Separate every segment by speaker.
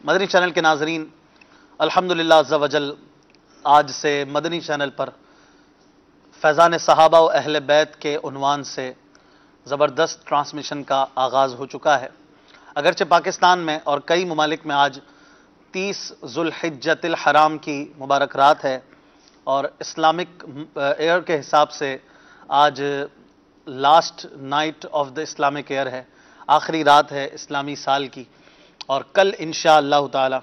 Speaker 1: مدنی channel کے ناظرین، الحمدللہ عز و جل آج سے مدنی چینل پر فیضان صحابہ و اہل بیت کے عنوان سے زبردست ٹرانسمیشن کا آغاز ہو چکا ہے۔ اگرچہ پاکستان میں اور کئی ممالک میں آج 30 ذوالحجۃ الحرام کی مبارک رات ہے اور اسلامک ایئر کے حساب سے آج last night of the Islamic year ہے، آخری رات ہے اسلامی سال کی، اور کل انشاءاللہ تعالی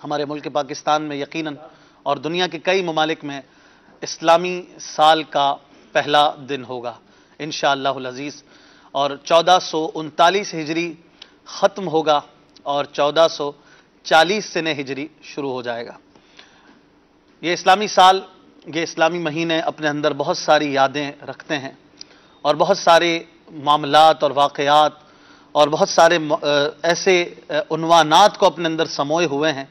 Speaker 1: ہمارے ملک پاکستان میں یقیناً اور دنیا کے کئی ممالک میں اسلامی سال کا پہلا دن ہوگا انشاءاللہ العزیز، اور 1439 ہجری ختم ہوگا اور 1440 سن ہجری شروع ہو جائے گا۔ یہ اسلامی سال، یہ اسلامی مہینے اپنے اندر بہت ساری یادیں رکھتے ہیں اور بہت سارے معاملات اور واقعات اور بہت سارے ایسے عنوانات کو اپنے اندر سموئے ہوئے ہیں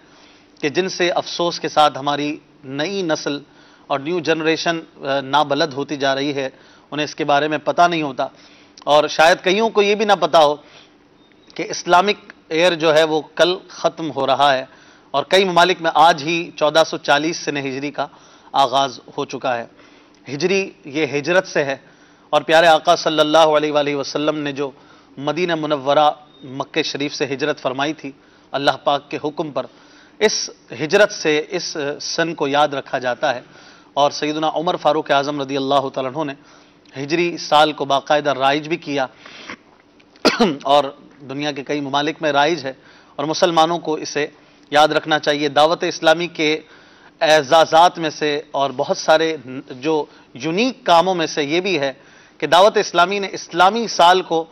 Speaker 1: کہ جن سے افسوس کے ساتھ ہماری نئی نسل اور نیو جنریشن نابلد ہوتی جا رہی ہے، انہیں اس کے بارے میں پتہ نہیں ہوتا، اور شاید کئیوں کو یہ بھی نہ پتا ہو کہ اسلامک ایئر جو ہے وہ کل ختم ہو رہا ہے اور کئی ممالک میں آج ہی 1440 سن ہجری کا آغاز ہو چکا ہے۔ ہجری یہ ہجرت سے ہے، اور پیارے آقا صلی اللہ علیہ وآلہ وسلم نے جو مدینہ منورہ مکہ شریف سے ہجرت فرمائی تھی اللہ پاک کے حکم پر، اس ہجرت سے اس سن کو یاد رکھا جاتا ہے، اور سیدنا عمر فاروق اعظم رضی اللہ تعالیٰ عنہ نے ہجری سال کو باقاعدہ رائج بھی کیا اور دنیا کے کئی ممالک میں رائج ہے، اور مسلمانوں کو اسے یاد رکھنا چاہیے۔ دعوت اسلامی کے اعزازات میں سے اور بہت سارے جو یونیک کاموں میں سے یہ بھی ہے کہ دعوت اسلامی نے اسلامی سال کو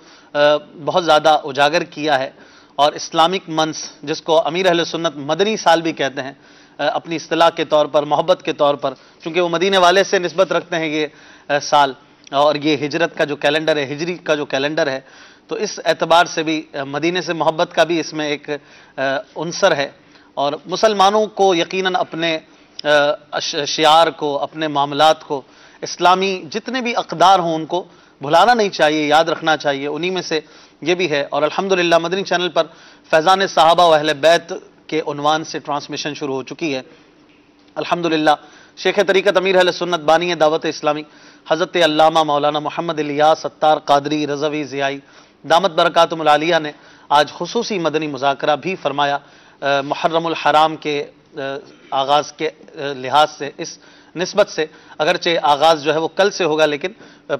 Speaker 1: بہت زیادہ اجاگر کیا ہے، اور اسلامک منث جس کو امیر اہل سنت مدنی سال بھی کہتے ہیں اپنی اصطلاح کے طور پر، محبت کے طور پر، چونکہ وہ مدینے والے سے نسبت رکھتے ہیں یہ سال، اور یہ ہجرت کا جو کیلنڈر ہے، ہجری کا جو کیلنڈر ہے، تو اس اعتبار سے بھی مدینے سے محبت کا بھی اس میں ایک عنصر ہے، اور مسلمانوں کو یقیناً اپنے شعار کو، اپنے معاملات کو، اسلامی جتنے بھی اقدار ہوں ان کو بھلانا نہیں چاہیے، یاد رکھنا چاہیے، انہی میں سے یہ بھی ہے۔ اور الحمدللہ مدنی چینل پر فیضان صحابہ و اہل بیت کے عنوان سے ٹرانسمیشن شروع ہو چکی ہے۔ الحمدللہ شیخ طریقت امیر اہل سنت بانی دعوت اسلامی حضرت علامہ مولانا محمد الیاس ستار قادری رضوی ضیائی دامت برکاتہم العالیہ نے آج خصوصی مدنی مذاکرہ بھی فرمایا محرم الحرام کے آغاز کے لحاظ سے، اس نسبت سے، اگرچہ آغاز جو ہے وہ کل سے ہوگا لیکن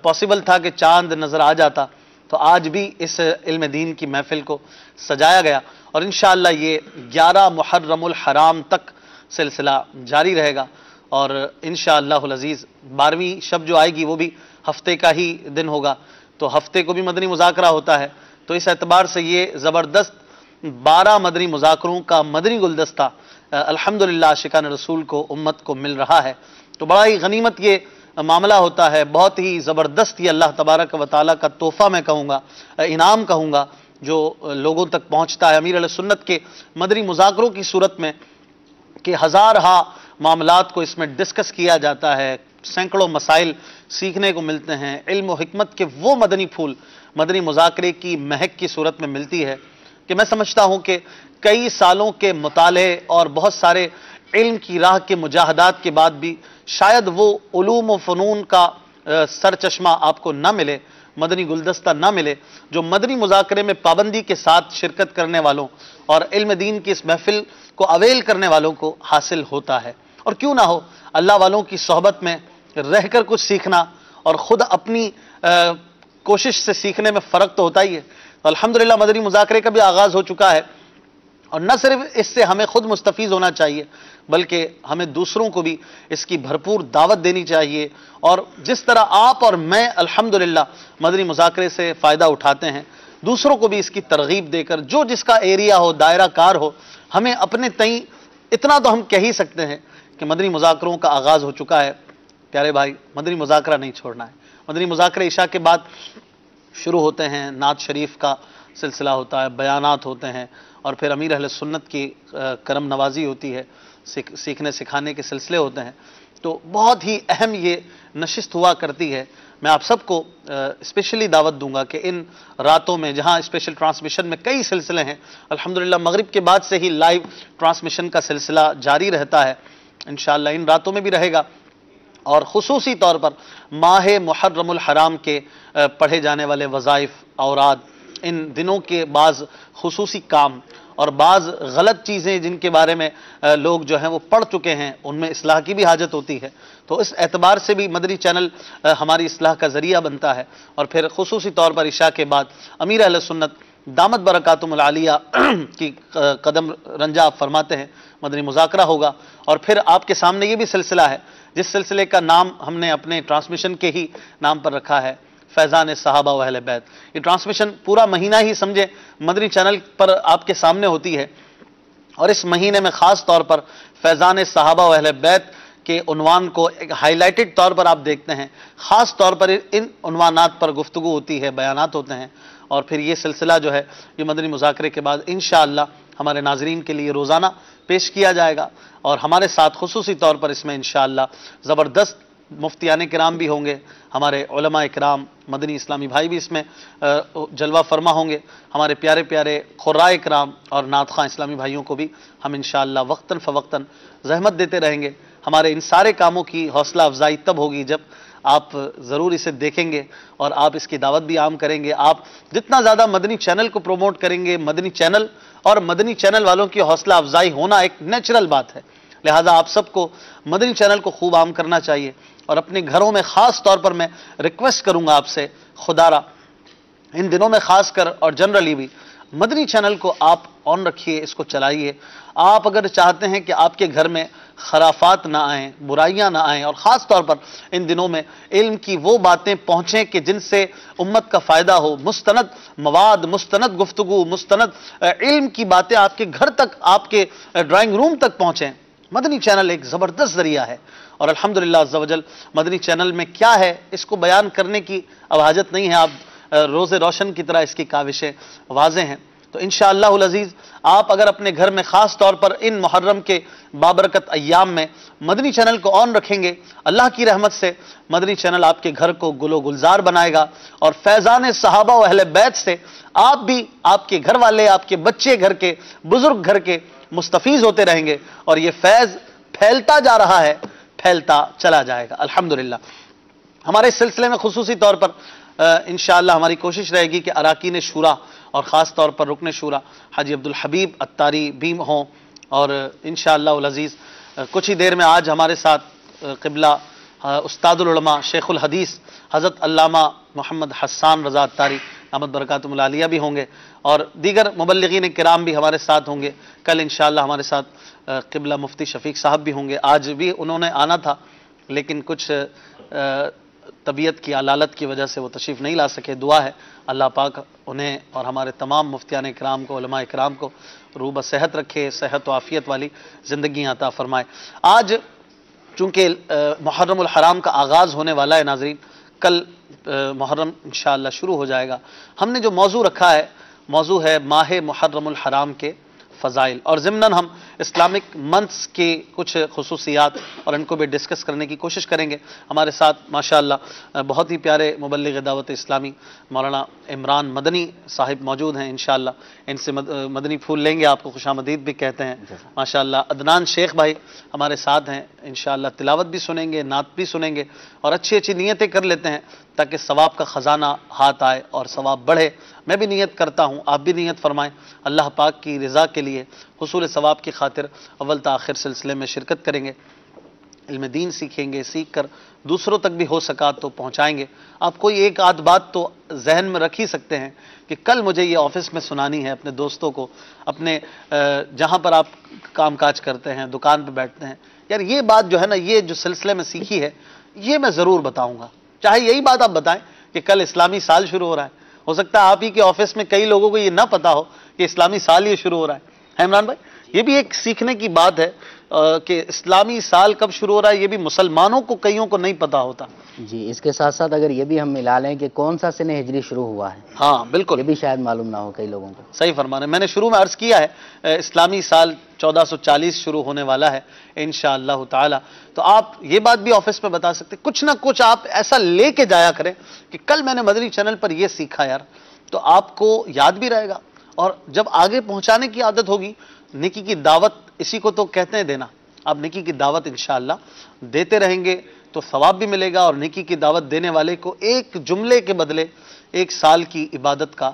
Speaker 1: پاسبل تھا کہ چاند نظر آ جاتا، تو آج بھی اس علم دین کی محفل کو سجایا گیا، اور انشاءاللہ یہ 11 محرم الحرام تک سلسلہ جاری رہے گا، اور انشاءاللہ العزیز 12ویں شب جو آئے گی وہ بھی ہفتے کا ہی دن ہوگا، تو ہفتے کو بھی مدنی مذاکرہ ہوتا ہے، تو اس اعتبار سے یہ زبردست 12 مدنی مذاکروں کا مدنی گلدستہ الحمدللہ عاشقان رسول کو، امت کو مل رہا ہے، تو بڑا ہی غنیمت یہ معاملہ ہوتا ہے، بہت ہی زبردست یہ اللہ تبارک و تعالیٰ کا تحفہ میں کہوں گا، انعام کہوں گا، جو لوگوں تک پہنچتا ہے امیر علیہ سنت کے مدنی مذاکروں کی صورت میں، کہ ہزارہا معاملات کو اس میں ڈسکس کیا جاتا ہے، سینکڑوں مسائل سیکھنے کو ملتے ہیں، علم و حکمت کے وہ مدنی پھول مدنی مذاکرے کی مہک کی صورت میں ملتی ہے کہ میں سمجھتا ہوں کہ کئی سالوں کے مطالعے اور بہت سارے علم کی راہ کے مجاہدات کے بعد بھی شاید وہ علوم و فنون کا سرچشمہ آپ کو نہ ملے، مدنی گلدستہ نہ ملے، جو مدنی مذاکرے میں پابندی کے ساتھ شرکت کرنے والوں اور علم دین کی اس محفل کو اویل کرنے والوں کو حاصل ہوتا ہے۔ اور کیوں نہ ہو، اللہ والوں کی صحبت میں رہ کر کچھ سیکھنا اور خود اپنی کوشش سے سیکھنے میں فرق تو ہوتا ہی ہے۔ تو الحمدللہ مدنی مذاکرے کا بھی آغاز ہو چکا ہے، اور نہ صرف اس سے ہمیں خود مستفیض ہونا چاہیے بلکہ ہمیں دوسروں کو بھی اس کی بھرپور دعوت دینی چاہیے، اور جس طرح آپ اور میں الحمدللہ مدنی مذاکرے سے فائدہ اٹھاتے ہیں، دوسروں کو بھی اس کی ترغیب دے کر، جو جس کا ایریا ہو، دائرہ کار ہو، ہمیں اپنے تئیں اتنا تو ہم کہہ ہی سکتے ہیں کہ مدنی مذاکروں کا آغاز ہو چکا ہے۔ پیارے بھائی، مدنی مذاکرہ نہیں چھوڑنا ہے۔ مدنی مذاکرے عشاء کے بعد شروع ہوتے ہیں، نعت شریف کا سلسلہ ہوتا ہے، بیانات ہوتے ہیں، اور پھر امیر اہل سنت کی کرم نوازی ہوتی ہے، سیکھنے سکھانے کے سلسلے ہوتے ہیں، تو بہت ہی اہم یہ نشست ہوا کرتی ہے میں آپ سب کو اسپیشلی دعوت دوں گا کہ ان راتوں میں جہاں اسپیشل ٹرانسمیشن میں کئی سلسلے ہیں، الحمدللہ مغرب کے بعد سے ہی لائیو ٹرانسمیشن کا سلسلہ جاری رہتا ہے، انشاءاللہ ان راتوں میں بھی رہے گا، اور خصوصی طور پر ماہ محرم الحرام کے پڑھے جانے والے وظائف، اوراد، ان دنوں کے بعض خصوصی کام اور بعض غلط چیزیں جن کے بارے میں لوگ جو ہیں وہ پڑھ چکے ہیں، ان میں اصلاح کی بھی حاجت ہوتی ہے، تو اس اعتبار سے بھی مدنی چینل ہماری اصلاح کا ذریعہ بنتا ہے۔ اور پھر خصوصی طور پر عشاء کے بعد امیر اہل سنت دامت برکاتہم العالیہ کی قدم رنجہ آپ فرماتے ہیں، مدنی مذاکرہ ہوگا، اور پھر آپ کے سامنے یہ بھی سلسلہ ہے جس سلسلے کا نام ہم نے اپنے ٹرانسمیشن کے ہی نام پر رکھا ہے، فیضان صحابہ و اہل بیت۔ یہ ٹرانسمیشن پورا مہینہ ہی سمجھے مدنی چینل پر آپ کے سامنے ہوتی ہے، اور اس مہینے میں خاص طور پر فیضان صحابہ و اہل بیت کے عنوان کو ایک ہائی لائٹڈ طور پر آپ دیکھتے ہیں، خاص طور پر ان عنوانات پر گفتگو ہوتی ہے، بیانات ہوتے ہیں، اور پھر یہ سلسلہ جو ہے یہ مدنی مذاکرے کے بعد انشاءاللہ ہمارے ناظرین کے لیے روزانہ پیش کیا جائے گا، اور ہمارے ساتھ خصوصی طور پر اس میں انشاءاللہ زبردست مفتیان کرام بھی ہوں گے، ہمارے علماء کرام، مدنی اسلامی بھائی بھی اس میں جلوہ فرما ہوں گے، ہمارے پیارے پیارے قرائے کرام اور نعت خواں اسلامی بھائیوں کو بھی ہم انشاءاللہ وقتاً فوقتاً زحمت دیتے رہیں گے۔ ہمارے ان سارے کاموں کی حوصلہ افزائی تب ہوگی جب آپ ضرور اسے دیکھیں گے اور آپ اس کی دعوت بھی عام کریں گے۔ آپ جتنا زیادہ مدنی چینل کو پروموٹ کریں گے، مدنی چینل اور مدنی چینل والوں کی حوصلہ افزائی ہونا ایک نیچرل بات ہے، لہذا آپ سب کو مدنی چینل کو خوب عام کرنا چاہیے، اور اپنے گھروں میں خاص طور پر میں ریکویسٹ کروں گا آپ سے، خدارہ ان دنوں میں خاص کر اور جنرلی بھی مدنی چینل کو آپ آن رکھیے، اس کو چلائیے۔ آپ اگر چاہتے ہیں کہ آپ کے گھر میں خرافات نہ آئیں، برائیاں نہ آئیں، اور خاص طور پر ان دنوں میں علم کی وہ باتیں پہنچیں کہ جن سے امت کا فائدہ ہو، مستند مواد، مستند گفتگو، مستند علم کی باتیں آپ کے گھر تک، آپ کے ڈرائنگ روم تک پہنچیں، مدنی چینل ایک زبردست ذریعہ ہے، اور الحمدللہ عز و جل مدنی چینل میں کیا ہے اس کو بیان کرنے کی اب حاجت نہیں ہے، آپ روز روشن کی طرح اس کی کاوشیں واضح ہیں۔ تو انشاءاللہ العزیز آپ اگر اپنے گھر میں خاص طور پر ان محرم کے بابرکت ایام میں مدنی چینل کو آن رکھیں گے، اللہ کی رحمت سے مدنی چینل آپ کے گھر کو گل و گلزار بنائے گا، اور فیضان صحابہ و اہل بیت سے آپ بھی، آپ کے گھر والے، آپ کے بچے گھر کے، بزرگ گھر کے مستفیض ہوتے رہیں گے، اور یہ فیض پھیلتا جا رہا ہے، پھیلتا چلا جائے گا الحمدللہ۔ ہمارے اس سلسلے میں خصوصی طور پر انشاءاللہ ہماری کوشش رہے گی کہ اراکین شورا اور خاص طور پر رکن شورا حاجی عبدالحبیب اتاری بھی ہوں، اور انشاءاللہ العزیز کچھ ہی دیر میں آج ہمارے ساتھ قبلہ استاد العلماء شیخ الحدیث حضرت علامہ محمد حسان رضا اتاری دامت برکاتہم العالیہ بھی ہوں گے، اور دیگر مبلغین کرام بھی ہمارے ساتھ ہوں گے۔ کل انشاءاللہ ہمارے ساتھ قبلہ مفتی شفیق صاحب بھی ہوں گے، آج بھی انہوں نے آنا تھا لیکن کچھ طبیعت کی علالت کی وجہ سے وہ تشریف نہیں لا سکے۔ دعا ہے اللہ پاک انہیں اور ہمارے تمام مفتیان اکرام کو، علماء اکرام کو روبہ صحت رکھے، صحت و عافیت والی زندگی عطا فرمائے۔ آج چونکہ محرم الحرام کا آغاز ہونے والا ہے ناظرین، کل محرم انشاءاللہ شروع ہو جائے گا، ہم نے جو موضوع رکھا ہے، موضوع ہے ماہ محرم الحرام کے فضائل، اور ضمناً ہم اسلامک منتھس کی کچھ خصوصیات اور ان کو بھی ڈسکس کرنے کی کوشش کریں گے۔ ہمارے ساتھ ماشاءاللہ بہت ہی پیارے مبلغ دعوت اسلامی مولانا عمران مدنی صاحب موجود ہیں، انشاءاللہ ان سے مدنی پھول لیں گے، آپ کو خوش آمدید بھی کہتے ہیں ماشاءاللہ۔ عدنان شیخ بھائی ہمارے ساتھ ہیں، انشاءاللہ تلاوت بھی سنیں گے، نعت بھی سنیں گے، اور اچھی اچھی نیتیں کر لیتے ہیں تاکہ ثواب کا خزانہ ہاتھ آئے اور ثواب بڑھے۔ میں بھی نیت کرتا ہوں، آپ بھی نیت فرمائیں، اللہ پاک کی رضا کے لیے حصول ثواب کی خاطر اول تا آخر سلسلے میں شرکت کریں گے، علم دین سیکھیں گے، سیکھ کر دوسروں تک بھی ہو سکا تو پہنچائیں گے۔ آپ کوئی ایک آدھ بات تو ذہن میں رکھ ہی سکتے ہیں کہ کل مجھے یہ آفس میں سنانی ہے، اپنے دوستوں کو، اپنے جہاں پر آپ کام کاج کرتے ہیں، دکان پہ بیٹھتے ہیں، یار یہ بات جو ہے نا، یہ جو سلسلے میں سیکھی ہے یہ میں ضرور بتاؤں گا، چاہے یہی بات آپ بتائیں کہ کل اسلامی سال شروع ہو رہا ہے، ہو سکتا ہے آپ ہی کے آفس میں کئی لوگوں کو یہ نہ پتا ہو کہ اسلامی سال یہ شروع ہو رہا ہے عمران بھائی، یہ بھی ایک سیکھنے کی بات ہے کہ اسلامی سال کب شروع ہو رہا ہے یہ بھی مسلمانوں کو کئیوں کو نہیں پتا ہوتا.
Speaker 2: جی، اس کے ساتھ ساتھ اگر یہ بھی ہم ملا لیں کہ کون سا سن ہجری شروع ہوا ہے،
Speaker 1: ہاں بالکل
Speaker 2: یہ بھی شاید معلوم نہ ہو کئی لوگوں کو.
Speaker 1: صحیح فرمانے. میں نے شروع میں عرض کیا ہے اسلامی سال 1440 شروع ہونے والا ہے انشاءاللہ تعالی. تو آپ یہ بات بھی آفس میں بتا سکتے، کچھ نہ کچھ آپ ایسا لے کے جایا کریں کہ کل میں نے مدنی چینل پر یہ سیکھا یار، تو آپ کو یاد بھی رہے گا. اور جب آگے پہنچانے کی عادت ہوگی، نیکی کی دعوت اسی کو تو کہتے ہیں دینا. آپ نیکی کی دعوت انشاءاللہ دیتے رہیں گے تو ثواب بھی ملے گا، اور نیکی کی دعوت دینے والے کو ایک جملے کے بدلے ایک سال کی عبادت کا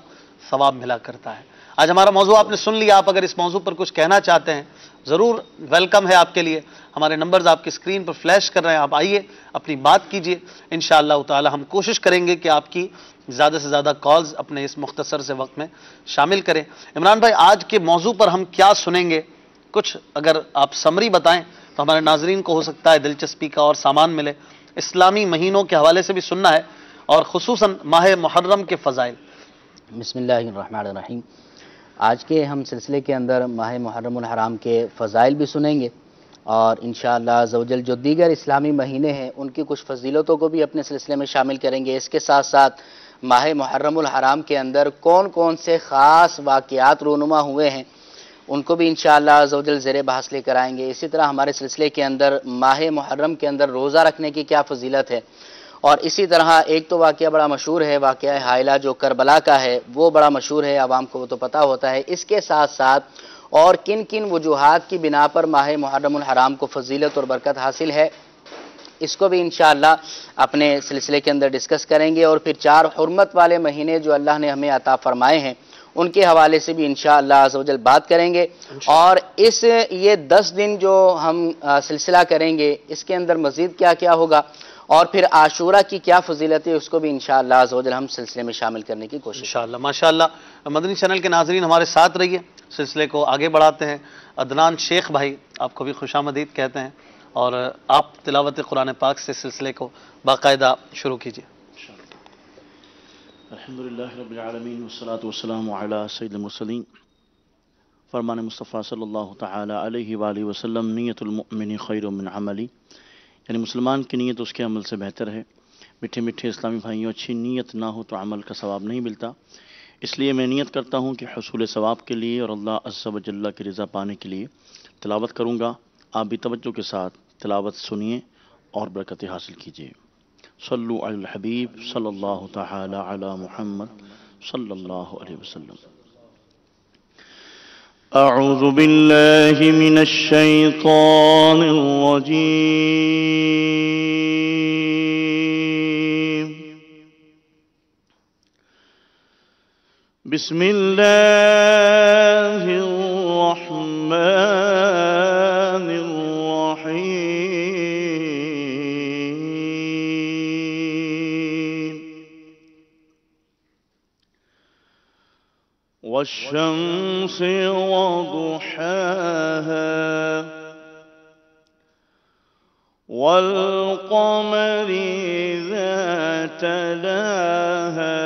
Speaker 1: ثواب ملا کرتا ہے. آج ہمارا موضوع آپ نے سن لیا. آپ اگر اس موضوع پر کچھ کہنا چاہتے ہیں ضرور ویلکم ہے آپ کے لیے. ہمارے نمبرز آپ کی اسکرین پر فلیش کر رہے ہیں، آپ آئیے اپنی بات کیجئے. انشاءاللہ تعالی ہم کوشش کریں گے کہ آپ کی زیادہ سے زیادہ کالز اپنے اس مختصر سے وقت میں شامل کریں. عمران بھائی، آج کے موضوع پر ہم کیا سنیں گے؟ کچھ اگر آپ سمری بتائیں تو ہمارے ناظرین کو ہو سکتا ہے دلچسپی کا اور سامان ملے. اسلامی مہینوں کے حوالے سے بھی سننا ہے اور خصوصاً ماہ محرم کے فضائل.
Speaker 2: بسم اللہ الرحمن الرحیم. آج کے ہم سلسلے کے اندر ماہ محرم الحرام کے فضائل بھی سنیں گے، اور انشاءاللہ عزوجل جو دیگر اسلامی مہینے ہیں ان کی کچھ فضیلتوں کو بھی اپنے سلسلے میں شامل کریں گے. اس کے ساتھ ساتھ ماہ محرم الحرام کے اندر کون کون سے خاص واقعات رونما ہوئے ہیں ان کو بھی انشاءاللہ عزوجل زیر بحث لے کر آئیں گے. اسی طرح ہمارے سلسلے کے اندر ماہ محرم کے اندر روزہ رکھنے کی کیا فضیلت ہے، اور اسی طرح ایک تو واقعہ بڑا مشہور ہے، واقعہ حائلہ جو کربلا کا ہے، وہ بڑا مشہور ہے، عوام کو وہ تو پتہ ہوتا ہے. اس کے ساتھ ساتھ اور کن کن وجوہات کی بنا پر ماہ محرم الحرام کو فضیلت اور برکت حاصل ہے، اس کو بھی انشاءاللہ اپنے سلسلے کے اندر ڈسکس کریں گے. اور پھر 4 حرمت والے مہینے جو اللہ نے ہمیں عطا فرمائے ہیں ان کے حوالے سے بھی انشاءاللہ عزوجل بات کریں گے. اور یہ 10 دن جو ہم سلسلہ کریں گے اس کے اندر مزید کیا کیا ہوگا، اور پھر عاشورہ کی کیا فضیلت ہے، اس کو بھی انشاءاللہ عزوجل ہم سلسلے میں شامل کرنے کی کوشش کریں.
Speaker 1: انشاءاللہ. ماشاءاللہ. مدنی چینل کے ناظرین ہمارے ساتھ رہیے، سلسلے کو آگے بڑھاتے ہیں. عدنان شیخ بھائی آپ کو بھی خوش آمدید کہتے ہیں، اور آپ تلاوت قرآن پاک سے سلسلے کو باقاعدہ شروع کیجیے.
Speaker 3: الحمدللہ رب العالمین والصلاة والسلام علی سید المرسلین. فرمان مصطفیٰ صلی اللہ تعالی علیہ وآلہ وسلم، نیت المؤمن خیر من عملی، یعنی مسلمان کی نیت اس کے عمل سے بہتر ہے. میٹھے میٹھے اسلامی بھائیوں، اچھی نیت نہ ہو تو عمل کا ثواب نہیں ملتا. اس لیے میں نیت کرتا ہوں کہ حصول ثواب کے لیے اور اللہ عز و جل کی رضا پانے کے لیے تلاوت کروں گا. آپ بھی توجہ کے ساتھ تلاوت سنیے اور برکتیں حاصل کیجیے. صلو علی الحبیب صلی اللہ تعالی علی محمد صلی اللہ علیہ وسلم. اعوذ باللہ من الشیطان الرجیم. بسم اللہ الرحمن الرحیم. والشمس وضحاها والقمر إذا تلاها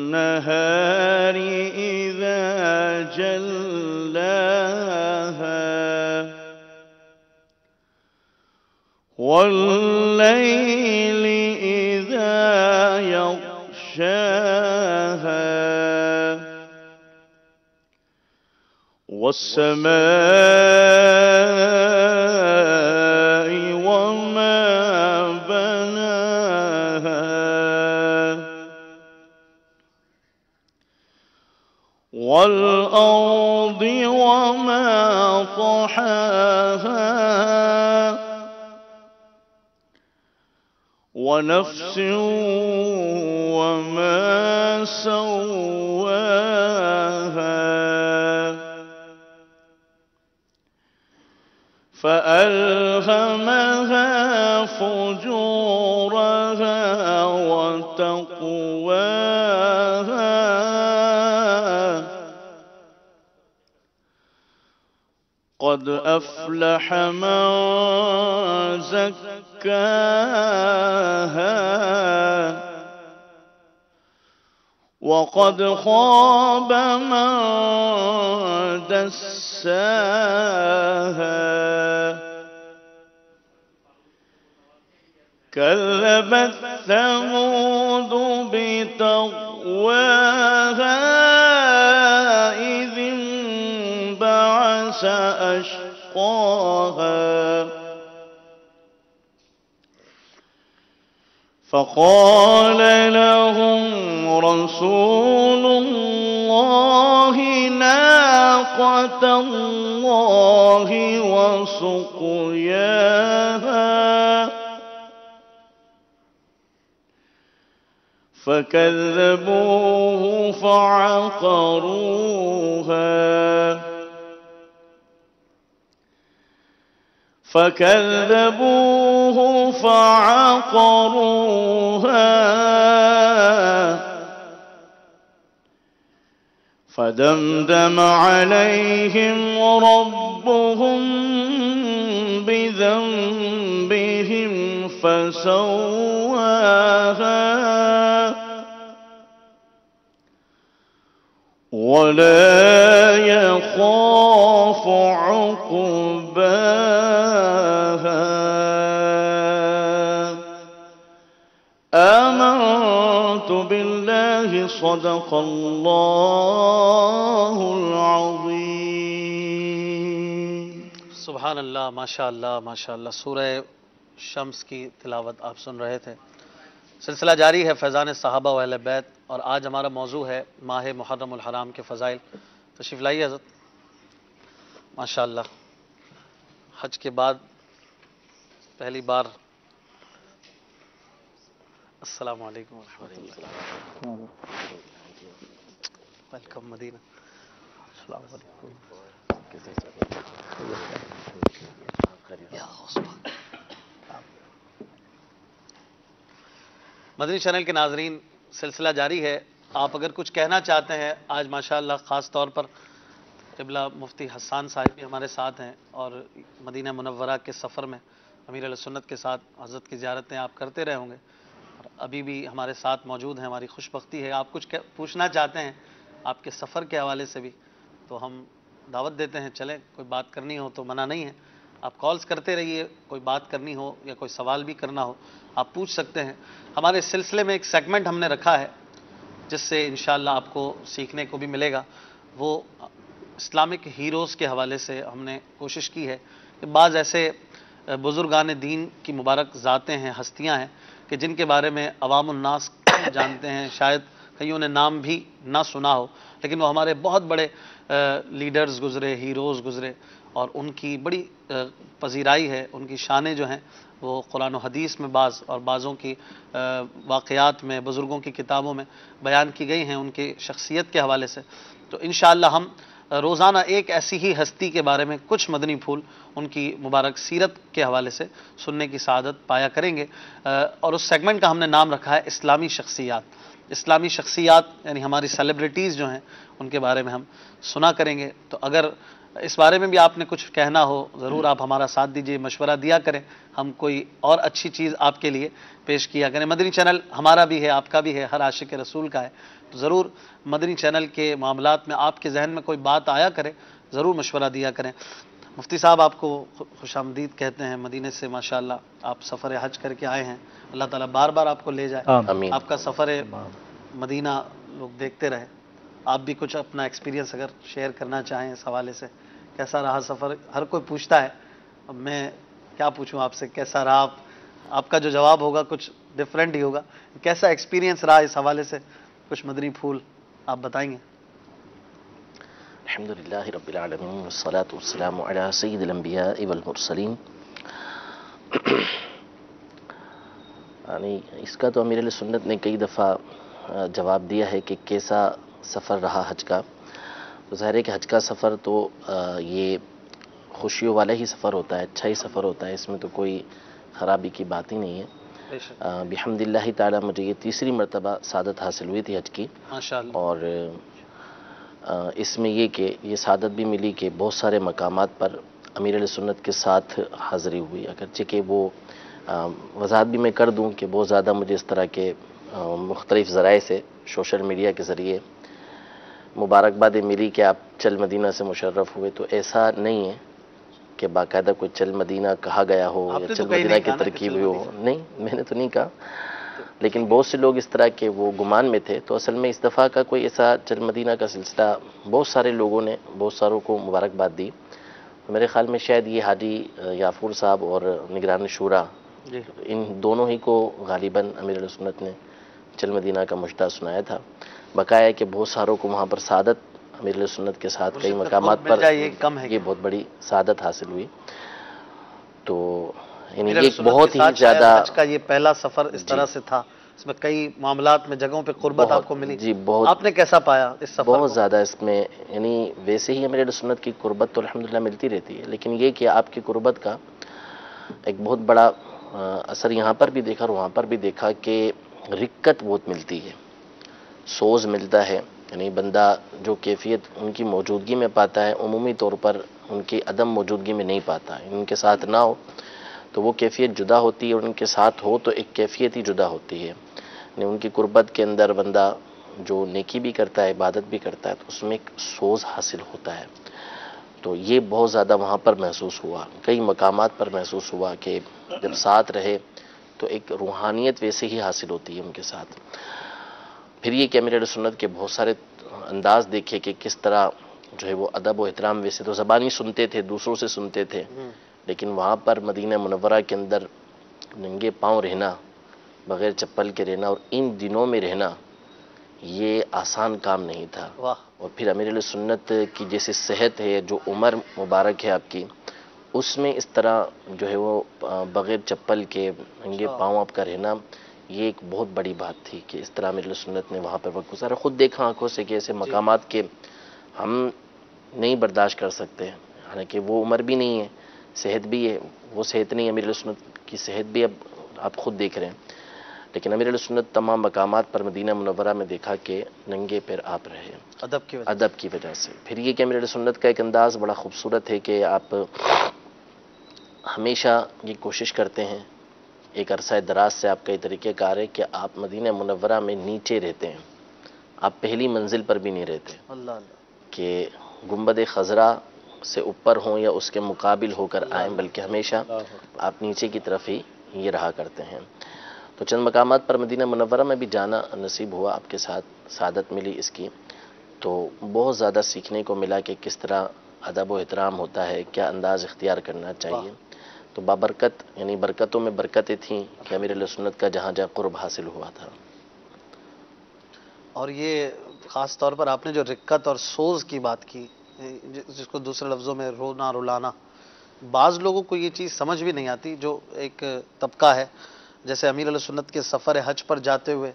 Speaker 3: والنهار إذا جلاها والليل إذا يغشاها والسماء وما بناها والأرض وما طحاها ونفس وما سواها فألهمها فجورها وتقواها قد أفلح من زكاها وقد خاب من دساها كذبت ثمود بتقواها إذ انبعث أشقاها فقال لهم رسول الله ناقة الله وسقياها فكذبوه فعقروها فدمدم عليهم ربهم بذنبهم فسواها ولا يخاف عقباها آمنت بالله صدق الله العظيم.
Speaker 1: سبحان اللہ، ماشاء اللہ ماشاء اللہ. سورہ شمس کی تلاوت آپ سن رہے تھے. سلسلہ جاری ہے فیضان صحابہ و اہل بیت، اور آج ہمارا موضوع ہے ماہ محرم الحرام کے فضائل. تشریف لائیے حضرت. ماشاء اللہ، حج کے بعد پہلی بار. السلام علیکم ورحمۃ اللہ. ویلکم مدینہ. السلام علیکم. مدنی چینل کے ناظرین، سلسلہ جاری ہے. آپ اگر کچھ کہنا چاہتے ہیں، آج ماشاءاللہ خاص طور پر قبلہ مفتی حسان صاحب بھی ہمارے ساتھ ہیں، اور مدینہ منورہ کے سفر میں امیر اہل سنت کے ساتھ حضرت کی زیارتیں آپ کرتے رہے ہوں گے، اور ابھی بھی ہمارے ساتھ موجود ہیں. ہماری خوش بختی ہے. آپ کچھ پوچھنا چاہتے ہیں آپ کے سفر کے حوالے سے بھی، تو ہم دعوت دیتے ہیں. چلیں، کوئی بات کرنی ہو تو منع نہیں ہے. آپ کالز کرتے رہیے. کوئی بات کرنی ہو یا کوئی سوال بھی کرنا ہو آپ پوچھ سکتے ہیں. ہمارے اس سلسلے میں ایک سیگمنٹ ہم نے رکھا ہے جس سے انشاءاللہ آپ کو سیکھنے کو بھی ملے گا. وہ اسلامک ہیروز کے حوالے سے ہم نے کوشش کی ہے کہ بعض ایسے بزرگان دین کی مبارک ذاتیں ہیں، ہستیاں ہیں کہ جن کے بارے میں عوام الناس جانتے ہیں، شاید کئیوں نے نام بھی نہ سنا ہو، لیکن وہ ہمارے بہت بڑے لیڈرز گزرے، ہیروز گزرے، اور ان کی بڑی پذیرائی ہے. ان کی شانیں جو ہیں وہ قرآن و حدیث میں بعض اور بعضوں کی واقعات میں، بزرگوں کی کتابوں میں بیان کی گئی ہیں ان کی شخصیت کے حوالے سے. تو انشاءاللہ ہم روزانہ ایک ایسی ہی ہستی کے بارے میں کچھ مدنی پھول ان کی مبارک سیرت کے حوالے سے سننے کی سعادت پایا کریں گے. اور اس سیگمنٹ کا ہم نے نام رکھا ہے اسلامی شخصیات. اسلامی شخصیات یعنی ہماری سیلیبریٹیز جو ہیں ان کے بارے میں ہم سنا کریں گے. تو اگر اس بارے میں بھی آپ نے کچھ کہنا ہو ضرور آپ ہمارا ساتھ دیجئے، مشورہ دیا کریں. ہم کوئی اور اچھی چیز آپ کے لیے پیش کیا کریں. مدنی چینل ہمارا بھی ہے، آپ کا بھی ہے، ہر عاشق رسول کا ہے. تو ضرور مدنی چینل کے معاملات میں آپ کے ذہن میں کوئی بات آیا کرے، ضرور مشورہ دیا کریں. مفتی صاحب آپ کو خوش آمدید کہتے ہیں. مدینے سے ماشاءاللہ آپ سفر حج کر کے آئے ہیں. اللہ تعالیٰ بار بار آپ کو لے جائے.
Speaker 2: آمین.
Speaker 1: آپ کا سفر مدینہ لوگ دیکھتے رہے. آپ بھی کچھ اپنا ایکسپیرینس اگر شیئر کرنا چاہیں اس حوالے سے، کیسا رہا سفر؟ ہر کوئی پوچھتا ہے، اب میں کیا پوچھوں آپ سے کیسا رہا. آپ کا جو جواب ہوگا کچھ ڈیفرنٹ ہی ہوگا. کیسا ایکسپیرینس رہا اس حوالے سے کچھ مدنی پھول آپ بتائیں گے؟
Speaker 4: الحمدللہ رب العالمین والصلاة والسلام علی سید الانبیاء والمرسلین. یعنی اس کا تو امیر اہل سنت نے کئی دفعہ جواب دیا ہے کہ کیسا سفر رہا حج کا. تو ظاہر ہے کہ حج کا سفر تو یہ خوشیوں والا ہی سفر ہوتا ہے، اچھا ہی سفر ہوتا ہے، اس میں تو کوئی خرابی کی بات ہی نہیں ہے. بحمد اللہ تعالیٰ مجھے یہ تیسری مرتبہ سعادت حاصل ہوئی تھی حج کی،
Speaker 1: ماشاءاللہ.
Speaker 4: اور اس میں یہ کہ یہ سعادت بھی ملی کہ بہت سارے مقامات پر امیر علیہ سنت کے ساتھ حاضری ہوئی. اگرچہ کہ وہ وضاحت بھی میں کر دوں کہ بہت زیادہ مجھے اس طرح کے مختلف ذرائع سے سوشل میڈیا کے ذریعے مبارکبادیں ملی کہ آپ چل مدینہ سے مشرف ہوئے، تو ایسا نہیں ہے کہ باقاعدہ کوئی چل مدینہ کہا گیا ہو
Speaker 1: آپ
Speaker 4: یا
Speaker 1: نے
Speaker 4: چل
Speaker 1: تو کہیں
Speaker 4: مدینہ
Speaker 1: نہیں
Speaker 4: کی
Speaker 1: کہا نا کہ
Speaker 4: ترکیب
Speaker 1: چل
Speaker 4: ہوئی ہو، نہیں میں نے تو نہیں کہا، لیکن بہت سے لوگ اس طرح کے وہ گمان میں تھے. تو اصل میں اس دفعہ کا کوئی ایسا چل مدینہ کا سلسلہ بہت سارے لوگوں نے بہت ساروں کو مبارکباد دی. میرے خیال میں شاید یہ حاجی یافور صاحب اور نگران شورا
Speaker 1: جی
Speaker 4: ان دونوں ہی کو غالباً امیر علیہ سنت نے چل مدینہ کا مجدہ سنایا تھا. بقایا کہ بہت ساروں کو وہاں پر سعادت امیر علیہ سنت کے ساتھ کئی مقامات
Speaker 1: مل
Speaker 4: پر
Speaker 1: جائے یہ کم ہے
Speaker 4: یہ بہت بڑی سعادت حاصل ہوئی. تو یعنی
Speaker 1: امیر
Speaker 4: یہ
Speaker 1: علیہ
Speaker 4: ایک
Speaker 1: سنت
Speaker 4: بہت
Speaker 1: کے
Speaker 4: ہی
Speaker 1: ساتھ شاید
Speaker 4: زیادہ
Speaker 1: حج کا یہ پہلا سفر اس طرح سے تھا، اس میں کئی معاملات میں جگہوں پہ قربت آپ کو ملی.
Speaker 4: جی بہت
Speaker 1: آپ نے کیسا پایا اس سفر
Speaker 4: بہت
Speaker 1: کو؟
Speaker 4: زیادہ اس میں، یعنی ویسے ہی امیر علیہ سنت کی قربت تو الحمدللہ ملتی رہتی ہے، لیکن یہ کہ آپ کی قربت کا ایک بہت بڑا اثر یہاں پر بھی دیکھا اور وہاں پر بھی دیکھا کہ رکت بہت ملتی ہے، سوز ملتا ہے. یعنی بندہ جو کیفیت ان کی موجودگی میں پاتا ہے عمومی طور پر ان کی عدم موجودگی میں نہیں پاتا ہے. ان کے ساتھ نہ ہو تو وہ کیفیت جدا ہوتی ہے، اور ان کے ساتھ ہو تو ایک کیفیت ہی جدا ہوتی ہے. یعنی ان کی قربت کے اندر بندہ جو نیکی بھی کرتا ہے عبادت بھی کرتا ہے تو اس میں ایک سوز حاصل ہوتا ہے. تو یہ بہت زیادہ وہاں پر محسوس ہوا، کئی مقامات پر محسوس ہوا کہ جب ساتھ رہے تو ایک روحانیت ویسے ہی حاصل ہوتی ہے ان کے ساتھ. پھر یہ کہ امیر علیہ سنت کے بہت سارے انداز دیکھے کہ کس طرح جو ہے وہ ادب و احترام، ویسے تو زبانی سنتے تھے دوسروں سے سنتے تھے، لیکن وہاں پر مدینہ منورہ کے اندر ننگے پاؤں رہنا، بغیر چپل کے رہنا، اور ان دنوں میں رہنا یہ آسان کام نہیں تھا.
Speaker 1: واہ.
Speaker 4: اور پھر امیر علیہ سنت کی جیسے صحت ہے، جو عمر مبارک ہے آپ کی، اس میں اس طرح جو ہے وہ بغیر چپل کے ننگے پاؤں آپ کا رہنا یہ ایک بہت بڑی بات تھی کہ اس طرح امیر علیہ سنت نے وہاں پر وقت گزارا. خود دیکھا آنکھوں سے کہ ایسے مقامات کے ہم نہیں برداشت کر سکتے، حالانکہ وہ عمر بھی نہیں ہے، صحت بھی ہے، وہ صحت نہیں ہے امیر علیہ سنت کی صحت بھی اب آپ خود دیکھ رہے ہیں، لیکن امیر علیہ سنت تمام مقامات پر مدینہ منورہ میں دیکھا کہ ننگے پیر آپ رہے ادب کی وجہ سے. پھر یہ کہ امیر علیہ سنت کا ایک انداز بڑا خوبصورت ہے کہ آپ ہمیشہ یہ کوشش کرتے ہیں، ایک عرصہ دراز سے آپ کا یہ طریقہ کار ہے کہ آپ مدینہ منورہ میں نیچے رہتے ہیں، آپ پہلی منزل پر بھی نہیں رہتے
Speaker 1: اللہ اللہ.
Speaker 4: کہ گنبد خضرا سے اوپر ہوں یا اس کے مقابل ہو کر آئیں، بلکہ ہمیشہ آپ نیچے کی طرف ہی یہ رہا کرتے ہیں. تو چند مقامات پر مدینہ منورہ میں بھی جانا نصیب ہوا، آپ کے ساتھ سعادت ملی اس کی، تو بہت زیادہ سیکھنے کو ملا کہ کس طرح ادب و احترام ہوتا ہے، کیا انداز اختیار کرنا چاہیے. تو بابرکت، یعنی برکتوں میں برکتیں تھیں کہ امیر علیہ سنت کا جہاں جہاں قرب حاصل ہوا تھا.
Speaker 1: اور یہ خاص طور پر آپ نے جو رکت اور سوز کی بات کی، جس کو دوسرے لفظوں میں رونا رلانا، بعض لوگوں کو یہ چیز سمجھ بھی نہیں آتی. جو ایک طبقہ ہے جیسے امیر علیہ سنت کے سفر حج پر جاتے ہوئے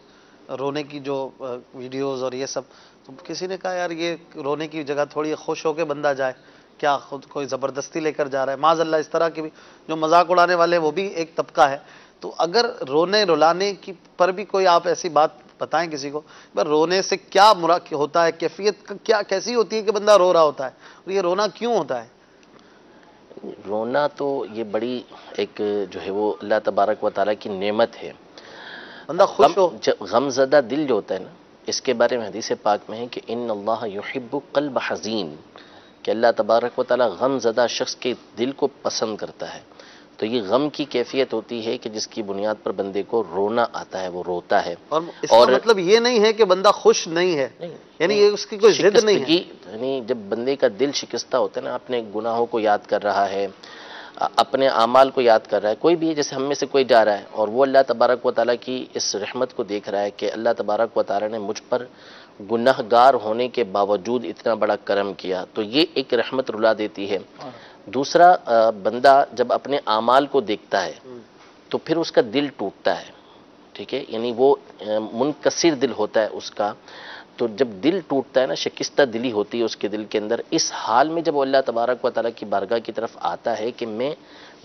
Speaker 1: رونے کی جو ویڈیوز اور یہ سب، تو کسی نے کہا یار یہ رونے کی جگہ تھوڑی خوش ہو کے بندہ جائے، کیا خود کوئی زبردستی لے کر جا رہا ہے؟ معاذ اللہ اس طرح کی بھی جو مذاق اڑانے والے وہ بھی ایک طبقہ ہے. تو اگر رونے رلانے کی پر بھی کوئی آپ ایسی بات بتائیں کسی کو، رونے سے کیا مراد ہوتا ہے، کیفیت کیا کیسی ہوتی ہے کہ بندہ رو رہا ہوتا ہے، اور یہ رونا کیوں ہوتا ہے؟
Speaker 4: رونا تو یہ بڑی ایک جو ہے وہ اللہ تبارک و تعالیٰ کی نعمت ہے.
Speaker 1: بندہ خوش ہو.
Speaker 4: غم زدہ دل جو ہوتا ہے نا، اس کے بارے میں حدیث پاک میں ہے کہ ان اللہ یحب قلب حزین، کہ اللہ تبارک و تعالیٰ غم زدہ شخص کے دل کو پسند کرتا ہے. تو یہ غم کی کیفیت ہوتی ہے کہ جس کی بنیاد پر بندے کو رونا آتا ہے، وہ روتا ہے.
Speaker 1: اور اس کا مطلب یہ نہیں ہے کہ بندہ خوش نہیں ہے، یعنی یہ اس کی کوئی ضد نہیں ہے.
Speaker 4: یعنی جب بندے کا دل شکستہ ہوتا ہے نا، اپنے گناہوں کو یاد کر رہا ہے، اپنے اعمال کو یاد کر رہا ہے، کوئی بھی ہے جیسے ہم میں سے کوئی جا رہا ہے اور وہ اللہ تبارک و تعالیٰ کی اس رحمت کو دیکھ رہا ہے کہ اللہ تبارک و تعالیٰ نے مجھ پر گناہ گار ہونے کے باوجود اتنا بڑا کرم کیا، تو یہ ایک رحمت رلا دیتی ہے. دوسرا، بندہ جب اپنے اعمال کو دیکھتا ہے تو پھر اس کا دل ٹوٹتا ہے، ٹھیک ہے، یعنی وہ منکسر دل ہوتا ہے اس کا. تو جب دل ٹوٹتا ہے نا، شکستہ دلی ہوتی ہے اس کے دل کے اندر، اس حال میں جب وہ اللہ تبارک و تعالیٰ کی بارگاہ کی طرف آتا ہے کہ میں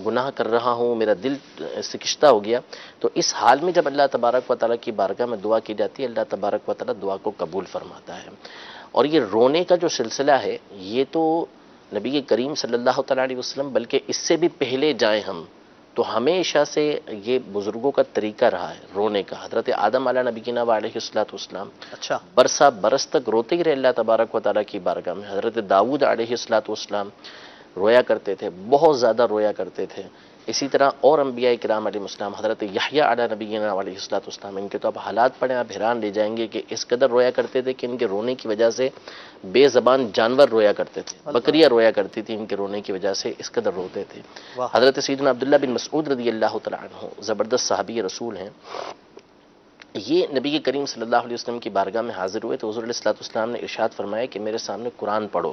Speaker 4: گناہ کر رہا ہوں، میرا دل شکستہ ہو گیا، تو اس حال میں جب اللہ تبارک و تعالیٰ کی بارگاہ میں دعا کی جاتی ہے، اللہ تبارک و تعالیٰ دعا کو قبول فرماتا ہے. اور یہ رونے کا جو سلسلہ ہے، یہ تو نبی کریم صلی اللہ تعالیٰ علیہ وسلم، بلکہ اس سے بھی پہلے جائیں ہم تو ہمیشہ سے یہ بزرگوں کا طریقہ رہا ہے رونے کا. حضرت آدم علیہ نبینا علیہ الصلوۃ والسلام
Speaker 1: اچھا.
Speaker 4: برسا برس تک روتے ہی رہے اللہ تبارک و تعالیٰ کی بارگاہ میں. حضرت داؤد علیہ الصلوۃ والسلام رویا کرتے تھے، بہت زیادہ رویا کرتے تھے. اسی طرح اور انبیاء کرام علیہ السلام، حضرت یحییٰ علیہ نبینا علیہ الصلوۃ والسلام، ان کے تو اب حالات پڑھیں آپ حیران رہ جائیں گے کہ اس قدر رویا کرتے تھے کہ ان کے رونے کی وجہ سے بے زبان جانور رویا کرتے تھے، بکریاں رویا کرتی تھی ان کے رونے کی وجہ سے، اس قدر روتے تھے.
Speaker 1: واہ.
Speaker 4: حضرت سیدنا عبداللہ بن مسعود رضی اللہ تعالیٰ عنہ زبردست صحابی رسول ہیں. یہ نبی کریم صلی اللہ علیہ وسلم کی بارگاہ میں حاضر ہوئے تو حضور علیہ الصلوۃ والسلام نے ارشاد فرمایا کہ میرے سامنے قرآن پڑھو.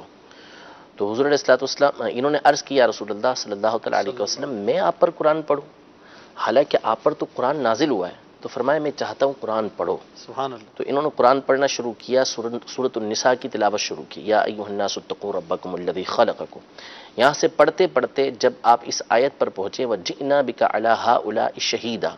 Speaker 4: تو حضور علیہ الصلوۃ والسلام انہوں نے عرض کیا رسول اللہ صلی اللہ تعالیٰ علیہ وسلم میں آپ پر قرآن پڑھوں حالانکہ آپ پر تو قرآن نازل ہوا ہے. تو فرمایا میں چاہتا ہوں قرآن پڑھو.
Speaker 1: سبحان اللہ.
Speaker 4: تو انہوں نے قرآن پڑھنا شروع کیا، سورۃ النساء کی تلاوت شروع کی. یا ایھا الناس اتقوا ربکم الذی خلقکم. یہاں سے پڑھتے پڑھتے جب آپ اس آیت پر پہنچے وجئنا بک علی ہؤلاء شہیدا،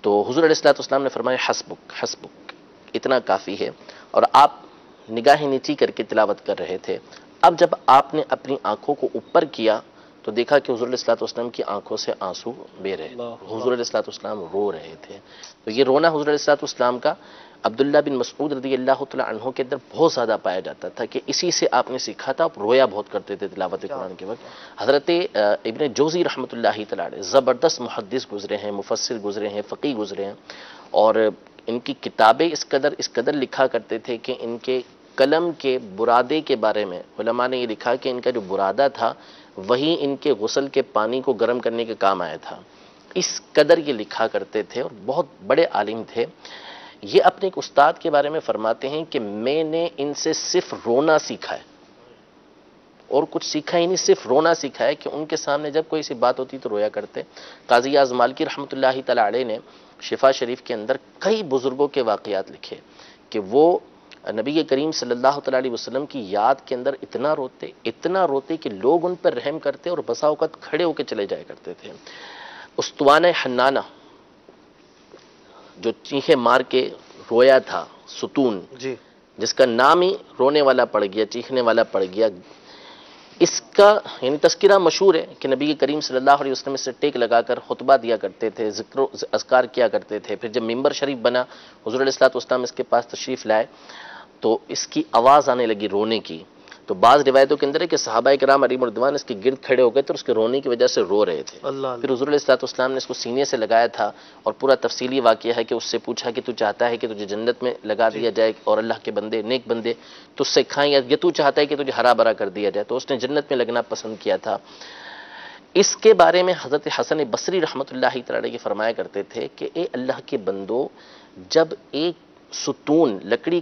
Speaker 4: تو حضور علیہ الصلوۃ والسلام نے فرمایا حسبک حسبک، اتنا کافی ہے. اور آپ نگاہیں نیچی کر کے تلاوت کر رہے تھے. اب جب آپ نے اپنی آنکھوں کو اوپر کیا تو دیکھا کہ حضور علیہ الصلوۃ والسلام کی آنکھوں سے آنسو بہ رہے تھے. حضور علیہ الصلوۃ والسلام رو رہے تھے. تو یہ رونا حضور علیہ الصلوۃ والسلام کا عبداللہ بن مسعود رضی اللہ تعالیٰ عنہ کے اندر بہت زیادہ پایا جاتا تھا کہ اسی سے آپ نے سیکھا تھا. آپ رویا بہت کرتے تھے تلاوت قرآن کے وقت. حضرت ابن جوزی رحمۃ اللہ تعالیٰ علیہ زبردست محدث گزرے ہیں، مفسر گزرے ہیں، فقیہ گزرے ہیں، اور ان کی کتابیں اس قدر لکھا کرتے تھے کہ ان کے قلم کے برادے کے بارے میں علماء نے یہ لکھا کہ ان کا جو برادہ تھا وہی ان کے غسل کے پانی کو گرم کرنے کے کام آیا تھا. اس قدر یہ لکھا کرتے تھے اور بہت بڑے عالم تھے. یہ اپنے ایک استاد کے بارے میں فرماتے ہیں کہ میں نے ان سے صرف رونا سیکھا ہے اور کچھ سیکھا ہی نہیں، صرف رونا سیکھا ہے کہ ان کے سامنے جب کوئی سی بات ہوتی تو رویا کرتے. قاضی اعظم مالکی رحمۃ اللہ تعالیٰ علیہ نے شفا شریف کے اندر کئی بزرگوں کے واقعات لکھے کہ وہ نبی کریم صلی اللہ تعالیٰ علیہ وسلم کی یاد کے اندر اتنا روتے کہ لوگ ان پر رحم کرتے اور بسا اوقات کھڑے ہو کے چلے جایا کرتے تھے. استوانہ حنانہ جو چیخیں مار کے رویا تھا، ستون
Speaker 1: جی.
Speaker 4: جس کا نام ہی رونے والا پڑ گیا، چیخنے والا پڑ گیا، اس کا یعنی تذکرہ مشہور ہے کہ نبی کریم صلی اللہ علیہ وسلم سے ٹیک لگا کر خطبہ دیا کرتے تھے، ذکر و اذکار کیا کرتے تھے. پھر جب ممبر شریف بنا حضور علیہ الصلوۃ والسلام اس کے پاس تشریف لائے تو اس کی آواز آنے لگی رونے کی. تو بعض روایتوں کے اندر ہے کہ صحابہ کرام علیہم رضوان اس کے گرد کھڑے ہو گئے تو اس کے رونے کی وجہ سے رو رہے تھے. پھر حضور علیہ الصلوۃ والسلام نے اس کو سینے سے لگایا تھا اور پورا تفصیلی واقعہ ہے کہ اس سے پوچھا کہ تو چاہتا ہے کہ تجھے جنت میں لگا دیا جائے اور اللہ کے بندے نیک بندے تجھ سے کھائیں، یا تو چاہتا ہے کہ تجھے ہرا بھرا کر دیا جائے؟ تو اس نے جنت میں لگنا پسند کیا تھا. اس کے بارے میں حضرت حسن بصری رحمۃ اللہ تعالی علیہ فرمایا کرتے تھے کہ اے اللہ کے بندو، جب ایک ستون، لکڑی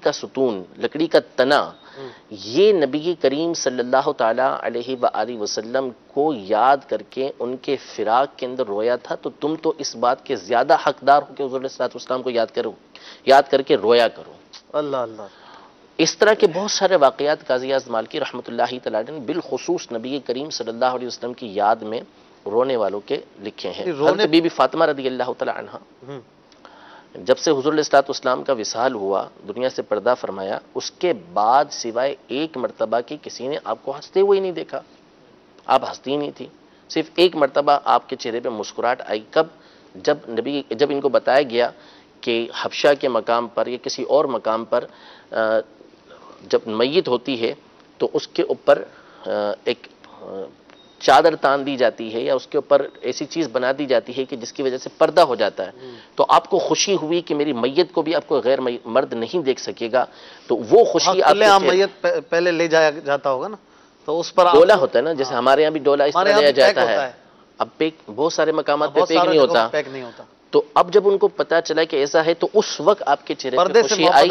Speaker 4: کا تنا یہ نبی کریم صلی اللہ تعالیٰ علیہ وآلہ وسلم کو یاد کر کے ان کے فراق کے اندر رویا تھا، تو تم تو اس بات کے زیادہ حقدار ہو کہ حضور علیہ الصلوۃ والسلام کو یاد کر کے رویا کرو.
Speaker 1: اللہ اللہ.
Speaker 4: اس طرح کے بہت سارے واقعات قاضی اعظم مالکی رحمۃ اللہ تعالیٰ نے بالخصوص نبی کریم صلی اللہ علیہ وسلم کی یاد میں رونے والوں کے لکھے ہیں. حضرت بی بی فاطمہ رضی اللہ تعالیٰ عنہ جب سے حضور علیہ الصلوۃ والسلام کا وصال ہوا، دنیا سے پردہ فرمایا، اس کے بعد سوائے ایک مرتبہ کی کسی نے آپ کو ہنستے ہوئے نہیں دیکھا. آپ ہنستی نہیں تھی. صرف ایک مرتبہ آپ کے چہرے پہ مسکراہٹ آئی. کب؟ جب ان کو بتایا گیا کہ حبشہ کے مقام پر یا کسی اور مقام پر جب میت ہوتی ہے تو اس کے اوپر ایک چادر تان دی جاتی ہے یا اس کے اوپر ایسی چیز بنا دی جاتی ہے کہ جس کی وجہ سے پردہ ہو جاتا ہے. تو آپ کو خوشی ہوئی کہ میری میت کو بھی آپ کو غیر مرد نہیں دیکھ سکے گا. تو وہ خوشی آپ
Speaker 1: میت پہلے لے جایا جاتا ہوگا نا، تو اس پر
Speaker 4: ڈولا ہوتا ہے نا، جیسے ہمارے یہاں بھی ڈولا اس طرح لیا جاتا ہے. اب پیک بہت سارے مقامات پہ پیک نہیں ہوتا. تو اب جب ان کو پتا چلا کہ ایسا ہے تو اس وقت آپ کے چہرے پہ خوشی آئی.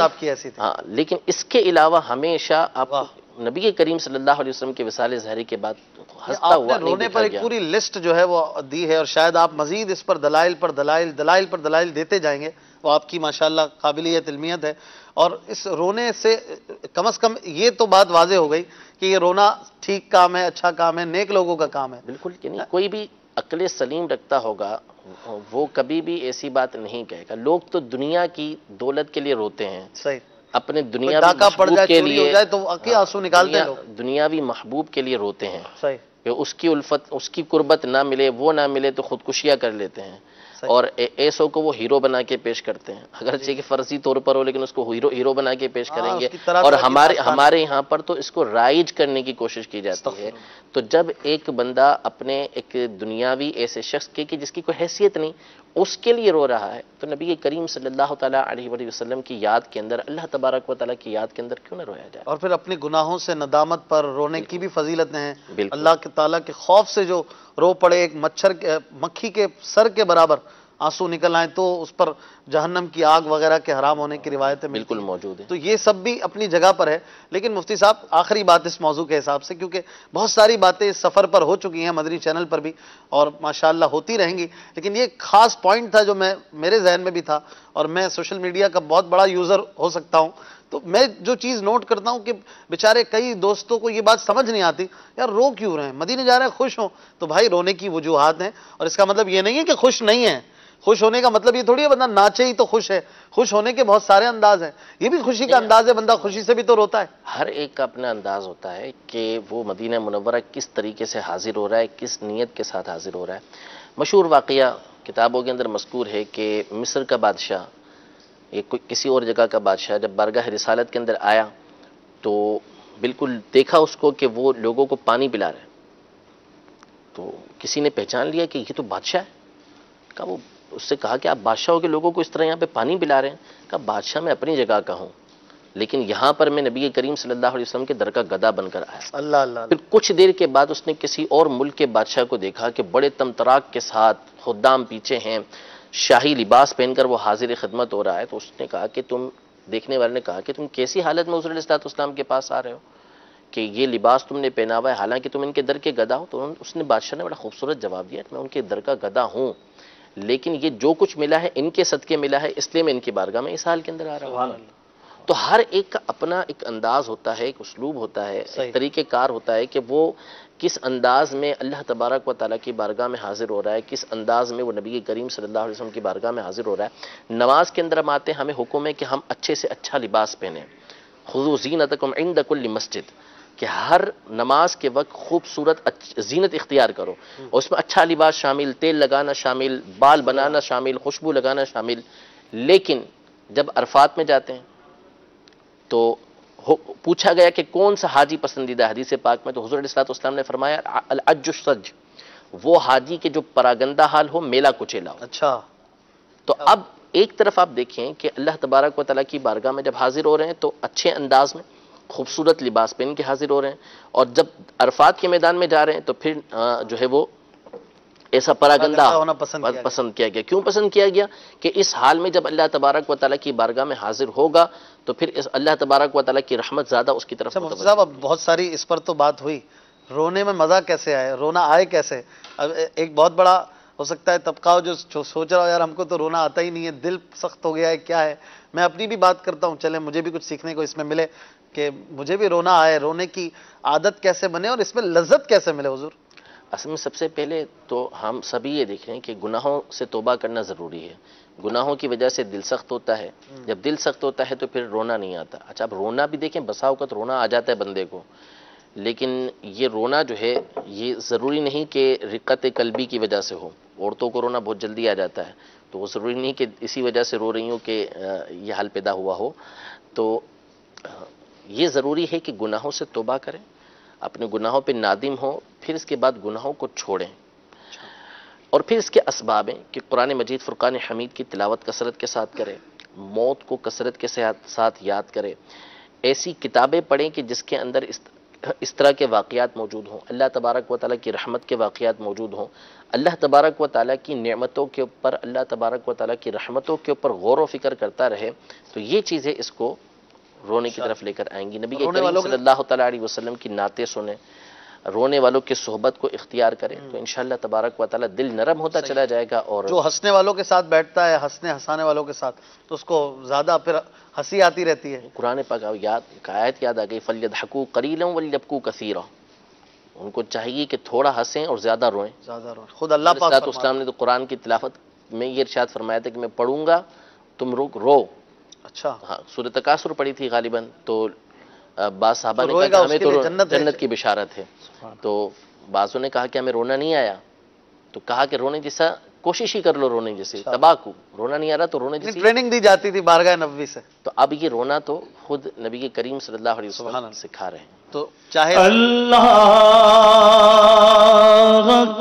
Speaker 4: ہاں، لیکن اس کے علاوہ ہمیشہ آپ نبی کریم صلی اللہ علیہ وسلم کے وصال ظاہری کے بعد ہنستا ہوا نہیں
Speaker 1: رونے پر ایک پوری لسٹ جو ہے وہ دی ہے، اور شاید آپ مزید اس پر دلائل پر دلائل دیتے جائیں گے. وہ آپ کی ماشاءاللہ قابلیت علمیت ہے. اور اس رونے سے کم از کم یہ تو بات واضح ہو گئی کہ یہ رونا ٹھیک کام ہے، اچھا کام ہے، نیک لوگوں کا کام ہے.
Speaker 4: بالکل کہ نہیں. کوئی بھی عقل سلیم رکھتا ہوگا وہ کبھی بھی ایسی بات نہیں کہے گا. لوگ تو دنیا کی دولت کے لیے روتے ہیں.
Speaker 1: صحیح.
Speaker 4: اپنے دنیاوی محبوب کے لیے
Speaker 1: تو آنسو نکالتے ہیں.
Speaker 4: دنیاوی محبوب کے لیے روتے ہیں.
Speaker 1: صحیح.
Speaker 4: کہ اس کی الفت، اس کی قربت نہ ملے، وہ نہ ملے تو خودکشیاں کر لیتے ہیں، اور ایسوں کو وہ ہیرو بنا کے پیش کرتے ہیں، اگرچہ کہ فرضی طور پر ہو لیکن اس کو ہیرو بنا کے پیش کریں گے،
Speaker 1: اس کی طرح
Speaker 4: اور
Speaker 1: طرح کی داستان
Speaker 4: ہمارے یہاں پر تو اس کو رائج کرنے کی کوشش کی جاتی ہے۔ تو جب ایک بندہ اپنے ایک دنیاوی ایسے شخص کے کہ جس کی کوئی حیثیت نہیں، اس کے لیے رو رہا ہے، تو نبی کریم صلی اللہ تعالیٰ علیہ وآلہ وسلم کی یاد کے اندر، اللہ تبارک و تعالیٰ کی یاد کے اندر کیوں نہ رویا جائے؟
Speaker 1: اور پھر اپنے گناہوں سے ندامت پر رونے کی بھی فضیلتیں ہیں۔
Speaker 4: بالکل۔
Speaker 1: اللہ کے تعالیٰ کے خوف سے جو رو پڑے، ایک مکھی کے سر کے برابر آنسو نکل آئیں تو اس پر جہنم کی آگ وغیرہ کے حرام ہونے کی روایتیں ملتی
Speaker 4: بالکل
Speaker 1: ہیں۔
Speaker 4: موجود ہے۔
Speaker 1: تو یہ سب بھی اپنی جگہ پر ہے، لیکن مفتی صاحب آخری بات اس موضوع کے حساب سے، کیونکہ بہت ساری باتیں اس سفر پر ہو چکی ہیں مدنی چینل پر بھی، اور ماشاءاللہ ہوتی رہیں گی، لیکن یہ خاص پوائنٹ تھا جو میرے ذہن میں بھی تھا، اور میں سوشل میڈیا کا بہت بڑا یوزر ہو سکتا ہوں، تو میں جو چیز نوٹ کرتا ہوں کہ بیچارے کئی دوستوں کو یہ بات سمجھ نہیں آتی، یار رو کیوں رہے ہیں، مدینے جا رہے ہیں خوش ہوں، تو بھائی رونے کی وجوہات ہیں، اور اس کا مطلب یہ نہیں ہے کہ خوش نہیں ہیں۔ خوش ہونے کا مطلب یہ تھوڑی ہے بندہ ناچے ہی تو خوش ہے، خوش ہونے کے بہت سارے انداز ہیں، یہ بھی خوشی کا انداز ہے، بندہ خوشی سے بھی تو روتا ہے۔
Speaker 4: ہر ایک کا اپنا انداز ہوتا ہے کہ وہ مدینہ منورہ کس طریقے سے حاضر ہو رہا ہے، کس نیت کے ساتھ حاضر ہو رہا ہے۔ مشہور واقعہ کتابوں کے اندر مذکور ہے کہ مصر کا بادشاہ، یہ کسی اور جگہ کا بادشاہ جب بارگاہ رسالت کے اندر آیا تو بالکل دیکھا اس کو کہ وہ لوگوں کو پانی پلا رہے ہیں، تو کسی نے پہچان لیا کہ یہ تو بادشاہ ہے، کہا وہ اس سے کہا کہ آپ بادشاہ ہو کے لوگوں کو اس طرح یہاں پہ پانی پلا رہے ہیں؟ کہا بادشاہ میں اپنی جگہ کا ہوں، لیکن یہاں پر میں نبی کریم صلی اللہ علیہ وسلم کے در کا گدا بن کر آیا۔
Speaker 1: اللہ اللہ
Speaker 4: پھر کچھ دیر کے بعد اس نے کسی اور ملک کے بادشاہ کو دیکھا کہ بڑے تمطراق کے ساتھ خدام پیچھے ہیں، شاہی لباس پہن کر وہ حاضر خدمت ہو رہا ہے، تو اس نے کہا کہ دیکھنے والے نے کہا کہ تم کیسی حالت میں حضور علیہ الصلوۃ والسلام کے پاس آ رہے ہو کہ یہ لباس تم نے پہنا ہوا ہے، حالانکہ تم ان کے در کے گدا ہو؟ تو اس نے بادشاہ نے بڑا خوبصورت جواب دیا، میں ان کے در کا گدا ہوں، لیکن یہ جو کچھ ملا ہے ان کے صدقے ملا ہے، اس لیے میں ان کی بارگاہ میں اس حال کے اندر آ رہا ہوں۔ تو ہر ایک کا اپنا ایک انداز ہوتا ہے، ایک اسلوب ہوتا ہے، ایک طریقہ کار ہوتا ہے کہ وہ کس انداز میں اللہ تبارک و تعالیٰ کی بارگاہ میں حاضر ہو رہا ہے، کس انداز میں وہ نبی کریم صلی اللہ علیہ وسلم کی بارگاہ میں حاضر ہو رہا ہے۔ نماز کے اندر ہم آتے ہیں، ہمیں حکم ہے کہ ہم اچھے سے اچھا لباس پہنیں، خذوا زینتکم عند کل مسجد، کہ ہر نماز کے وقت خوبصورت زینت اختیار کرو، اور اس میں اچھا لباس شامل، تیل لگانا شامل، بال بنانا شامل، خوشبو لگانا شامل۔ لیکن جب عرفات میں جاتے ہیں تو پوچھا گیا کہ کون سا حاجی پسندیدہ ہے حدیث پاک میں، تو حضور علیہ الصلوۃ والسلام نے فرمایا العج السج، وہ حاجی کے جو پراگندہ حال ہو، میلا کچیلا ہو۔
Speaker 1: اچھا،
Speaker 4: تو اب ایک طرف آپ دیکھیں کہ اللہ تبارک و تعالیٰ کی بارگاہ میں جب حاضر ہو رہے ہیں تو اچھے انداز میں خوبصورت لباس پہن کے حاضر ہو رہے ہیں، اور جب عرفات کے میدان میں جا رہے ہیں تو پھر جو ہے وہ ایسا پراگندہ
Speaker 1: ہونا پسند
Speaker 4: کیا گیا۔ کیوں پسند کیا گیا؟ کہ اس حال میں جب اللہ تبارک و تعالیٰ کی بارگاہ میں حاضر ہوگا تو پھر اللہ تبارک و تعالیٰ کی رحمت زیادہ اس کی طرف
Speaker 1: مفتی صاحب اب بہت ساری اس پر تو بات ہوئی، رونے میں مزہ کیسے آئے، رونا آئے کیسے؟ اب ایک بہت بڑا ہو سکتا ہے طبقہ ہو جو سوچ رہا ہو یار ہم کو تو رونا آتا ہی نہیں ہے، دل سخت ہو گیا ہے، کیا ہے؟ میں اپنی بھی بات کرتا ہوں، چلیں مجھے بھی کچھ سیکھنے کو اس میں ملے کہ مجھے بھی رونا آئے، رونے کی عادت کیسے بنے اور اس میں لذت کیسے ملے حضور؟
Speaker 4: اصل میں سب سے پہلے تو ہم سبھی یہ دیکھ رہے ہیں کہ گناہوں سے توبہ کرنا ضروری ہے، گناہوں کی وجہ سے دل سخت ہوتا ہے، جب دل سخت ہوتا ہے تو پھر رونا نہیں آتا۔ اچھا اب رونا بھی دیکھیں، بسا اوقات رونا آ جاتا ہے بندے کو، لیکن یہ رونا جو ہے یہ ضروری نہیں کہ رقت قلبی کی وجہ سے ہو، عورتوں کو رونا بہت جلدی آ جاتا ہے، تو وہ ضروری نہیں کہ اسی وجہ سے رو رہی ہوں کہ یہ حال پیدا ہوا ہو۔ تو یہ ضروری ہے کہ گناہوں سے توبہ کریں، اپنے گناہوں پہ نادم ہو، پھر اس کے بعد گناہوں کو چھوڑیں، اور پھر اس کے اسباب ہیں کہ قرآن مجید فرقان حمید کی تلاوت کثرت کے ساتھ کریں، موت کو کثرت کے ساتھ یاد کریں، ایسی کتابیں پڑھیں کہ جس کے اندر اس طرح کے واقعات موجود ہوں، اللہ تبارک و تعالیٰ کی رحمت کے واقعات موجود ہوں، اللہ تبارک و تعالیٰ کی نعمتوں کے اوپر، اللہ تبارک و تعالیٰ کی رحمتوں کے اوپر غور و فکر کرتا رہے، تو یہ چیزیں اس کو رونے کی طرف لے کر آئیں گی۔ نبی کریم صلی اللہ تعالیٰ علیہ وسلم کی نعتیں سنیں، رونے والوں کی صحبت کو اختیار کریں، تو انشاءاللہ تبارک و تعالیٰ دل نرم ہوتا چلا جائے گا، اور
Speaker 1: جو ہنسنے والوں کے ساتھ بیٹھتا ہے، ہنسانے والوں کے ساتھ، تو اس کو زیادہ پھر ہنسی آتی رہتی ہے۔
Speaker 4: قرآن پاک آیت یاد آ گئی، فَلْيَضْحَكُوا قَلِيلًا وَلْيَبْكُوا كَثِيرًا، ان کو چاہیے کہ تھوڑا ہنسیں اور زیادہ روئیں۔
Speaker 1: خود اللہ پاک
Speaker 4: علیہ السلام نے تو قرآن کی تلاوت میں یہ ارشاد فرمایا تھا کہ میں پڑھوں گا تم رو۔
Speaker 1: اچھا،
Speaker 4: ہاں، سورۃ تکاثر پڑھی تھی غالباً، تو بعض صحابہ نے کہا کہ ہمیں تو جنت کی بشارت ہے، تو بعضوں نے کہا کہ ہمیں رونا نہیں آیا، تو کہا کہ رونے جیسا کوشش ہی کر لو، رونے جیسے تباہ کو رونا نہیں آ رہا تو رونے جیسی
Speaker 1: ٹریننگ دی جاتی تھی بارگاہ نبوی سے،
Speaker 4: تو اب یہ رونا تو خود نبی کریم صلی اللہ علیہ وسلم سکھا رہے ہیں.
Speaker 1: تو چاہے
Speaker 3: اللہ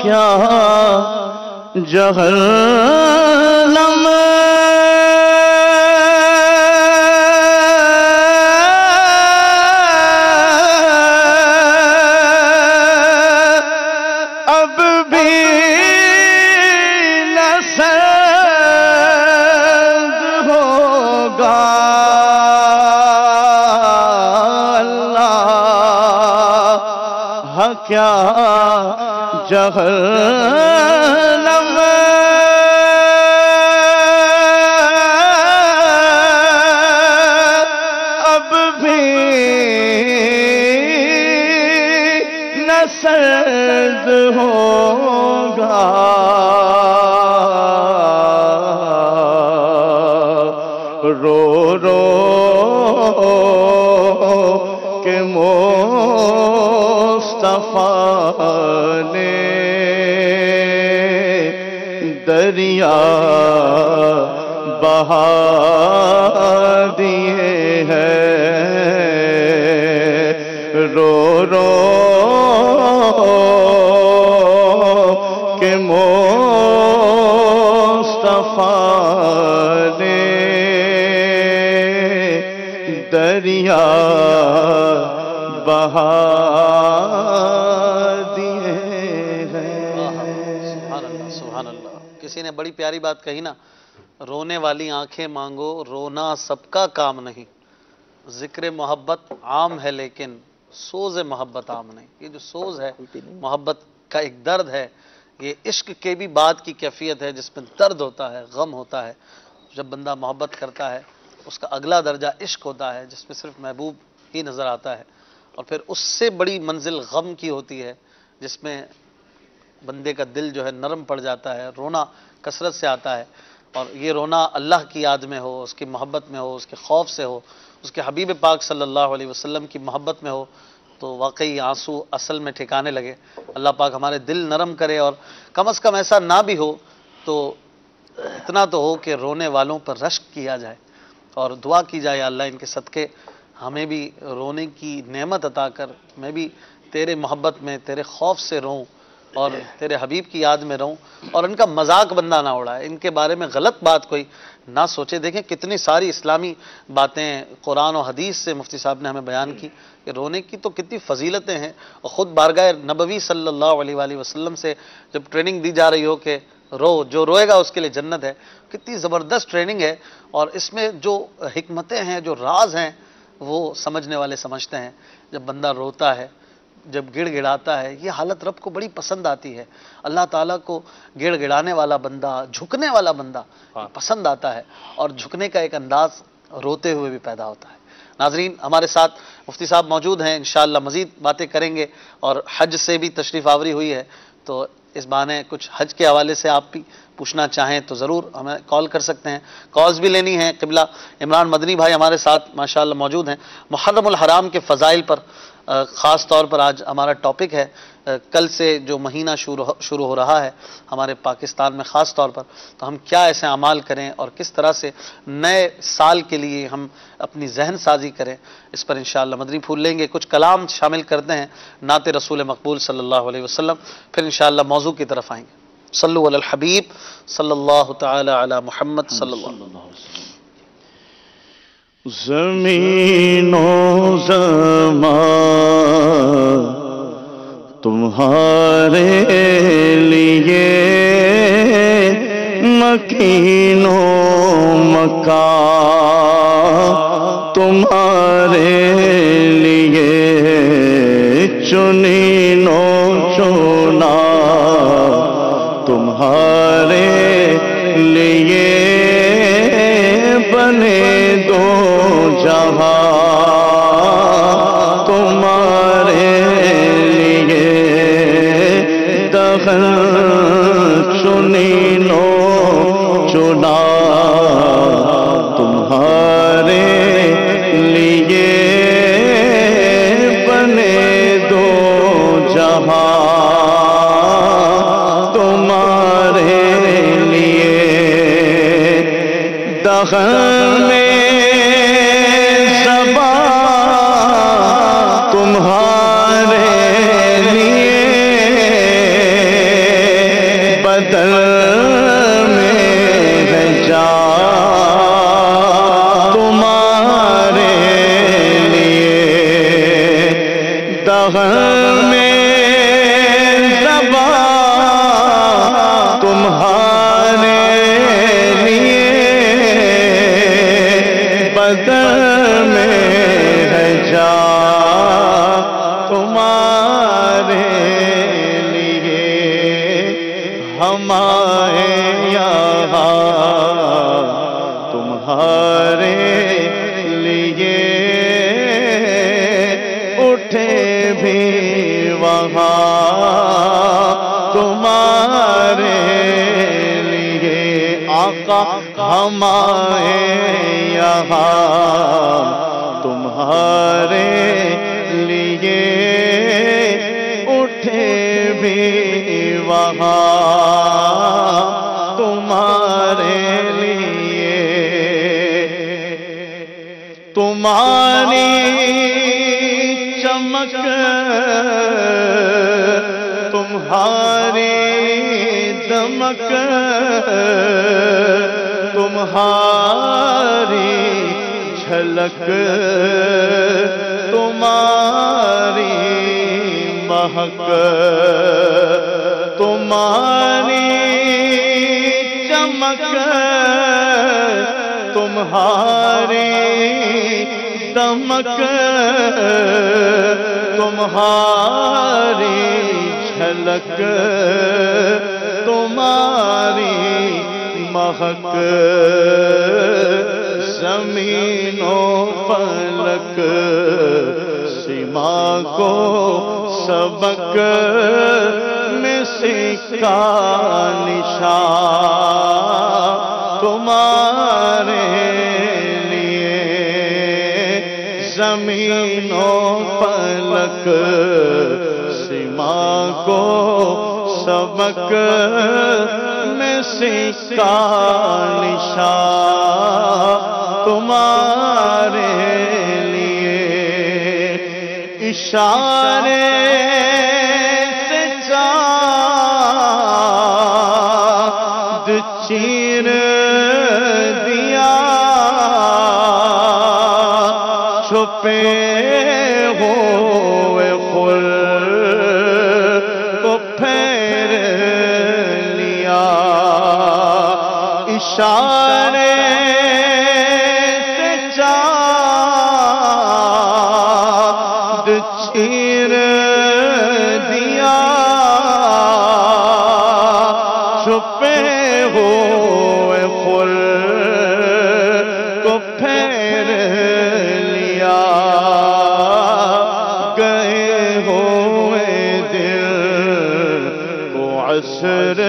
Speaker 3: کیا جہنم اب بھی نہ سرد ہوگا، کیا جہنم اب بھی نہ سرد ہوگا، رو رو کے مصطفیٰ نے دریا بہا دیے ہیں، رو رو کے مصطفیٰ نے دریا بہا دیے ہیں.
Speaker 1: سبحان اللہ سبحان اللہ. کسی نے بڑی پیاری بات کہی نا، رونے والی آنکھیں مانگو رونا سب کا کام نہیں، ذکر محبت عام ہے لیکن سوز محبت عام نہیں. یہ جو سوز ہے محبت کا ایک درد ہے، یہ عشق کے بھی بعد کی کیفیت ہے جس میں درد ہوتا ہے، غم ہوتا ہے. جب بندہ محبت کرتا ہے اس کا اگلا درجہ عشق ہوتا ہے جس میں صرف محبوب ہی نظر آتا ہے، اور پھر اس سے بڑی منزل غم کی ہوتی ہے جس میں بندے کا دل جو ہے نرم پڑ جاتا ہے، رونا کثرت سے آتا ہے. اور یہ رونا اللہ کی یاد میں ہو، اس کی محبت میں ہو، اس کے خوف سے ہو، اس کے حبیب پاک صلی اللہ علیہ وسلم کی محبت میں ہو، تو واقعی آنسو اصل میں ٹھکانے لگے. اللہ پاک ہمارے دل نرم کرے، اور کم از کم ایسا نہ بھی ہو تو اتنا تو ہو کہ رونے والوں پر رشک کیا جائے اور دعا کی جائے، اللہ ان کے صدقے ہمیں بھی رونے کی نعمت عطا کر، میں بھی تیرے محبت میں تیرے خوف سے رہوں اور تیرے حبیب کی یاد میں رہوں، اور ان کا مذاق بندہ نہ اڑائے، ان کے بارے میں غلط بات کوئی نہ سوچے. دیکھیں کتنی ساری اسلامی باتیں قرآن و حدیث سے مفتی صاحب نے ہمیں بیان کی کہ رونے کی تو کتنی فضیلتیں ہیں، اور خود بارگاہ نبوی صلی اللہ علیہ وآلہ وسلم سے جب ٹریننگ دی جا رہی ہو کہ رو، جو روئے گا اس کے لیے جنت ہے، کتنی زبردست ٹریننگ ہے. اور اس میں جو حکمتیں ہیں، جو راز ہیں، وہ سمجھنے والے سمجھتے ہیں. جب بندہ روتا ہے، جب گڑ گڑاتا ہے، یہ حالت رب کو بڑی پسند آتی ہے. اللہ تعالیٰ کو گڑ گڑانے والا بندہ، جھکنے والا بندہ پسند آتا ہے، اور جھکنے کا ایک انداز روتے ہوئے بھی پیدا ہوتا ہے. ناظرین، ہمارے ساتھ مفتی صاحب موجود ہیں، انشاءاللہ مزید باتیں کریں گے، اور حج سے بھی تشریف آوری ہوئی ہے، تو اس بہانے کچھ حج کے حوالے سے آپ بھی پوچھنا چاہیں تو ضرور ہمیں کال کر سکتے ہیں، کالز بھی لینی ہیں. قبلہ عمران مدنی بھائی ہمارے ساتھ ماشاءاللہ موجود ہیں. محرم الحرام کے فضائل پر خاص طور پر آج ہمارا ٹاپک ہے. کل سے جو مہینہ شروع ہو رہا ہے ہمارے پاکستان میں خاص طور پر، تو ہم کیا ایسے اعمال کریں اور کس طرح سے نئے سال کے لیے ہم اپنی ذہن سازی کریں، اس پر انشاءاللہ مدنی پھول لیں گے. کچھ کلام شامل کرتے ہیں نعت رسول مقبول صلی اللہ علیہ وسلم، پھر انشاءاللہ موضوع کی طرف آئیں گے. صلو علی الحبیب صلی اللہ تعالی علی محمد صلی اللہ علیہ وسلم.
Speaker 3: زمین و زمان تمہارے لیے، مکین و مکان تمہارے لیے، چنین و چنا تمہارے لیے، بنے دو جہاں تمہارے لیے، دخل چنین و چنا تمہارے دغل میں زباں تمہارے لیے بدل میں ہے جان تمہارے لیے دغل میں زباں تمہارے لیے بدل میں ہے جان تمہارے لیے ہمارے یہاں تمہارے لیے اٹھے بھی وہاں تمہارے لیے آقا ہمارے یہاں تمہارے لیے اٹھے بھی وہاں تمہارے لیے تمہاری چمک تمہاری دمک تمہاری جھلک تمہاری مہک تمہاری چمک تمہاری دمک تمہاری جھلک تمہاری مہک زمین و فلک سما کو سبق میں سکا نشان تمہارے لیے زمین و فلک سما کو سبق میں سکا نشان تمہارے لیے اشارے سے چاند چیر دیا چھپے ہوئے خلق کو پھیر لیا اشارے سے چاند چیر دیا چھپے ہوئے خلق کو پھیر لیا گئے ہوئے دل کو عصر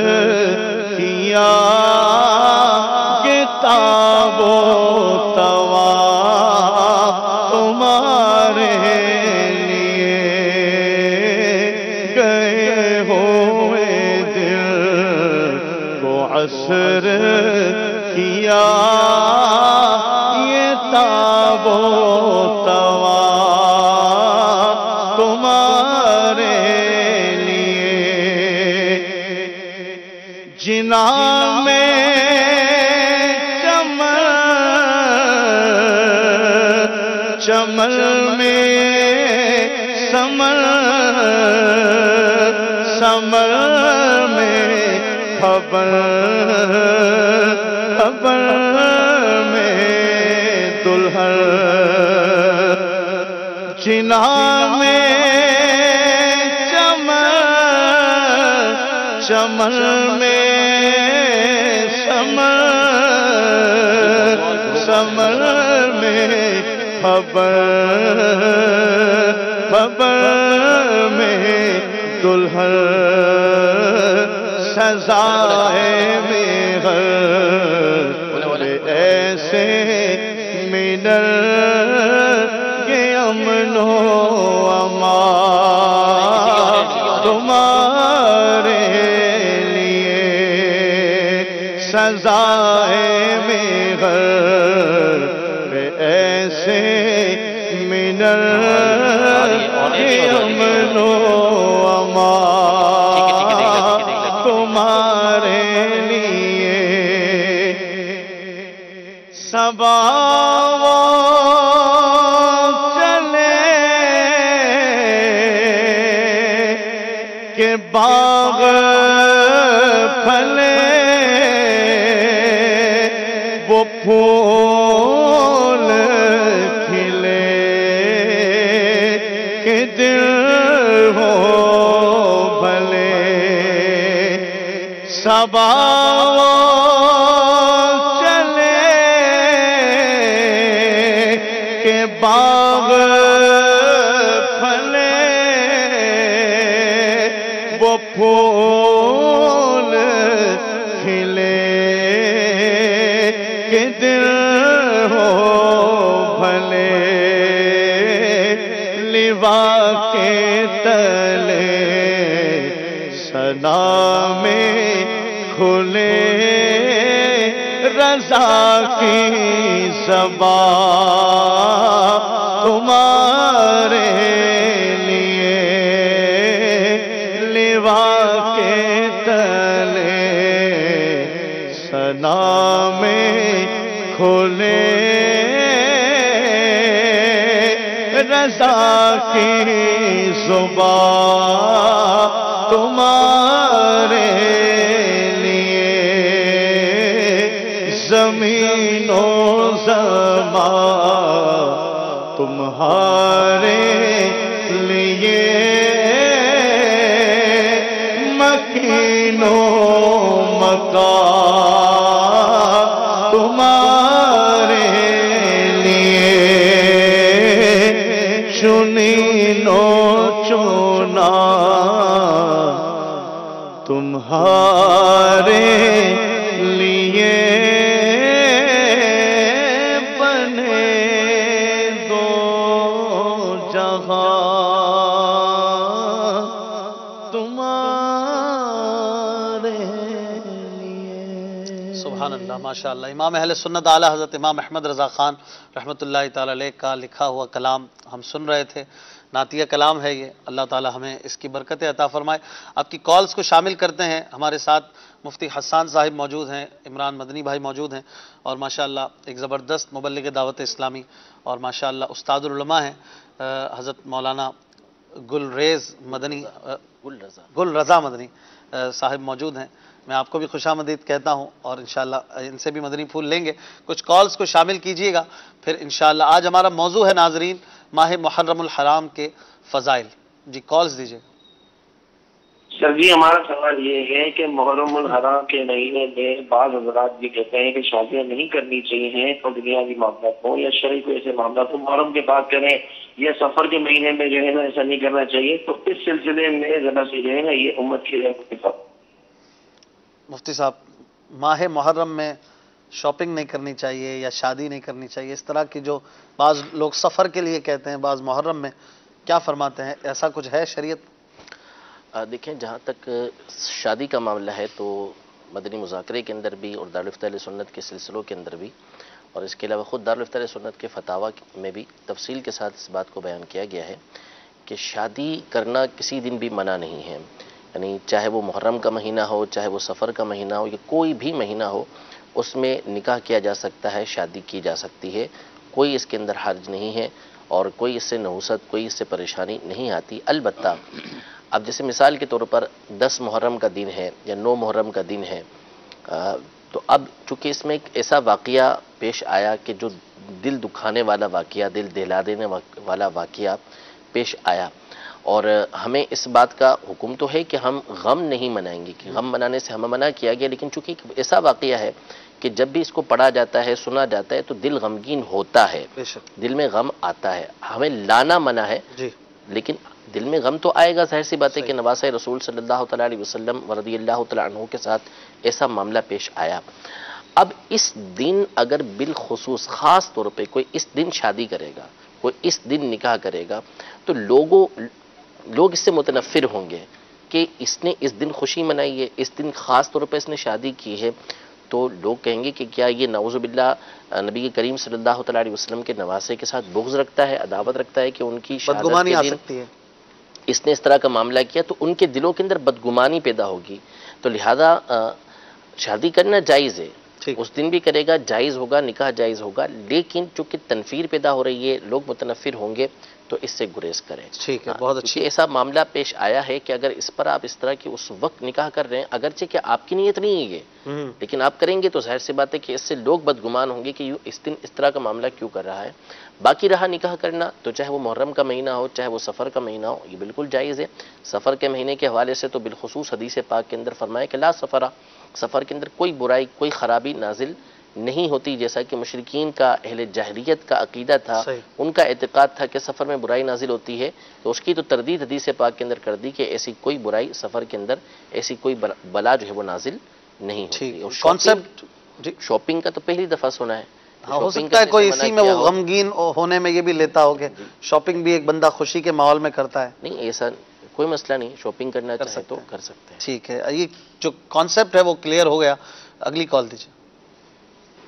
Speaker 3: کیا کتاب و توا تمہارے لیے گئے ہوئے دل کو عصر کیا یہ تاب و توا تمہارے لیے جنا میں چمن میں سمر سمر میں خبر خبر میں دلہن جنا میں چمن چمن میں سمر سمر میں خبر خبر میں دلہن سزائے مہر ایسے منر کے امن و امان تمہارے لیے سزائے مہر کہ باغ پھلے وہ پھول کھلے کہ دل ہو بھلے صبا چلے کہ باغ پھلے وہ پھول کھلے کہ دل ہو بھلے لوا کے تلے ثنا میں کھلے رضا کی زبان تمہارے لیے لوا کے تلے ثنا میں کھلے رضا کی زبان تمہارے لیے زمین و زمان تمہارے لیے مکین و مکان تمہارے لیے چنین و چنا تمہارے لیے بنے دو جہاں تمہارے لیے.
Speaker 1: سبحان اللہ، ماشاء اللہ. امام اہل سنت اعلیٰ حضرت امام احمد رضا خان رحمۃ اللہ تعالی علیہ کا لکھا ہوا کلام ہم سن رہے تھے. نعتیہ کلام ہے یہ. اللہ تعالی ہمیں اس کی برکتیں عطا فرمائے. آپ کی کالز کو شامل کرتے ہیں. ہمارے ساتھ مفتی حسان صاحب موجود ہیں، عمران مدنی بھائی موجود ہیں، اور ماشاءاللہ ایک زبردست مبلغ دعوت اسلامی اور ماشاءاللہ استاد العلماء ہیں حضرت مولانا گل رضا مدنی صاحب موجود ہیں. میں آپ کو بھی خوش آمدید کہتا ہوں اور انشاءاللہ ان سے بھی مدنی پھول لیں گے. کچھ کالز کو شامل کیجئے گا پھر انشاءاللہ. آج ہمارا موضوع ہے ناظرین ماہ محرم الحرام کے فضائل. جی کالز دیجئے.
Speaker 5: سر جی ہمارا سوال یہ ہے کہ محرم الحرام کے مہینے میں بعض حضرات بھی کہتے ہیں کہ شادیاں نہیں کرنی چاہیے تو دنیاوی معاملات ہو یا شرعی کوئی ایسے معاملات ہو محرم کے بعد کریں یا سفر کے مہینے میں جو ہے نا ایسا نہیں کرنا چاہیے. تو اس سلسلے میں ذرا سے جو ہے نا یہ امت کی رہنمائی.
Speaker 1: مفتی صاحب، ماہ محرم میں شاپنگ نہیں کرنی چاہیے یا شادی نہیں کرنی چاہیے، اس طرح کی جو بعض لوگ سفر کے لیے کہتے ہیں بعض محرم میں، کیا فرماتے ہیں؟ ایسا کچھ ہے شریعت؟
Speaker 4: دیکھیں جہاں تک شادی کا معاملہ ہے تو مدنی مذاکرے کے اندر بھی اور دارالفتہ اہل سنت کے سلسلوں کے اندر بھی اور اس کے علاوہ خود دارالفتہ اہل سنت کے فتاویٰ میں بھی تفصیل کے ساتھ اس بات کو بیان کیا گیا ہے کہ شادی کرنا کسی دن بھی منع نہیں ہے. یعنی چاہے وہ محرم کا مہینہ ہو، چاہے وہ سفر کا مہینہ ہو یا کوئی بھی مہینہ ہو، اس میں نکاح کیا جا سکتا ہے، شادی کی جا سکتی ہے. کوئی اس کے اندر حرج نہیں ہے اور کوئی اس سے نحوست، کوئی اس سے پریشانی نہیں آتی. البتہ اب جیسے مثال کے طور پر 10 محرم کا دن ہے یا 9 محرم کا دن ہے، تو اب چونکہ اس میں ایک ایسا واقعہ پیش آیا کہ جو دل دکھانے والا واقعہ، دل دہلا دینے والا واقعہ پیش آیا، اور ہمیں اس بات کا حکم تو ہے کہ ہم غم نہیں منائیں گے، کہ غم منانے سے ہمیں منع کیا گیا، لیکن چونکہ ایک ایسا واقعہ ہے کہ جب بھی اس کو پڑھا جاتا ہے، سنا جاتا ہے تو دل غمگین ہوتا ہے، دل میں غم آتا ہے. ہمیں لانا منع ہے لیکن دل میں غم تو آئے گا. ظاہر سی بات ہے کہ نواسہ رسول صلی اللہ تعالیٰ علیہ وسلم رضی اللہ تعالیٰ عنہ کے ساتھ ایسا معاملہ پیش آیا. اب اس دن اگر بالخصوص خاص طور پہ کوئی اس دن شادی کرے گا، کوئی اس دن نکاح کرے گا، تو لوگ اس سے متنفر ہوں گے کہ اس نے اس دن خوشی منائی ہے، اس دن خاص طور پہ اس نے شادی کی ہے. تو لوگ کہیں گے کہ کیا یہ نعوذ باللہ نبی کریم صلی اللہ تعالیٰ علیہ وسلم کے نواسے کے ساتھ بغض رکھتا ہے، عداوت رکھتا ہے کہ ان کی شہادت
Speaker 1: بدگمانی آ
Speaker 4: کے دن
Speaker 1: سکتی ہے،
Speaker 4: اس نے اس طرح کا معاملہ کیا، تو ان کے دلوں کے اندر بدگمانی پیدا ہوگی. تو لہذا شادی کرنا جائز ہے، اس دن بھی کرے گا جائز ہوگا، نکاح جائز ہوگا، لیکن چونکہ تنفیر پیدا ہو رہی ہے، لوگ متنفر ہوں گے، تو اس سے گریز کریں.
Speaker 1: ٹھیک ہے، بہت اچھی.
Speaker 4: کیونکہ ایسا معاملہ پیش آیا ہے کہ اگر اس پر آپ اس طرح کی اس وقت نکاح کر رہے ہیں، اگرچہ کہ آپ کی نیت نہیں ہے یہ، لیکن آپ کریں گے تو ظاہر سی بات ہے کہ اس سے لوگ بدگمان ہوں گے کہ اس دن اس طرح کا معاملہ کیوں کر رہا ہے. باقی رہا نکاح کرنا، تو چاہے وہ محرم کا مہینہ ہو چاہے وہ سفر کا مہینہ ہو، یہ بالکل جائز ہے. سفر کے مہینے کے حوالے سے تو بالخصوص حدیث پاک کے اندر فرمایا کہ لا سفرہ، سفر کے اندر کوئی برائی کوئی خرابی نازل نہیں ہوتی، جیسا کہ مشرکین کا اہل جاہلیت کا عقیدہ تھا.
Speaker 1: صحیح.
Speaker 4: ان کا اعتقاد تھا کہ سفر میں برائی نازل ہوتی ہے، تو اس کی تو تردید حدیث پاک کے اندر کر دی کہ ایسی کوئی برائی سفر کے اندر، ایسی کوئی بلا جو ہے وہ نازل نہیں ہوتی.
Speaker 1: ٹھیک.
Speaker 4: اور
Speaker 1: کانسیپٹ جی
Speaker 4: شاپنگ کا تو پہلی دفعہ سنا ہے.
Speaker 1: ہو
Speaker 4: شاپنگ
Speaker 1: سکتا ہے
Speaker 4: کا
Speaker 1: کوئی
Speaker 4: جیسے
Speaker 1: اسی
Speaker 4: منع
Speaker 1: میں
Speaker 4: کیا
Speaker 1: وہ
Speaker 4: ہو.
Speaker 1: غمگین ہونے میں یہ بھی لیتا ہو کہ شاپنگ بھی ایک بندہ خوشی کے ماحول میں کرتا ہے.
Speaker 4: نہیں، ایسا کوئی مسئلہ نہیں، شاپنگ کرنا
Speaker 1: کر
Speaker 4: چاہے
Speaker 1: سکتے
Speaker 4: تو
Speaker 1: ہیں.
Speaker 4: کر سکتے ہیں.
Speaker 1: ٹھیک ہے، یہ جو کانسیپٹ ہے وہ کلیئر ہو گیا. اگلی کال دیجیے.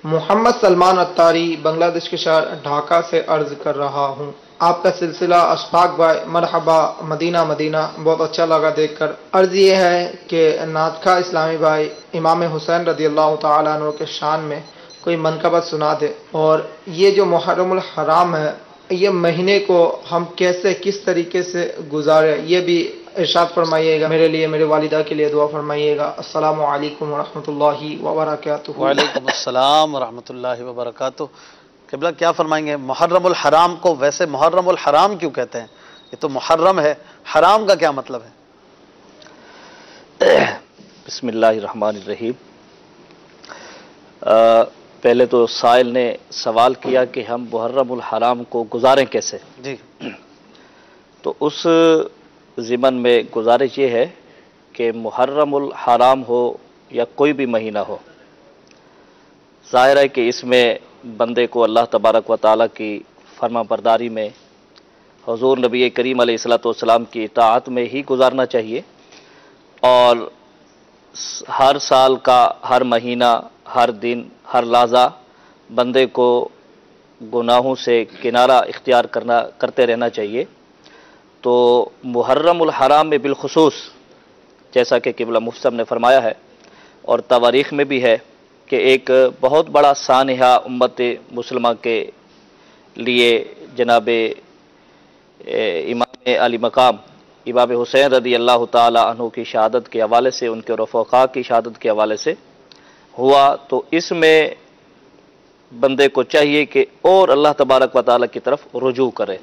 Speaker 6: محمد سلمان اتاری بنگلہ دیش کے شہر ڈھاکہ سے عرض کر رہا ہوں. آپ کا سلسلہ اشفاق بھائی مرحبا مدینہ مدینہ بہت اچھا لگا دیکھ کر. عرض یہ ہے کہ نعت خواں اسلامی بھائی امام حسین رضی اللہ تعالیٰ عنہ کے شان میں کوئی منقبت سنا دے. اور یہ جو محرم الحرام ہے، یہ مہینے کو ہم کیسے کس طریقے سے گزارے، یہ بھی ارشاد فرمائیے گا. میرے لیے میرے والدہ کے لیے دعا فرمائیے گا. السلام علیکم ورحمۃ اللہ وبرکاتہ.
Speaker 1: وعلیکم السلام ورحمۃ اللہ وبرکاتہ. قبلہ کیا فرمائیں گے؟ محرم الحرام کو ویسے محرم الحرام کیوں کہتے ہیں؟ یہ تو محرم ہے، حرام کا کیا مطلب ہے؟
Speaker 7: بسم اللہ الرحمن الرحیم. پہلے تو سائل نے سوال کیا کہ ہم محرم الحرام کو گزاریں کیسے.
Speaker 1: جی
Speaker 7: تو اس ضمن میں گزارش یہ ہے کہ محرم الحرام ہو یا کوئی بھی مہینہ ہو، ظاہر ہے کہ اس میں بندے کو اللہ تبارک و تعالیٰ کی فرما برداری میں، حضور نبی کریم علیہ الصلوۃ والسلام کی اطاعت میں ہی گزارنا چاہیے. اور ہر سال کا ہر مہینہ، ہر دن، ہر لحظہ بندے کو گناہوں سے کنارہ اختیار کرتے رہنا چاہیے. تو محرم الحرام میں بالخصوص جیسا کہ قبلہ مفتی نے فرمایا ہے اور تواریخ میں بھی ہے کہ ایک بہت بڑا سانحہ امت مسلمہ کے لیے جناب امام علی مقام امام حسین رضی اللہ تعالی عنہ کی شہادت کے حوالے سے، ان کے رفقا کی شہادت کے حوالے سے ہوا. تو اس میں بندے کو چاہیے کہ اور اللہ تبارک و تعالیٰ کی طرف رجوع کرے.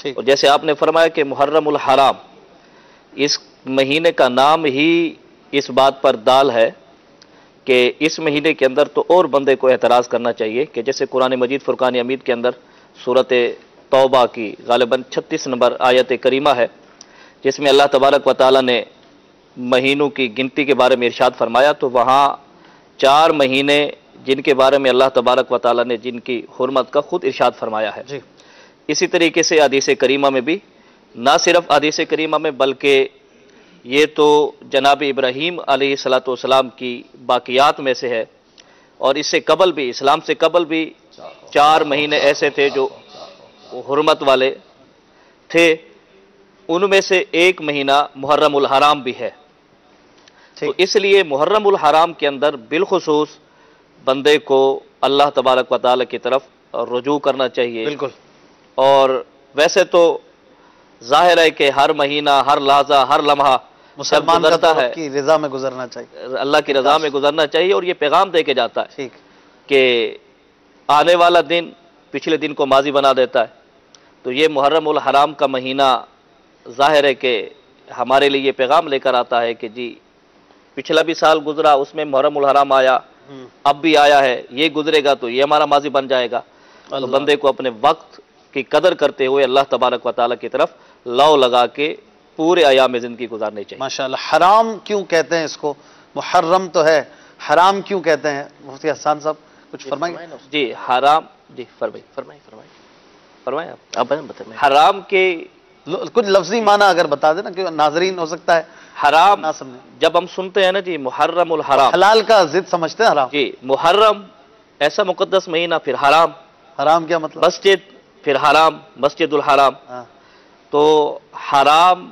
Speaker 7: اور جیسے آپ نے فرمایا کہ محرم الحرام، اس مہینے کا نام ہی اس بات پر دال ہے کہ اس مہینے کے اندر تو اور بندے کو اعتراض کرنا چاہیے کہ جیسے قرآن مجید فرقان حمید کے اندر سورۃ توبہ کی غالباً 36 نمبر آیت کریمہ ہے، جس میں اللہ تبارک و تعالیٰ نے مہینوں کی گنتی کے بارے میں ارشاد فرمایا. تو وہاں 4 مہینے جن کے بارے میں اللہ تبارک و تعالیٰ نے جن کی حرمت کا خود ارشاد فرمایا ہے. اسی طریقے سے حدیث کریمہ میں بھی، نہ صرف حدیث کریمہ میں بلکہ یہ تو جناب ابراہیم علیہ الصلوۃ والسلام کی باقیات میں سے ہے. اور اس سے قبل بھی، اسلام سے قبل بھی 4 مہینے ایسے تھے جو حرمت والے تھے. ان میں سے ایک مہینہ محرم الحرام بھی ہے. تو اس لیے محرم الحرام کے اندر بالخصوص بندے کو اللہ تبارک و تعالیٰ کی طرف رجوع کرنا چاہیے.
Speaker 1: بالکل.
Speaker 7: اور ویسے تو ظاہر ہے کہ ہر مہینہ، ہر لحظہ، ہر لمحہ
Speaker 1: مسلمان کا تو اللہ کی رضا میں گزرنا چاہیے،
Speaker 7: اللہ کی رضا میں گزرنا چاہیے. اور یہ پیغام دے کے جاتا ہے
Speaker 1: ٹھیک
Speaker 7: کہ آنے والا دن پچھلے دن کو ماضی بنا دیتا ہے. تو یہ محرم الحرام کا مہینہ ظاہر ہے کہ ہمارے لیے یہ پیغام لے کر آتا ہے کہ جی پچھلا بھی سال گزرا، اس میں محرم الحرام آیا، اب بھی آیا ہے، یہ گزرے گا تو یہ ہمارا ماضی بن جائے گا. تو بندے کو اپنے وقت کی قدر کرتے ہوئے اللہ تبارک و تعالیٰ کی طرف لو لگا کے پورے ایام زندگی گزارنی چاہیے.
Speaker 1: ماشاءاللہ. حرام کیوں کہتے ہیں اس کو؟ محرم تو ہے، حرام کیوں کہتے ہیں؟ مفتی حسان صاحب کچھ فرمائیں گے؟
Speaker 7: جی حرام، جی فرمائیں آپ بتائیں. حرام کے
Speaker 1: کچھ لفظی معنی اگر بتا دیں نا کہ ناظرین ہو سکتا ہے
Speaker 7: حرام
Speaker 1: نہ سمجھیں.
Speaker 7: جب ہم سنتے ہیں نا جی محرم الحرام،
Speaker 1: حلال کا ضد سمجھتے ہیں حرام.
Speaker 7: جی محرم ایسا مقدس مہینہ، پھر حرام.
Speaker 1: حرام کیا مطلب؟
Speaker 7: مسجد، پھر حرام، مسجد الحرام. تو حرام،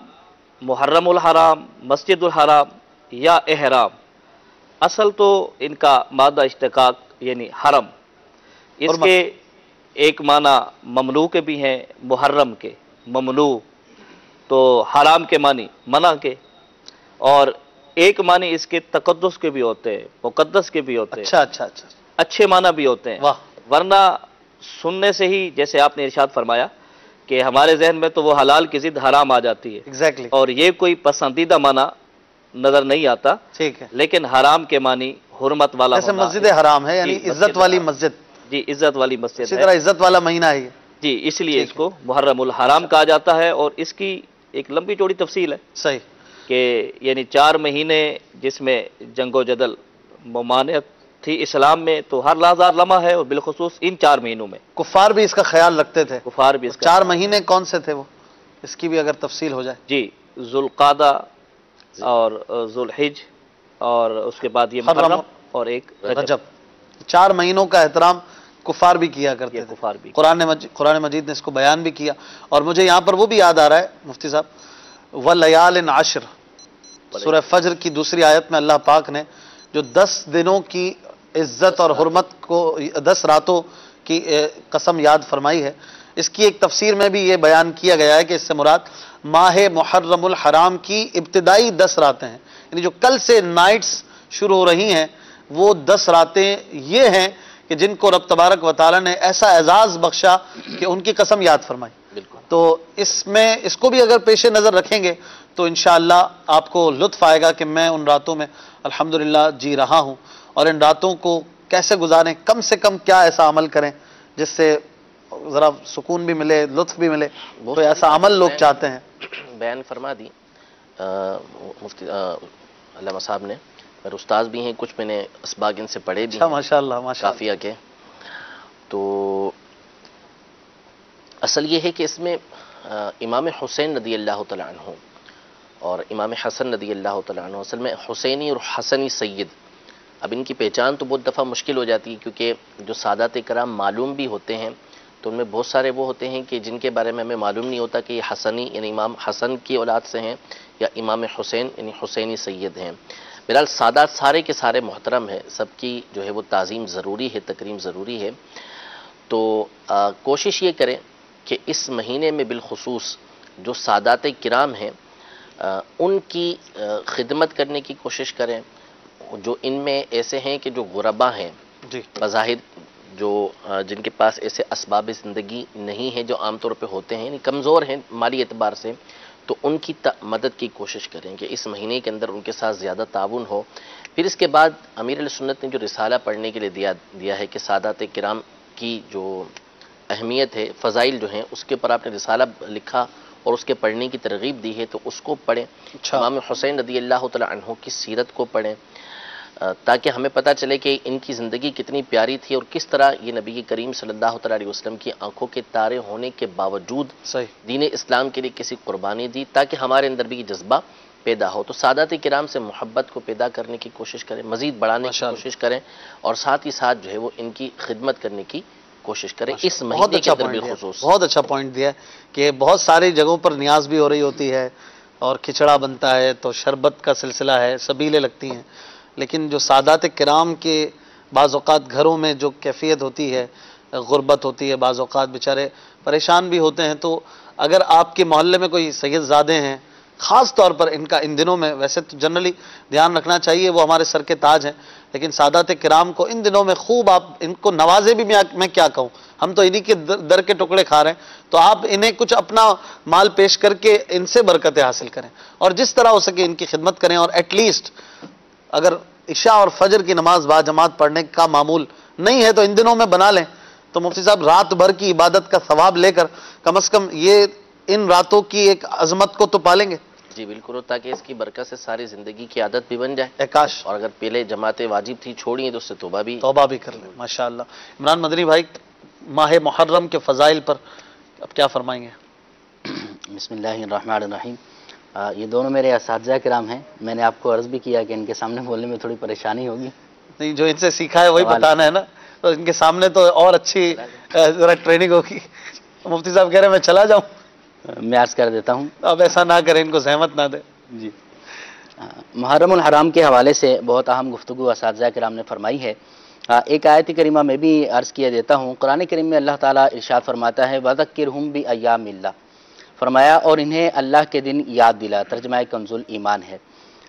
Speaker 7: محرم الحرام، مسجد الحرام یا احرام، اصل تو ان کا مادہ اشتقاق یعنی حرم. اس کے ایک معنی مملوک بھی ہیں محرم کے، ممنوع، تو حرام کے معنی منع کے، اور ایک معنی اس کے تقدس کے بھی ہوتے ہیں، مقدس کے بھی ہوتے ہیں،
Speaker 1: اچھا اچھا اچھا،
Speaker 7: اچھے معنی بھی ہوتے ہیں۔
Speaker 1: واہ،
Speaker 7: ورنہ سننے سے ہی جیسے آپ نے ارشاد فرمایا کہ ہمارے ذہن میں تو وہ حلال کی ضد حرام آ جاتی ہے،
Speaker 1: ایگزیکٹلی،
Speaker 7: اور یہ کوئی پسندیدہ معنی نظر نہیں آتا،
Speaker 1: ٹھیک ہے،
Speaker 7: لیکن حرام کے معنی حرمت والا
Speaker 1: جیسے
Speaker 7: ہونا
Speaker 1: مسجد حرام ہے، یعنی
Speaker 7: جی،
Speaker 1: عزت
Speaker 7: مسجد
Speaker 1: والی
Speaker 7: حرام۔
Speaker 1: مسجد،
Speaker 7: جی، عزت والی مسجد
Speaker 1: اسی
Speaker 7: ہے
Speaker 1: طرح عزت والا مہینہ ہے یہ،
Speaker 7: جی، اس لیے
Speaker 1: ٹھیک
Speaker 7: اس کو محرم الحرام کہا جاتا ہے، اور اس کی ایک لمبی چوڑی تفصیل ہے
Speaker 1: صحیح،
Speaker 7: کہ یعنی 4 مہینے جس میں جنگ و جدل ممانعت تھی اسلام میں، تو ہر لحظہ ہر لمحہ ہے، اور بالخصوص ان 4 مہینوں میں
Speaker 1: کفار بھی اس کا خیال رکھتے تھے،
Speaker 7: کفار بھی اس کا
Speaker 1: 4 مہینے کون سے تھے وہ، اس کی بھی اگر تفصیل ہو جائے۔
Speaker 7: جی، ذوالقعدہ اور ذوالحج، اور اس کے بعد یہ محرم اور ایک
Speaker 1: رجب، 4 مہینوں کا احترام کفار بھی کیا کرتے
Speaker 7: یہ
Speaker 1: تھے،
Speaker 7: کفار بھی
Speaker 1: قرآن مجید نے اس کو بیان بھی کیا، اور مجھے یہاں پر وہ بھی یاد آ رہا ہے مفتی صاحب، وَلَيَالٍ عَشْرٍ، سورہ فجر کی دوسری آیت میں اللہ پاک نے جو 10 دنوں کی عزت اور حرمت کو، 10 راتوں کی قسم یاد فرمائی ہے، اس کی ایک تفسیر میں بھی یہ بیان کیا گیا ہے کہ اس سے مراد ماہ محرم الحرام کی ابتدائی 10 راتیں ہیں، یعنی جو کل سے نائٹس شروع ہو رہی ہیں وہ 10 راتیں یہ ہیں کہ جن کو رب تبارک و تعالی نے ایسا اعزاز بخشا کہ ان کی قسم یاد فرمائی۔
Speaker 7: بالکل،
Speaker 1: تو اس میں اس کو بھی اگر پیش نظر رکھیں گے تو انشاءاللہ آپ کو لطف آئے گا کہ میں ان راتوں میں الحمدللہ جی رہا ہوں، اور ان راتوں کو کیسے گزاریں، کم سے کم کیا ایسا عمل کریں جس سے ذرا سکون بھی ملے، لطف بھی ملے، تو ایسا عمل لوگ چاہتے ہیں۔
Speaker 4: بیان فرما دی مفتی علامہ صاحب نے، میرے استاد بھی ہیں، کچھ میں نے اسباق ان سے پڑھے بھی
Speaker 1: اچھا،
Speaker 4: ہیں
Speaker 1: ماشاءاللہ ماشاءاللہ،
Speaker 4: کافیہ کے۔ تو اصل یہ ہے کہ اس میں امام حسین رضی اللہ تعالیٰ عنہ اور امام حسن رضی اللہ تعالیٰ عنہ، اصل میں حسینی اور حسنی سید، اب ان کی پہچان تو بہت دفعہ مشکل ہو جاتی ہے، کیونکہ جو سادات کرام معلوم بھی ہوتے ہیں تو ان میں بہت سارے وہ ہوتے ہیں کہ جن کے بارے میں ہمیں معلوم نہیں ہوتا کہ یہ حسنی یعنی امام حسن کی اولاد سے ہیں یا امام حسین یعنی حسینی سید ہیں۔ بہرحال سادات سارے کے سارے محترم ہیں، سب کی جو ہے وہ تعظیم ضروری ہے، تکریم ضروری ہے۔ تو کوشش یہ کریں کہ اس مہینے میں بالخصوص جو سادات کرام ہیں ان کی خدمت کرنے کی کوشش کریں، جو ان میں ایسے ہیں کہ جو غربا ہیں،
Speaker 1: جی،
Speaker 4: بظاہر جو جن کے پاس ایسے اسباب زندگی نہیں ہیں جو عام طور پہ ہوتے ہیں، یعنی کمزور ہیں مالی اعتبار سے، تو ان کی مدد کی کوشش کریں کہ اس مہینے کے اندر ان کے ساتھ زیادہ تعاون ہو۔ پھر اس کے بعد امیر علیہ سنت نے جو رسالہ پڑھنے کے لیے دیا ہے کہ سادات کرام کی جو اہمیت ہے، فضائل جو ہیں، اس کے اوپر آپ نے رسالہ لکھا اور اس کے پڑھنے کی ترغیب دی ہے، تو اس کو پڑھیں۔
Speaker 1: اچھا،
Speaker 4: امام حسین رضی اللہ تعالیٰ عنہ کی سیرت کو پڑھیں تاکہ ہمیں پتہ چلے کہ ان کی زندگی کتنی پیاری تھی اور کس طرح یہ نبی کریم صلی اللہ تعالیٰ علیہ وسلم کی آنکھوں کے تارے ہونے کے باوجود
Speaker 1: صحیح،
Speaker 4: دین اسلام کے لیے کسی قربانی دی تاکہ ہمارے اندر بھی یہ جذبہ پیدا ہو۔ تو سادات کرام سے محبت کو پیدا کرنے کی کوشش کریں، مزید بڑھانے کی
Speaker 1: ماشاءاللہ،
Speaker 4: کوشش کریں، اور ساتھ ہی ساتھ جو ہے وہ ان کی خدمت کرنے کی کوشش کریں اس
Speaker 1: بہت
Speaker 4: مہینے کے
Speaker 1: اچھا
Speaker 4: اندر
Speaker 1: پوائنٹ دیا،
Speaker 4: بالخصوص۔
Speaker 1: بہت اچھا پوائنٹ دیا ہے کہ بہت ساری جگہوں پر نیاز بھی ہو رہی ہوتی ہے اور کھچڑا بنتا ہے تو شربت کا سلسلہ ہے، سبیلیں لگتی ہیں، لیکن جو سادات کرام کے بعض اوقات گھروں میں جو کیفیت ہوتی ہے، غربت ہوتی ہے، بعض اوقات بیچارے پریشان بھی ہوتے ہیں، تو اگر آپ کے محلے میں کوئی سید زادے ہیں، خاص طور پر ان کا ان دنوں میں، ویسے تو جنرلی دھیان رکھنا چاہیے، وہ ہمارے سر کے تاج ہیں، لیکن سادات کرام کو ان دنوں میں خوب آپ ان کو نوازے بھی، میں کیا کہوں، ہم تو انہی کے در کے ٹکڑے کھا رہے ہیں، تو آپ انہیں کچھ اپنا مال پیش کر کے ان سے برکتیں حاصل کریں، اور جس طرح ہو سکے ان کی خدمت کریں، اور ایٹ لیسٹ اگر عشاء اور فجر کی نماز با جماعت پڑھنے کا معمول نہیں ہے تو ان دنوں میں بنا لیں، تو مفتی صاحب رات بھر کی عبادت کا ثواب لے کر کم از کم یہ ان راتوں کی ایک عظمت کو تو پالیں گے۔
Speaker 4: جی بالکل، تاکہ اس کی برکت سے ساری زندگی کی عادت بھی بن جائے،
Speaker 1: کاش
Speaker 4: اور اگر پہلے جماعتیں واجب تھی چھوڑی ہیں تو اس سے توبہ بھی
Speaker 1: کر لیں۔ ماشاءاللہ، عمران مدنی بھائی ماہ محرم کے فضائل پر اب کیا فرمائیں گے؟
Speaker 2: بسم اللہ الرحمن الرحیم۔ یہ دونوں میرے اساتذہ کرام ہیں، میں نے آپ کو عرض بھی کیا کہ ان کے سامنے بولنے میں تھوڑی پریشانی ہوگی،
Speaker 1: نہیں، جو ان سے سیکھا ہے وہی بتانا ہے نا، تو ان کے سامنے تو اور اچھی ذرا ٹریننگ ہوگی۔ مفتی صاحب کہہ رہے ہیں میں چلا جاؤں،
Speaker 2: میں عرض کر دیتا ہوں۔
Speaker 1: اب ایسا نہ کریں، ان کو زحمت نہ دیں۔
Speaker 2: جی، محرم الحرام کے حوالے سے بہت اہم گفتگو اساتذہ کرام نے فرمائی ہے۔ ایک آیت کریمہ میں بھی عرض کیا دیتا ہوں، قرآن کریم میں اللہ تعالیٰ ارشاد فرماتا ہے وَذَكِّرْهُمْ بِأَيَّامِ اللَّهِ، فرمایا اور انہیں اللہ کے دن یاد دلا، ترجمہ کنز ایمان ہے۔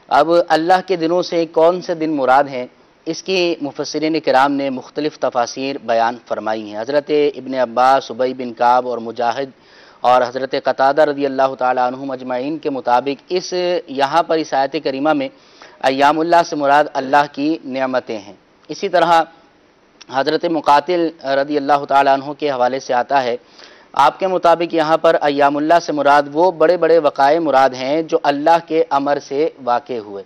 Speaker 2: اب اللہ کے دنوں سے کون سے دن مراد ہیں، اس کی مفسرین کرام نے مختلف تفاسیر بیان فرمائی ہیں۔ حضرت ابن عباس، ابی بن کعب اور مجاہد اور حضرت قتادہ رضی اللہ تعالی عنہم اجمعین کے مطابق یہاں پر اس آیت کریمہ میں ایام اللہ سے مراد اللہ کی نعمتیں ہیں۔ اسی طرح حضرت مقاتل رضی اللہ تعالی عنہ کے حوالے سے آتا ہے، آپ کے مطابق یہاں پر ایام اللہ سے مراد وہ بڑے بڑے وقائع مراد ہیں جو اللہ کے امر سے واقع ہوئے،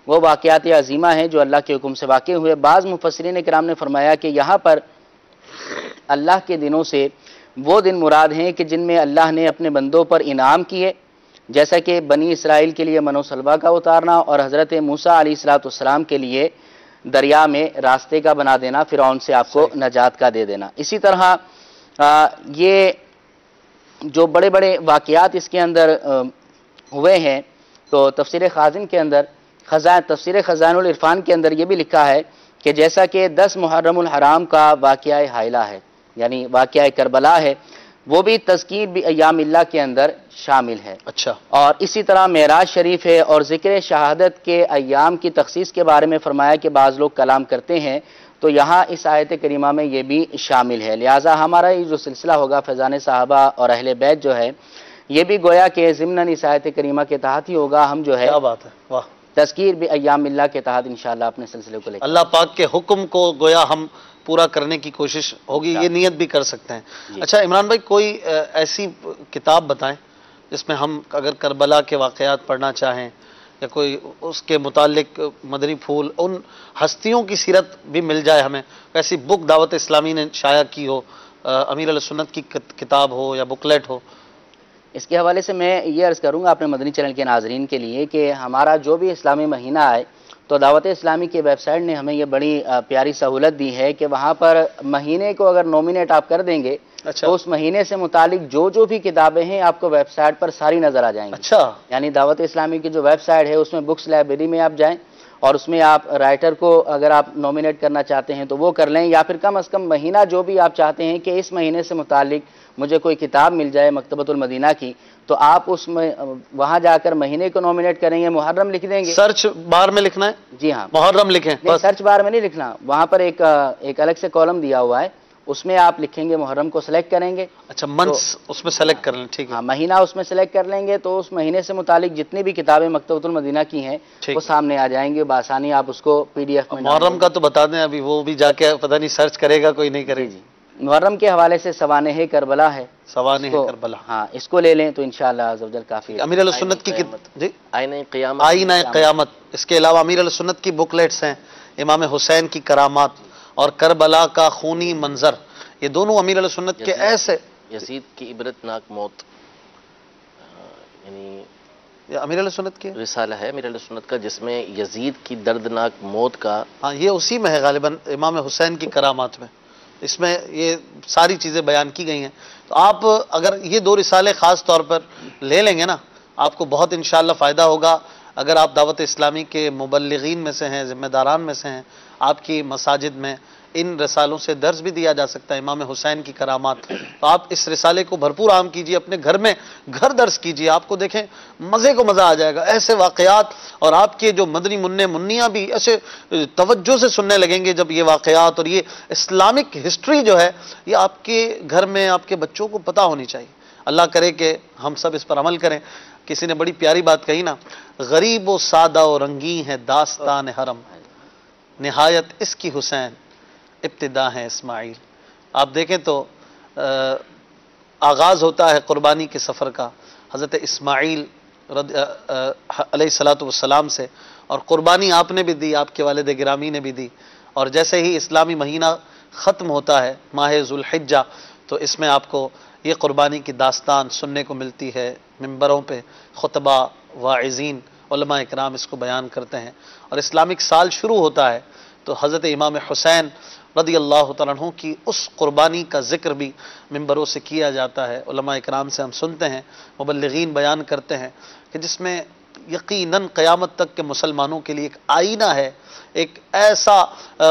Speaker 2: وہ واقعات عظیمہ ہیں جو اللہ کے حکم سے واقع ہوئے۔ بعض مفسرین کرام نے فرمایا کہ یہاں پر اللہ کے دنوں سے وہ دن مراد ہیں کہ جن میں اللہ نے اپنے بندوں پر انعام کیے، جیسا کہ بنی اسرائیل کے لیے من و سلوہ کا اتارنا اور حضرت موسیٰ علیہ السلام کے لیے دریا میں راستے کا بنا دینا، فرعون سے آپ کو نجات کا دے دینا۔ اسی طرح یہ جو بڑے بڑے واقعات اس کے اندر ہوئے ہیں، تو تفسیر خازن کے اندر تفسیر خزائن العرفان کے اندر یہ بھی لکھا ہے کہ جیسا کہ 10 محرم الحرام کا واقعہ حائلہ ہے، یعنی واقعہ کربلا ہے، وہ بھی تذکیر ایام اللہ کے اندر شامل ہے۔
Speaker 1: اچھا،
Speaker 2: اور اسی طرح معراج شریف ہے اور ذکر شہادت کے ایام کی تخصیص کے بارے میں فرمایا کہ بعض لوگ کلام کرتے ہیں، تو یہاں اس آیت کریمہ میں یہ بھی شامل ہے۔ لہٰذا ہمارا یہ جو سلسلہ ہوگا فیضان صحابہ اور اہل بیت جو ہے، یہ بھی گویا کہ ضمناً اس آیت کریمہ کے تحت ہی ہوگا۔ ہم جو ہے
Speaker 1: کیا بات ہے، واہ،
Speaker 2: تذکیر ایام اللہ کے تحت انشاءاللہ اپنے سلسلے کو لے کر
Speaker 1: اللہ پاک کے حکم کو گویا ہم پورا کرنے کی کوشش ہوگی، یہ نیت بھی کر سکتے ہیں۔ اچھا عمران بھائی، کوئی ایسی کتاب بتائیں جس میں ہم اگر کربلا کے واقعات پڑھنا چاہیں یا کوئی اس کے متعلق مدنی پھول، ان ہستیوں کی سیرت بھی مل جائے ہمیں، ایسی بک دعوت اسلامی نے شائع کی ہو، امیر علیہ سنت کی کتاب ہو یا بکلیٹ ہو؟
Speaker 2: اس کے حوالے سے میں یہ عرض کروں گا اپنے مدنی چینل کے ناظرین کے لیے کہ ہمارا جو بھی اسلامی مہینہ آئے تو دعوت اسلامی کی ویب سائٹ نے ہمیں یہ بڑی پیاری سہولت دی ہے کہ وہاں پر مہینے کو اگر نومینیٹ آپ کر دیں گے تو اس مہینے سے متعلق جو بھی کتابیں ہیں آپ کو ویب سائٹ پر ساری نظر آ جائیں گی۔
Speaker 1: اچھا،
Speaker 2: یعنی دعوت اسلامی کی جو ویب سائٹ ہے اس میں بکس لائبریری میں آپ جائیں اور اس میں آپ رائٹر کو اگر آپ نومینیٹ کرنا چاہتے ہیں تو وہ کر لیں، یا پھر کم از کم مہینہ جو بھی آپ چاہتے ہیں کہ اس مہینے سے متعلق مجھے کوئی کتاب مل جائے مکتبۃ المدینہ کی، تو آپ اس میں وہاں جا کر مہینے کو نومینیٹ کریں گے، محرم لکھ دیں گے،
Speaker 1: سرچ بار میں لکھنا ہے؟
Speaker 2: جی ہاں،
Speaker 1: محرم لکھیں
Speaker 2: نہیں،
Speaker 1: بس؟
Speaker 2: سرچ بار میں نہیں لکھنا، وہاں پر ایک الگ سے کالم دیا ہوا ہے، اس میں آپ لکھیں گے محرم کو سلیکٹ کریں گے۔
Speaker 1: اچھا، منتھ اس میں سلیکٹ کر لیں، ٹھیک ہے،
Speaker 2: ہاں، مہینہ اس میں سلیکٹ کر لیں گے تو اس مہینے سے متعلق جتنی بھی کتابیں مکتبۃ المدینہ کی ہیں وہ سامنے آ جائیں گے، بآسانی آپ اس کو PDF میں
Speaker 1: محرم کا تو بتا دیں، ابھی وہ بھی جا کے پتہ نہیں سرچ کرے گا کوئی نہیں کرے گا۔
Speaker 2: محرم کے حوالے سے سوانح کربلا ہے،
Speaker 1: سوانح کربلا،
Speaker 2: ہاں، اس کو لے لیں تو انشاءاللہ عزوجل کافی ہے۔
Speaker 1: امیر علیہ سنت کی جی
Speaker 4: آئینہ قیامت،
Speaker 1: آئینہ قیامت، اس کے علاوہ امیر علیہ سنت کی بکلیٹس ہیں، امام حسین کی کرامات اور کربلا کا خونی منظر، یہ دونوں امیر علیہ سنت کے ایسے
Speaker 4: یزید کی عبرتناک موت، یعنی
Speaker 1: یہ امیر علیہ سنت کے
Speaker 4: رسالہ ہے امیر علیہ سنت کا جس میں یزید کی دردناک موت کا،
Speaker 1: ہاں یہ اسی میں ہے غالباً، امام حسین کی کرامات میں، اس میں یہ ساری چیزیں بیان کی گئی ہیں۔ تو آپ اگر یہ دو رسالے خاص طور پر لے لیں گے نا، آپ کو بہت انشاءاللہ فائدہ ہوگا۔ اگر آپ دعوت اسلامی کے مبلغین میں سے ہیں، ذمہ داران میں سے ہیں، آپ کی مساجد میں ان رسالوں سے درس بھی دیا جا سکتا ہے، امام حسین کی کرامات، تو آپ اس رسالے کو بھرپور عام کیجئے، اپنے گھر میں گھر درس کیجئے، آپ کو دیکھیں مزے کو مزہ آ جائے گا، ایسے واقعات، اور آپ کے جو مدنی منیاں بھی ایسے توجہ سے سننے لگیں گے جب یہ واقعات اور یہ اسلامک ہسٹری جو ہے یہ آپ کے گھر میں آپ کے بچوں کو پتہ ہونی چاہیے۔ اللہ کرے کہ ہم سب اس پر عمل کریں۔ کسی نے بڑی پیاری بات کہی نا، غریب و سادہ و رنگی ہے داستان حرم، نہایت اس کی حسین ابتدا ہے اسماعیل۔ آپ دیکھیں تو آغاز ہوتا ہے قربانی کے سفر کا حضرت اسماعیل علیہ السلام سے، اور قربانی آپ نے بھی دی، آپ کے والد گرامی نے بھی دی، اور جیسے ہی اسلامی مہینہ ختم ہوتا ہے ماہ ذوالحجہ، تو اس میں آپ کو یہ قربانی کی داستان سننے کو ملتی ہے، ممبروں پہ خطبہ، واعظین، علماء اکرام اس کو بیان کرتے ہیں، اور اسلامک سال شروع ہوتا ہے تو حضرت امام حسین رضی اللہ تعالیٰ عنہ کی اس قربانی کا ذکر بھی ممبروں سے کیا جاتا ہے، علماء اکرام سے ہم سنتے ہیں، مبلغین بیان کرتے ہیں کہ جس میں یقیناً قیامت تک کے مسلمانوں کے لیے ایک آئینہ ہے، ایک ایسا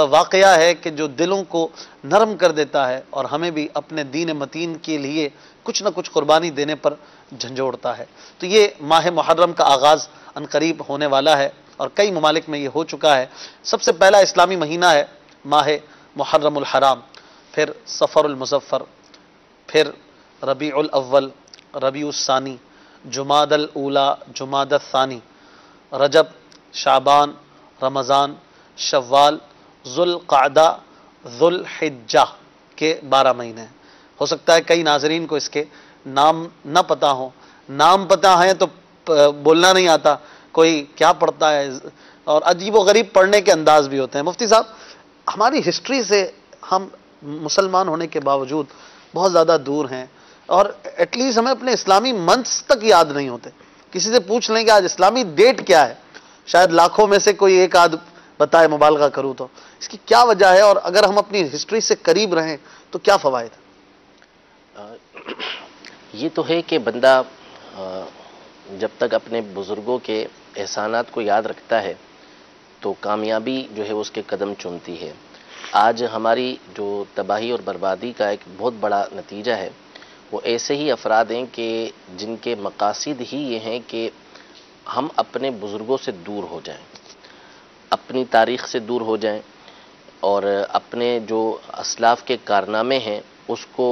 Speaker 1: واقعہ ہے کہ جو دلوں کو نرم کر دیتا ہے اور ہمیں بھی اپنے دین متین کے لیے کچھ نہ کچھ قربانی دینے پر جھنجھوڑتا ہے۔ تو یہ ماہ محرم کا آغاز عنقریب ہونے والا ہے اور کئی ممالک میں یہ ہو چکا ہے۔ سب سے پہلا اسلامی مہینہ ہے ماہ محرم الحرام، پھر صفر المظفر، پھر ربیع الاول، ربیع الثانی، جمادی الاولی، جمادی الثانی، رجب، شعبان، رمضان، شوال، ذوالقعدہ، ذوالحجہ کے 12 مہینے ہیں۔ ہو سکتا ہے کئی ناظرین کو اس کے نام نہ پتہ ہوں، نام پتہ ہیں تو بولنا نہیں آتا، کوئی کیا پڑھتا ہے، اور عجیب و غریب پڑھنے کے انداز بھی ہوتے ہیں۔ مفتی صاحب، ہماری ہسٹری سے ہم مسلمان ہونے کے باوجود بہت زیادہ دور ہیں، اور ایٹ لیسٹ ہمیں اپنے اسلامی منتھس تک یاد نہیں ہوتے۔ کسی سے پوچھ لیں کہ آج اسلامی ڈیٹ کیا ہے، شاید لاکھوں میں سے کوئی ایک آدھ بتائے، مبالغہ کروں تو اس کی کیا وجہ ہے، اور اگر ہم اپنی ہسٹری سے قریب رہیں تو کیا فوائد ہے؟
Speaker 4: یہ تو ہے کہ بندہ جب تک اپنے بزرگوں کے احسانات کو یاد رکھتا ہے تو کامیابی جو ہے اس کے قدم چومتی ہے۔ آج ہماری جو تباہی اور بربادی کا ایک بہت بڑا نتیجہ ہے وہ ایسے ہی افراد ہیں کہ جن کے مقاصد ہی یہ ہیں کہ ہم اپنے بزرگوں سے دور ہو جائیں، اپنی تاریخ سے دور ہو جائیں، اور اپنے جو اسلاف کے کارنامے ہیں اس کو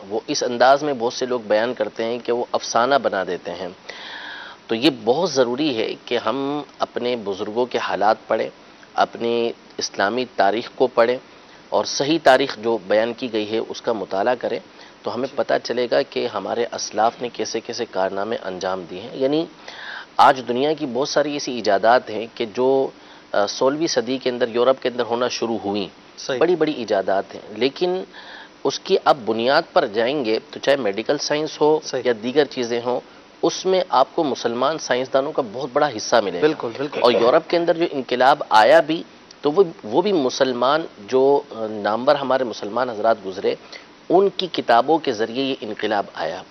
Speaker 4: وہ اس انداز میں بہت سے لوگ بیان کرتے ہیں کہ وہ افسانہ بنا دیتے ہیں۔ تو یہ بہت ضروری ہے کہ ہم اپنے بزرگوں کے حالات پڑھیں، اپنی اسلامی تاریخ کو پڑھیں، اور صحیح تاریخ جو بیان کی گئی ہے اس کا مطالعہ کریں تو ہمیں پتہ چلے گا کہ ہمارے اسلاف نے کیسے کیسے کارنامے انجام دیے ہیں۔ یعنی آج دنیا کی بہت ساری ایسی ایجادات ہیں کہ جو 16ویں صدی کے اندر یورپ کے اندر ہونا شروع ہوئیں، بڑی بڑی ایجادات ہیں، لیکن اس کی اب بنیاد پر جائیں گے تو چاہے میڈیکل سائنس ہو یا دیگر چیزیں ہوں، اس میں آپ کو مسلمان سائنسدانوں کا بہت بڑا حصہ ملے گا۔
Speaker 1: بالکل بالکل۔
Speaker 4: اور یورپ کے اندر جو انقلاب آیا بھی تو وہ بھی مسلمان جو نامور ہمارے مسلمان حضرات گزرے ان کی کتابوں کے ذریعے یہ انقلاب آیا،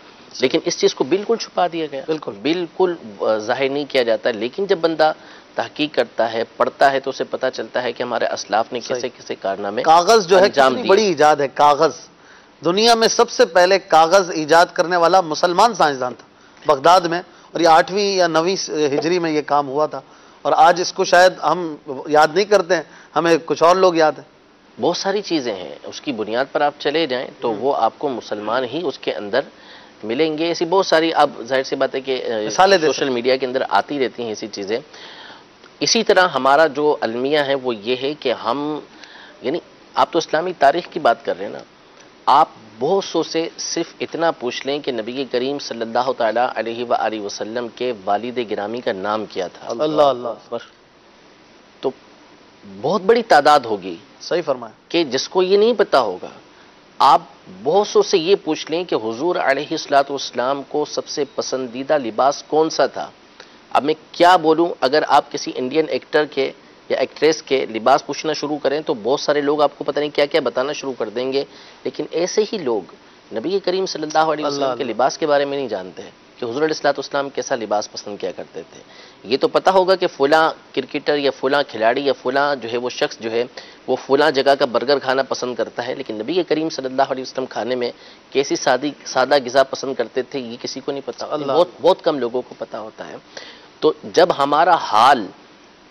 Speaker 4: لیکن اس چیز کو بالکل چھپا دیا گیا، بالکل ظاہر نہیں کیا جاتا۔ لیکن جب بندہ تحقیق کرتا ہے، پڑھتا ہے، تو اسے پتہ چلتا ہے کہ ہمارے اسلاف نے کیسے کیسے کارنامے
Speaker 1: کاغذ جو ہے
Speaker 4: انجام
Speaker 1: کتنی
Speaker 4: دیے۔
Speaker 1: بڑی ایجاد ہے، کاغذ دنیا میں سب سے پہلے کاغذ ایجاد کرنے والا مسلمان سائنسدان تھا بغداد میں، اور یہ 8ویں یا 9ویں ہجری میں یہ کام ہوا تھا، اور آج اس کو شاید ہم یاد نہیں کرتے ہیں، ہمیں کچھ اور لوگ یاد ہیں۔
Speaker 4: بہت ساری چیزیں ہیں، اس کی بنیاد پر آپ چلے جائیں تو وہ آپ کو مسلمان ہی اس کے اندر ملیں گے۔ ایسی بہت ساری، اب ظاہر سی بات ہے کہ سوشل میڈیا کے اندر آتی رہتی ہیں ایسی چیزیں۔ اسی طرح ہمارا جو المیہ ہے وہ یہ ہے کہ ہم، یعنی آپ تو اسلامی تاریخ کی بات کر رہے ہیں نا، آپ بہت سو سے صرف اتنا پوچھ لیں کہ نبی کریم صلی اللہ تعالیٰ علیہ وآلہ وسلم کے والد گرامی کا نام کیا تھا،
Speaker 1: اللہ اللہ،
Speaker 4: تو بہت بڑی تعداد ہوگی،
Speaker 1: صحیح فرمایا،
Speaker 4: کہ جس کو یہ نہیں پتا ہوگا۔ آپ بہت سو سے یہ پوچھ لیں کہ حضور علیہ السلام کو سب سے پسندیدہ لباس کون سا تھا۔ اب میں کیا بولوں، اگر آپ کسی انڈین ایکٹر کے یا ایکٹریس کے لباس پوچھنا شروع کریں تو بہت سارے لوگ آپ کو پتہ نہیں کیا کیا بتانا شروع کر دیں گے، لیکن ایسے ہی لوگ نبی کریم صلی اللہ علیہ وسلم کے لباس کے بارے میں نہیں جانتے ہیں کہ حضور علیہ السلام کیسا لباس پسند کیا کرتے تھے۔ یہ تو پتہ ہوگا کہ فلاں کرکٹر یا فلاں کھلاڑی یا فلاں جو ہے وہ شخص جو ہے وہ فلاں جگہ کا برگر کھانا پسند کرتا ہے، لیکن نبی کریم صلی اللہ علیہ وسلم کھانے میں کیسی سادہ غذا پسند کرتے تھے یہ کسی کو نہیں پتا، بہت کم لوگوں کو پتا ہوتا ہے۔ تو جب ہمارا حال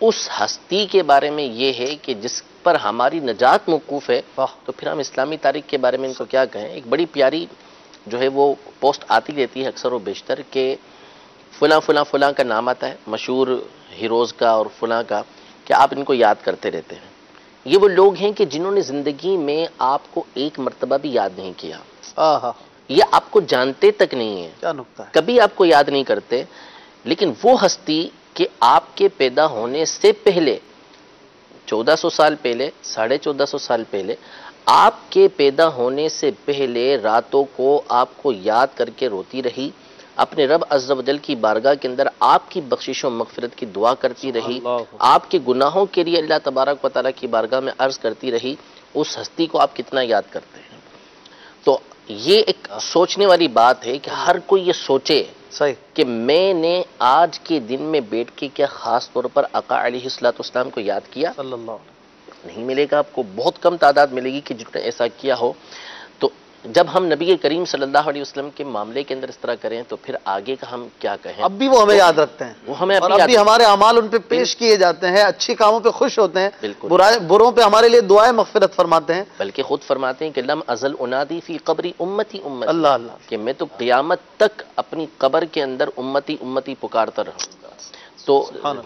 Speaker 4: اس ہستی کے بارے میں یہ ہے کہ جس پر ہماری نجات موقوف ہے، تو پھر ہم اسلامی تاریخ کے بارے میں ان کو کیا کہیں۔ ایک بڑی پیاری جو ہے وہ پوسٹ آتی رہتی ہے اکثر و بیشتر کہ فلاں فلاں فلاں کا نام آتا ہے، مشہور ہیروز کا اور فلاں کا، کہ آپ ان کو یاد کرتے رہتے ہیں۔ یہ وہ لوگ ہیں کہ جنہوں نے زندگی میں آپ کو ایک مرتبہ بھی یاد نہیں کیا، یہ آپ کو جانتے تک نہیں ہیں،
Speaker 1: کیا نکتہ ہے،
Speaker 4: کبھی آپ کو یاد نہیں کرتے، لیکن وہ ہستی کہ آپ کے پیدا ہونے سے پہلے 1400 سال پہلے، 1450 سال پہلے، آپ کے پیدا ہونے سے پہلے راتوں کو آپ کو یاد کر کے روتی رہی، اپنے رب عز و جل کی بارگاہ کے اندر آپ کی بخشش و مغفرت کی دعا کرتی رہی، آپ کے گناہوں کے لیے اللہ تبارک و تعالیٰ کی بارگاہ میں عرض کرتی رہی، اس ہستی کو آپ کتنا یاد کرتے ہیں۔ تو یہ ایک سوچنے والی بات ہے کہ ہر کوئی یہ سوچے
Speaker 1: صحیح
Speaker 4: کہ میں نے آج کے دن میں بیٹھ کے کیا خاص طور پر آقا علیہ السلام کو یاد کیا.
Speaker 1: صلی اللہ علیہ
Speaker 4: نہیں ملے گا آپ کو، بہت کم تعداد ملے گی کہ جس نے ایسا کیا ہو. تو جب ہم نبی کریم صلی اللہ علیہ وسلم کے معاملے کے اندر اس طرح کریں تو پھر آگے کا ہم کیا کہیں.
Speaker 1: اب بھی وہ ہمیں یاد رکھتے ہیں،
Speaker 4: وہ ہمیں
Speaker 1: اور اب بھی ہمارے اعمال ان پہ پیش کیے جاتے ہیں، اچھی کاموں پہ خوش ہوتے ہیں،
Speaker 4: بالکل.
Speaker 1: بروں پہ ہمارے لیے دعائیں مغفرت فرماتے ہیں.
Speaker 4: بلکہ خود فرماتے ہیں کہ لم ازل انادی فی قبری امتی امتی،
Speaker 1: اللہ اللہ،
Speaker 4: کہ میں تو قیامت تک اپنی قبر کے اندر امتی امتی پکارتا رہوں گا. تو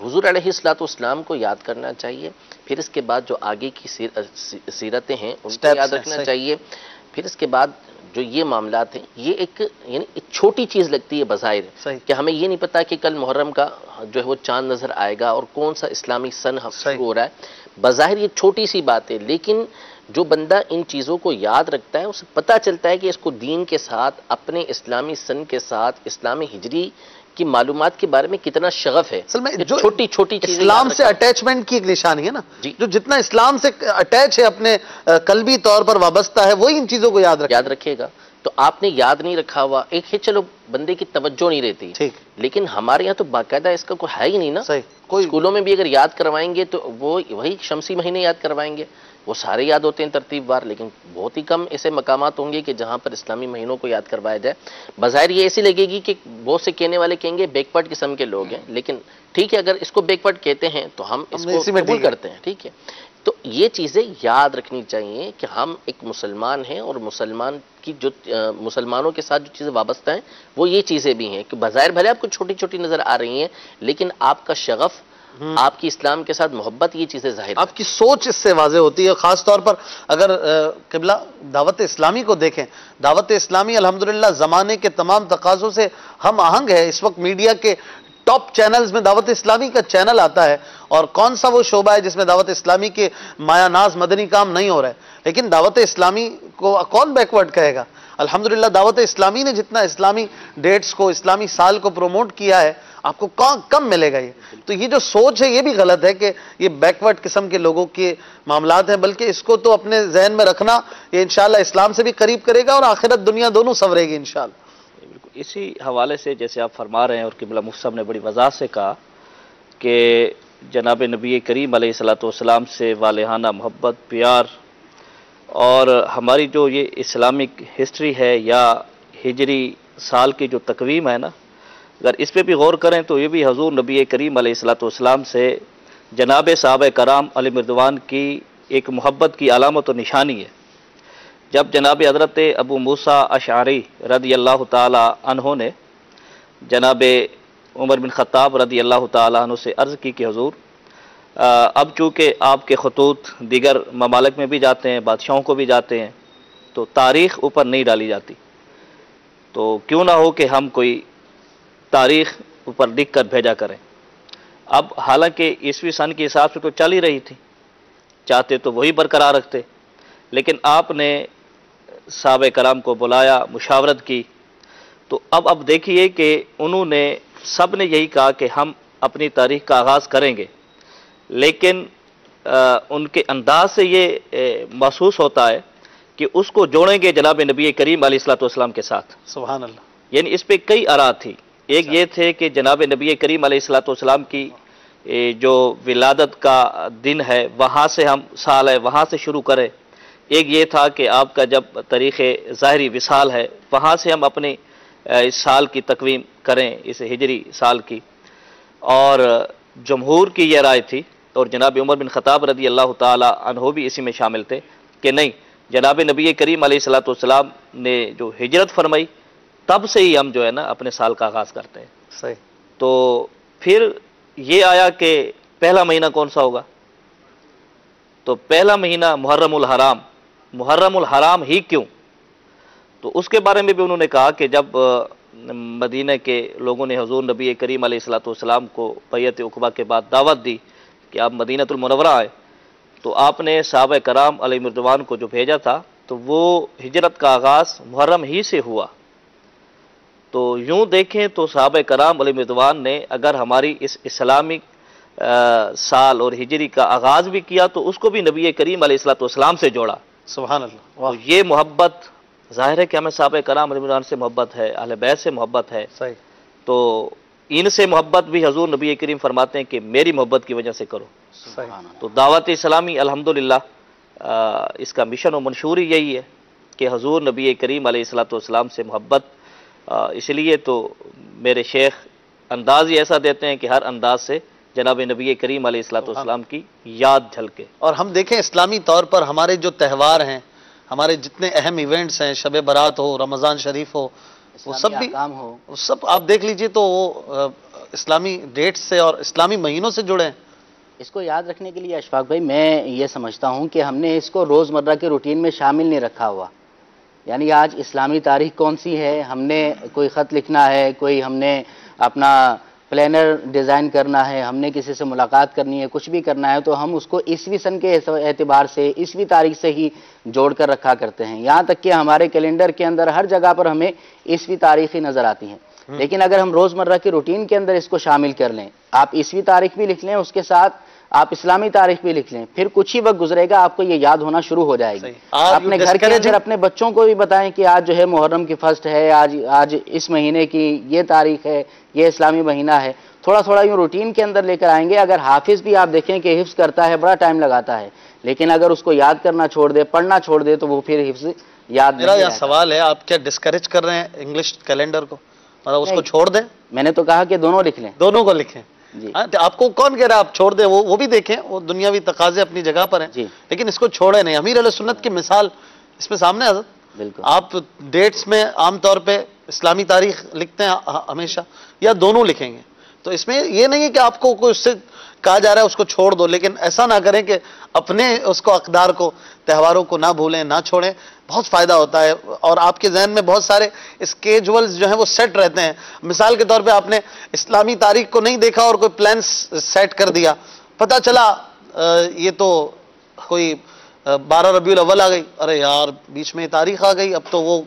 Speaker 4: حضور علیہ السلام کو یاد کرنا چاہیے. پھر اس کے بعد جو آگے کی سیرتیں ہیں ان کو یاد رکھنا چاہیے. پھر اس کے بعد جو یہ معاملات ہیں یہ ایک یعنی ایک چھوٹی چیز لگتی ہے بظاہر کہ ہمیں یہ نہیں پتا کہ کل محرم کا جو ہے وہ چاند نظر آئے گا اور کون سا اسلامی سن شروع ہو رہا ہے. بظاہر یہ چھوٹی سی بات ہے، لیکن جو بندہ ان چیزوں کو یاد رکھتا ہے اسے پتہ چلتا ہے کہ اس کو دین کے ساتھ، اپنے اسلامی سن کے ساتھ، اسلامی ہجری کی معلومات کے بارے میں کتنا شغف ہے.
Speaker 1: اصل میں
Speaker 4: جو چھوٹی چھوٹی چیزیں
Speaker 1: اسلام سے اٹیچمنٹ کی ایک نشانی ہے نا، جو جتنا اسلام سے اٹیچ ہے، اپنے قلبی طور پر وابستہ ہے، وہی ان چیزوں کو یاد
Speaker 4: رکھے گا. تو آپ نے یاد نہیں رکھا ہوا، ایک ہے چلو بندے کی توجہ نہیں رہتی، لیکن ہمارے یہاں تو باقاعدہ اس کا کوئی ہے ہی نہیں نا. اسکولوں میں بھی اگر یاد کروائیں گے تو وہ وہی شمسی مہینے یاد کروائیں گے، وہ سارے یاد ہوتے ہیں ترتیب وار، لیکن بہت ہی کم ایسے مقامات ہوں گے کہ جہاں پر اسلامی مہینوں کو یاد کروایا جائے. بظاہر یہ ایسی لگے گی کہ بہت سے کہنے والے کہیں گے بیک ورڈ قسم کے لوگ ہیں، لیکن ٹھیک ہے اگر اس کو بیک ورڈ کہتے ہیں تو ہم اس کو قبول کرتے ہیں. ٹھیک ہے، تو یہ چیزیں یاد رکھنی چاہیے کہ ہم ایک مسلمان ہیں، اور مسلمان کی جو مسلمانوں کے ساتھ جو چیزیں وابستہ ہیں وہ یہ چیزیں بھی ہیں کہ بظاہر بھلے آپ کو چھوٹی چھوٹی نظر آ رہی ہیں، لیکن آپ کا شغف، آپ کی اسلام کے ساتھ محبت، یہ چیزیں ظاہر،
Speaker 1: آپ کی سوچ اس سے واضح ہوتی ہے. خاص طور پر اگر قبلہ دعوت اسلامی کو دیکھیں، دعوت اسلامی الحمدللہ زمانے کے تمام تقاضوں سے ہم آہنگ ہے. اس وقت میڈیا کے ٹاپ چینلز میں دعوت اسلامی کا چینل آتا ہے، اور کون سا وہ شعبہ ہے جس میں دعوت اسلامی کے مایا ناز مدنی کام نہیں ہو رہا ہے. لیکن دعوت اسلامی کو کون بیکورڈ کہے گا؟ الحمدللہ دعوت اسلامی نے جتنا اسلامی ڈیٹس کو، اسلامی سال کو پروموٹ کیا ہے، آپ کو کم ملے گا. یہ تو یہ جو سوچ ہے یہ بھی غلط ہے کہ یہ بیکورڈ قسم کے لوگوں کے معاملات ہیں، بلکہ اس کو تو اپنے ذہن میں رکھنا، یہ انشاءاللہ اسلام سے بھی قریب کرے گا اور آخرت دنیا دونوں سنورے گی انشاءاللہ.
Speaker 7: اسی حوالے سے جیسے آپ فرما رہے ہیں، اور قبلہ مفتی صاحب نے بڑی وضاحت سے کہا کہ جناب نبی کریم علیہ السلام سے والہانہ محبت، پیار، اور ہماری جو یہ اسلامک ہسٹری ہے یا ہجری سال کی جو تقویم ہے نا، اگر اس پہ بھی غور کریں تو یہ بھی حضور نبی کریم علیہ السلام سے جناب صحابہ کرام علیہ رضوان کی ایک محبت کی علامت و نشانی ہے. جب جناب حضرت ابو موسیٰ اشعری رضی اللہ تعالی عنہ نے جناب عمر بن خطاب رضی اللہ تعالی عنہ سے عرض کی کہ حضور اب چونکہ آپ کے خطوط دیگر ممالک میں بھی جاتے ہیں، بادشاہوں کو بھی جاتے ہیں، تو تاریخ اوپر نہیں ڈالی جاتی، تو کیوں نہ ہو کہ ہم کوئی تاریخ اوپر لکھ کر بھیجا کریں. اب حالانکہ عیسوی سن کے حساب سے تو چل ہی رہی تھی، چاہتے تو وہی برقرار رکھتے، لیکن آپ نے صحابہ کرام کو بلایا، مشاورت کی. تو اب دیکھیے کہ انہوں نے سب نے یہی کہا کہ ہم اپنی تاریخ کا آغاز کریں گے، لیکن ان کے انداز سے یہ محسوس ہوتا ہے کہ اس کو جوڑیں گے جناب نبی کریم علیہ السلام کے ساتھ.
Speaker 1: سبحان اللہ.
Speaker 7: یعنی اس پہ کئی آراء تھی. ایک یہ تھے کہ جناب نبی کریم علیہ السلام کی جو ولادت کا دن ہے وہاں سے ہم سال ہے وہاں سے شروع کریں. ایک یہ تھا کہ آپ کا جب تاریخ ظاہری وصال ہے وہاں سے ہم اپنے اس سال کی تقویم کریں، اس ہجری سال کی. اور جمہور کی یہ رائے تھی، اور جناب عمر بن خطاب رضی اللہ تعالی عنہ بھی اسی میں شامل تھے کہ نہیں، جناب نبی کریم علیہ السلام نے جو ہجرت فرمائی تب سے ہی ہم جو ہے نا اپنے سال کا آغاز کرتے ہیں.
Speaker 1: صحیح.
Speaker 7: تو پھر یہ آیا کہ پہلا مہینہ کون سا ہوگا، تو پہلا مہینہ محرم الحرام. محرم الحرام ہی کیوں؟ تو اس کے بارے میں بھی انہوں نے کہا کہ جب مدینہ کے لوگوں نے حضور نبی کریم علیہ السلام کو بیعت عقبہ کے بعد دعوت دی کہ آپ مدینہ المنورہ آئے، تو آپ نے صحابہ کرام علیہ رضوان کو جو بھیجا تھا تو وہ ہجرت کا آغاز محرم ہی سے ہوا. تو یوں دیکھیں تو صحابہ کرام علیہ رضوان نے اگر ہماری اس اسلامک سال اور ہجری کا آغاز بھی کیا تو اس کو بھی نبی کریم علیہ السلام سے جوڑا.
Speaker 1: سبحان اللہ.
Speaker 7: تو یہ محبت ظاہر ہے کہ ہمیں صحابہ کرام رضی اللہ عنہم سے محبت ہے، اہل بیت سے محبت ہے،
Speaker 1: صحیح.
Speaker 7: تو ان سے محبت بھی حضور نبی کریم فرماتے ہیں کہ میری محبت کی وجہ سے کرو. تو دعوت اسلامی الحمدللہ اس کا مشن و منشور ہی یہی ہے کہ حضور نبی کریم علیہ الصلوۃ والسلام سے محبت. اس لیے تو میرے شیخ انداز ہی ایسا دیتے ہیں کہ ہر انداز سے جناب نبی کریم علیہ الصلوۃ والسلام کی یاد جھلکے.
Speaker 1: اور ہم دیکھیں اسلامی طور پر ہمارے جو تہوار ہیں، ہمارے جتنے اہم ایونٹس ہیں، شب برات ہو، رمضان شریف ہو، وہ سب بھی
Speaker 2: کام ہو،
Speaker 1: وہ سب آپ دیکھ لیجئے تو وہ اسلامی ڈیٹ سے اور اسلامی مہینوں سے جڑے ہیں.
Speaker 2: اس کو یاد رکھنے کے لیے اشفاق بھائی میں یہ سمجھتا ہوں کہ ہم نے اس کو روزمرہ کے روٹین میں شامل نہیں رکھا ہوا. یعنی آج اسلامی تاریخ کون سی ہے، ہم نے کوئی خط لکھنا ہے، کوئی ہم نے اپنا پلینر ڈیزائن کرنا ہے، ہم نے کسی سے ملاقات کرنی ہے، کچھ بھی کرنا ہے، تو ہم اس کو عیسوی سن کے اعتبار سے عیسوی تاریخ سے ہی جوڑ کر رکھا کرتے ہیں. یہاں تک کہ ہمارے کیلنڈر کے اندر ہر جگہ پر ہمیں عیسوی تاریخی نظر آتی ہیں. لیکن اگر ہم روزمرہ کی روٹین کے اندر اس کو شامل کر لیں، آپ عیسوی تاریخ بھی لکھ لیں، اس کے ساتھ آپ اسلامی تاریخ بھی لکھ لیں، پھر کچھ ہی وقت گزرے گا آپ کو یہ یاد ہونا شروع ہو جائے گی. اپنے گھر کے اندر اپنے بچوں کو بھی بتائیں کہ آج جو ہے محرم کی فرسٹ ہے، آج اس مہینے کی یہ تاریخ ہے، یہ اسلامی مہینہ ہے. تھوڑا تھوڑا یوں روٹین کے اندر لے کر آئیں گے. اگر حافظ بھی آپ دیکھیں کہ حفظ کرتا ہے، بڑا ٹائم لگاتا ہے، لیکن اگر اس کو یاد کرنا چھوڑ دے، پڑھنا چھوڑ دے، تو وہ پھر حفظ یاد نہیں
Speaker 1: میرا یہ
Speaker 2: رہتا.
Speaker 1: سوال ہے، آپ کیا ڈسکریج کر رہے ہیں انگلش کیلنڈر کو اور اس کو چھوڑ دیں؟
Speaker 2: میں نے تو کہا کہ دونوں لکھ لیں.
Speaker 1: دونوں کو لکھیں.
Speaker 2: جی.
Speaker 1: آپ کو کون کہہ رہا ہے آپ چھوڑ دیں؟ وہ بھی دیکھیں، وہ دنیاوی تقاضے اپنی جگہ پر ہیں،
Speaker 2: جی.
Speaker 1: لیکن اس کو چھوڑے نہیں. امیر علیہ سنت کی مثال اس میں سامنے حضرت.
Speaker 2: بالکل.
Speaker 1: آپ ڈیٹس میں عام طور پہ اسلامی تاریخ لکھتے ہیں ہمیشہ، یا دونوں لکھیں گے؟ تو اس میں یہ نہیں ہے کہ آپ کو کوئی اس سے کہا جا رہا ہے اس کو چھوڑ دو، لیکن ایسا نہ کریں کہ اپنے اس کو اقدار کو، تہواروں کو نہ بھولیں، نہ چھوڑیں. بہت فائدہ ہوتا ہے اور آپ کے ذہن میں بہت سارے اسکیجولز جو ہیں وہ سیٹ رہتے ہیں. مثال کے طور پہ آپ نے اسلامی تاریخ کو نہیں دیکھا اور کوئی پلانس سیٹ کر دیا، پتہ چلا یہ تو کوئی 12 ربیع الاول آ گئی، ارے یار بیچ میں تاریخ آ گئی، اب تو وہ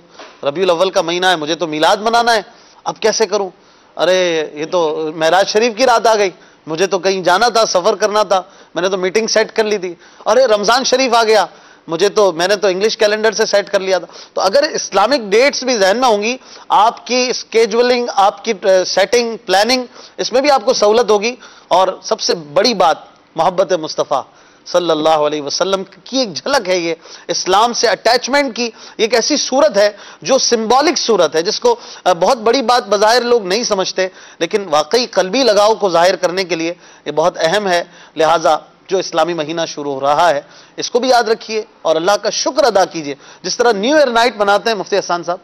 Speaker 1: ربیع الاول کا مہینہ ہے، مجھے تو میلاد منانا ہے، اب کیسے کروں؟ ارے یہ تو معراج شریف کی رات آ گئی، مجھے تو کہیں جانا تھا، سفر کرنا تھا، میں نے تو میٹنگ سیٹ کر لی تھی. ارے رمضان شریف آ گیا، میں نے تو انگلش کیلنڈر سے سیٹ کر لیا تھا. تو اگر اسلامک ڈیٹس بھی ذہن میں ہوں گی، آپ کی اسکیجولنگ، آپ کی سیٹنگ، پلاننگ، اس میں بھی آپ کو سہولت ہوگی. اور سب سے بڑی بات محبت مصطفیٰ صلی اللہ علیہ وسلم کی ایک جھلک ہے. یہ اسلام سے اٹیچمنٹ کی ایک ایسی صورت ہے جو سمبولک صورت ہے، جس کو بہت بڑی بات بظاہر لوگ نہیں سمجھتے، لیکن واقعی قلبی لگاؤ کو ظاہر کرنے کے لیے یہ بہت اہم ہے. لہٰذا جو اسلامی مہینہ شروع ہو رہا ہے اس کو بھی یاد رکھیے اور اللہ کا شکر ادا کیجیے. جس طرح نیو ایئر نائٹ مناتے ہیں مفتی احسان صاحب،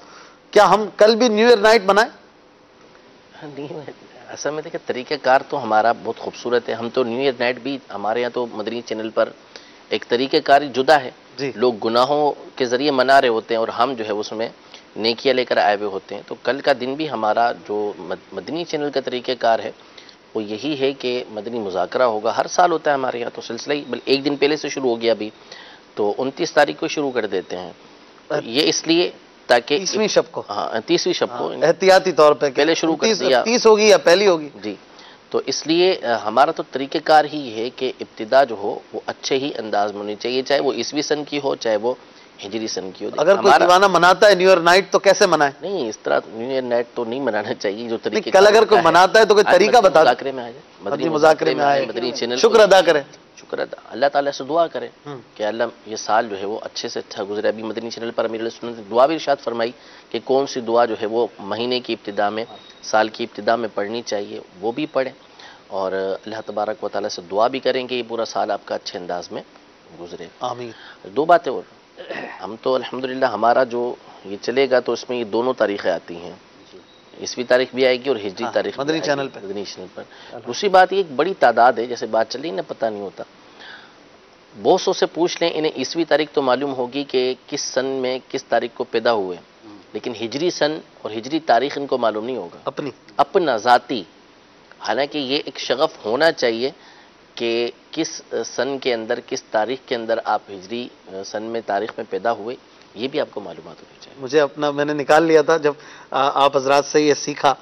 Speaker 1: کیا ہم کل بھی نیو ایئر نائٹ منائیں؟
Speaker 4: اصل میں دیکھیں طریقہ کار تو ہمارا بہت خوبصورت ہے. ہم تو نیو ایئر نائٹ بھی ہمارے یہاں تو مدنی چینل پر ایک طریقہ کار جدا ہے. لوگ گناہوں کے ذریعے منا رہے ہوتے ہیں اور ہم جو ہے اس میں نیکیاں لے کر آئے ہوئے ہوتے ہیں. تو کل کا دن بھی ہمارا جو مدنی چینل کا طریقہ کار ہے وہ یہی ہے کہ مدنی مذاکرہ ہوگا. ہر سال ہوتا ہے ہمارے یہاں، تو سلسلہ ہی ایک دن پہلے سے شروع ہو گیا ابھی، تو 29 تاریخ کو شروع کر دیتے ہیں. یہ اس لیے تاکہ
Speaker 1: 30ویں شب کو،
Speaker 4: ہاں 30ویں شب کو
Speaker 1: احتیاطی طور پہ
Speaker 4: پہلے شروع کر دیا.
Speaker 1: 30 ہوگی یا پہلی ہوگی؟
Speaker 4: جی. تو اس لیے ہمارا تو طریقہ کار ہی ہے کہ ابتدا جو ہو وہ اچھے ہی انداز میں ہونی چاہیے، چاہے وہ عیسوی سن کی ہو چاہے وہ ہجری سن کی ہو.
Speaker 1: اگر کوئی دیوانہ مناتا ہے نیو ایئر نائٹ تو کیسے منائے؟
Speaker 4: نہیں، اس طرح نیو ایئر نائٹ تو نہیں منانا چاہیے. جو طریقہ
Speaker 1: کل اگر کوئی مناتا ہے تو کوئی طریقہ بتا دیں.
Speaker 4: مذاکرے میں آ جائے،
Speaker 1: مذاکرے میں آئے،
Speaker 4: مدنی چینل
Speaker 1: شکر ادا کریں،
Speaker 4: شکر ادا اللہ تعالیٰ سے دعا کریں کہ اللہ یہ سال جو ہے وہ اچھے سے اچھا گزرے. ابھی مدنی چینل پر امیر علیہ سنت نے دعا بھی ارشاد فرمائی کہ کون سی دعا جو ہے وہ مہینے کی ابتدا میں، سال کی ابتدا میں پڑھنی چاہیے، وہ بھی پڑھیں اور اللہ تبارک و تعالیٰ سے دعا بھی کریں کہ یہ پورا سال آپ کا اچھے انداز میں گزرے.
Speaker 1: آمین.
Speaker 4: دو باتیں اور ہم تو الحمدللہ ہمارا جو یہ چلے گا تو اس میں یہ دونوں تاریخیں آتی ہیں، عیسوی تاریخ بھی آئے گی اور ہجری تاریخ
Speaker 1: مدنی چینل پر.
Speaker 4: مدنی چینل پر. دوسری بات یہ ایک بڑی تعداد ہے، جیسے بات چلی نا پتہ نہیں ہوتا، بہت سو سے پوچھ لیں انہیں عیسوی تاریخ تو معلوم ہوگی کہ کس سن میں کس تاریخ کو پیدا ہوئے، لیکن ہجری سن اور ہجری تاریخ ان کو معلوم نہیں ہوگا اپنا ذاتی. حالانکہ یہ ایک شغف ہونا چاہیے کہ کس سن کے اندر، کس تاریخ کے اندر آپ ہجری سن میں تاریخ میں پیدا ہوئے، یہ بھی آپ کو معلومات ہونی چاہیے.
Speaker 1: مجھے میں نے نکال لیا تھا جب آپ حضرات سے یہ سیکھا،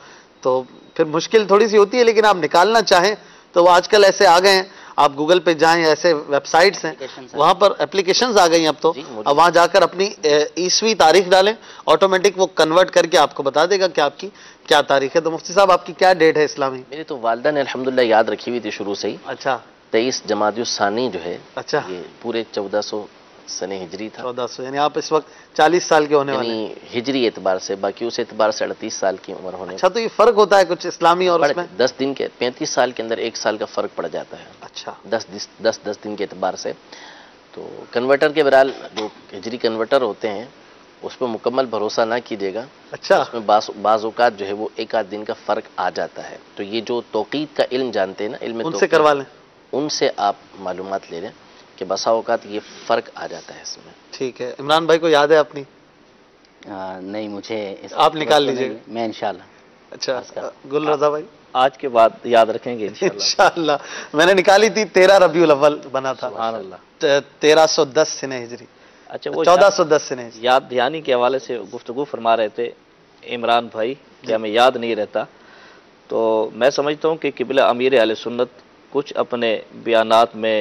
Speaker 1: تو پھر مشکل تھوڑی سی ہوتی ہے، لیکن آپ نکالنا چاہیں تو وہ آج کل ایسے آ گئے ہیں. آپ گوگل پہ جائیں، ایسے ویب سائٹس ہیں وہاں پر اپلیکیشنز آ گئی ہیں اب تو، اب وہاں جا کر اپنی عیسوی تاریخ ڈالیں، آٹومیٹک وہ کنورٹ کر کے آپ کو بتا دے گا کہ آپ کی کیا تاریخ ہے۔ تو مفتی صاحب آپ کی کیا ڈیٹ ہے اسلامی؟
Speaker 4: میری تو والدہ نے الحمدللہ یاد رکھی ہوئی تھی شروع سے ہی،
Speaker 1: اچھا
Speaker 4: 23 جمادی الثانی جو ہے،
Speaker 1: اچھا
Speaker 4: یہ پورے 1400 سن ہجری تھا،
Speaker 1: 1400، یعنی آپ اس وقت 40 سال کے ہونے والے ہیں۔
Speaker 4: یعنی ہجری اعتبار سے، باقی اس اعتبار سے 38 سال کی عمر ہونے
Speaker 1: اچھا، تو یہ فرق ہوتا ہے کچھ اسلامی اور اس میں؟
Speaker 4: 10 دن کے 35 سال کے اندر 1 سال کا فرق پڑ جاتا ہے،
Speaker 1: اچھا
Speaker 4: 10 دن کے اعتبار سے۔ تو کنورٹر کے بہرحال جو ہجری کنورٹر ہوتے ہیں اس پہ مکمل بھروسہ نہ کیجیے گا،
Speaker 1: اچھا
Speaker 4: اس میں بعض اوقات جو ہے وہ 1 آدھ دن کا فرق آ جاتا ہے۔ تو یہ جو توقیت کا علم جانتے ہیں نا، علم
Speaker 1: ان سے
Speaker 4: توقیت،
Speaker 1: کروا لیں۔
Speaker 4: ان سے آپ معلومات لے لیں کہ بسا اوقات یہ فرق آ جاتا ہے اس میں۔
Speaker 1: ٹھیک ہے، عمران بھائی کو یاد ہے اپنی؟
Speaker 2: نہیں مجھے
Speaker 1: آپ نکال لیجئے گا۔
Speaker 2: میں انشاءاللہ۔
Speaker 1: اچھا گل رضا بھائی؟
Speaker 7: آج کے بعد یاد رکھیں گے انشاءاللہ۔
Speaker 1: انشاءاللہ میں نے نکالی تھی 13 ربیع الاول بنا تھا،
Speaker 7: سبحان اللہ۔
Speaker 1: 1310 سنہ ہجری،
Speaker 7: اچھا وہ
Speaker 1: 1410 سنہ ہجری۔
Speaker 7: یاد دہانی کے حوالے سے گفتگو فرما رہے تھے عمران بھائی کہ ہمیں یاد نہیں رہتا، تو میں سمجھتا ہوں کہ قبلہ امیر اہل سنت کچھ اپنے بیانات میں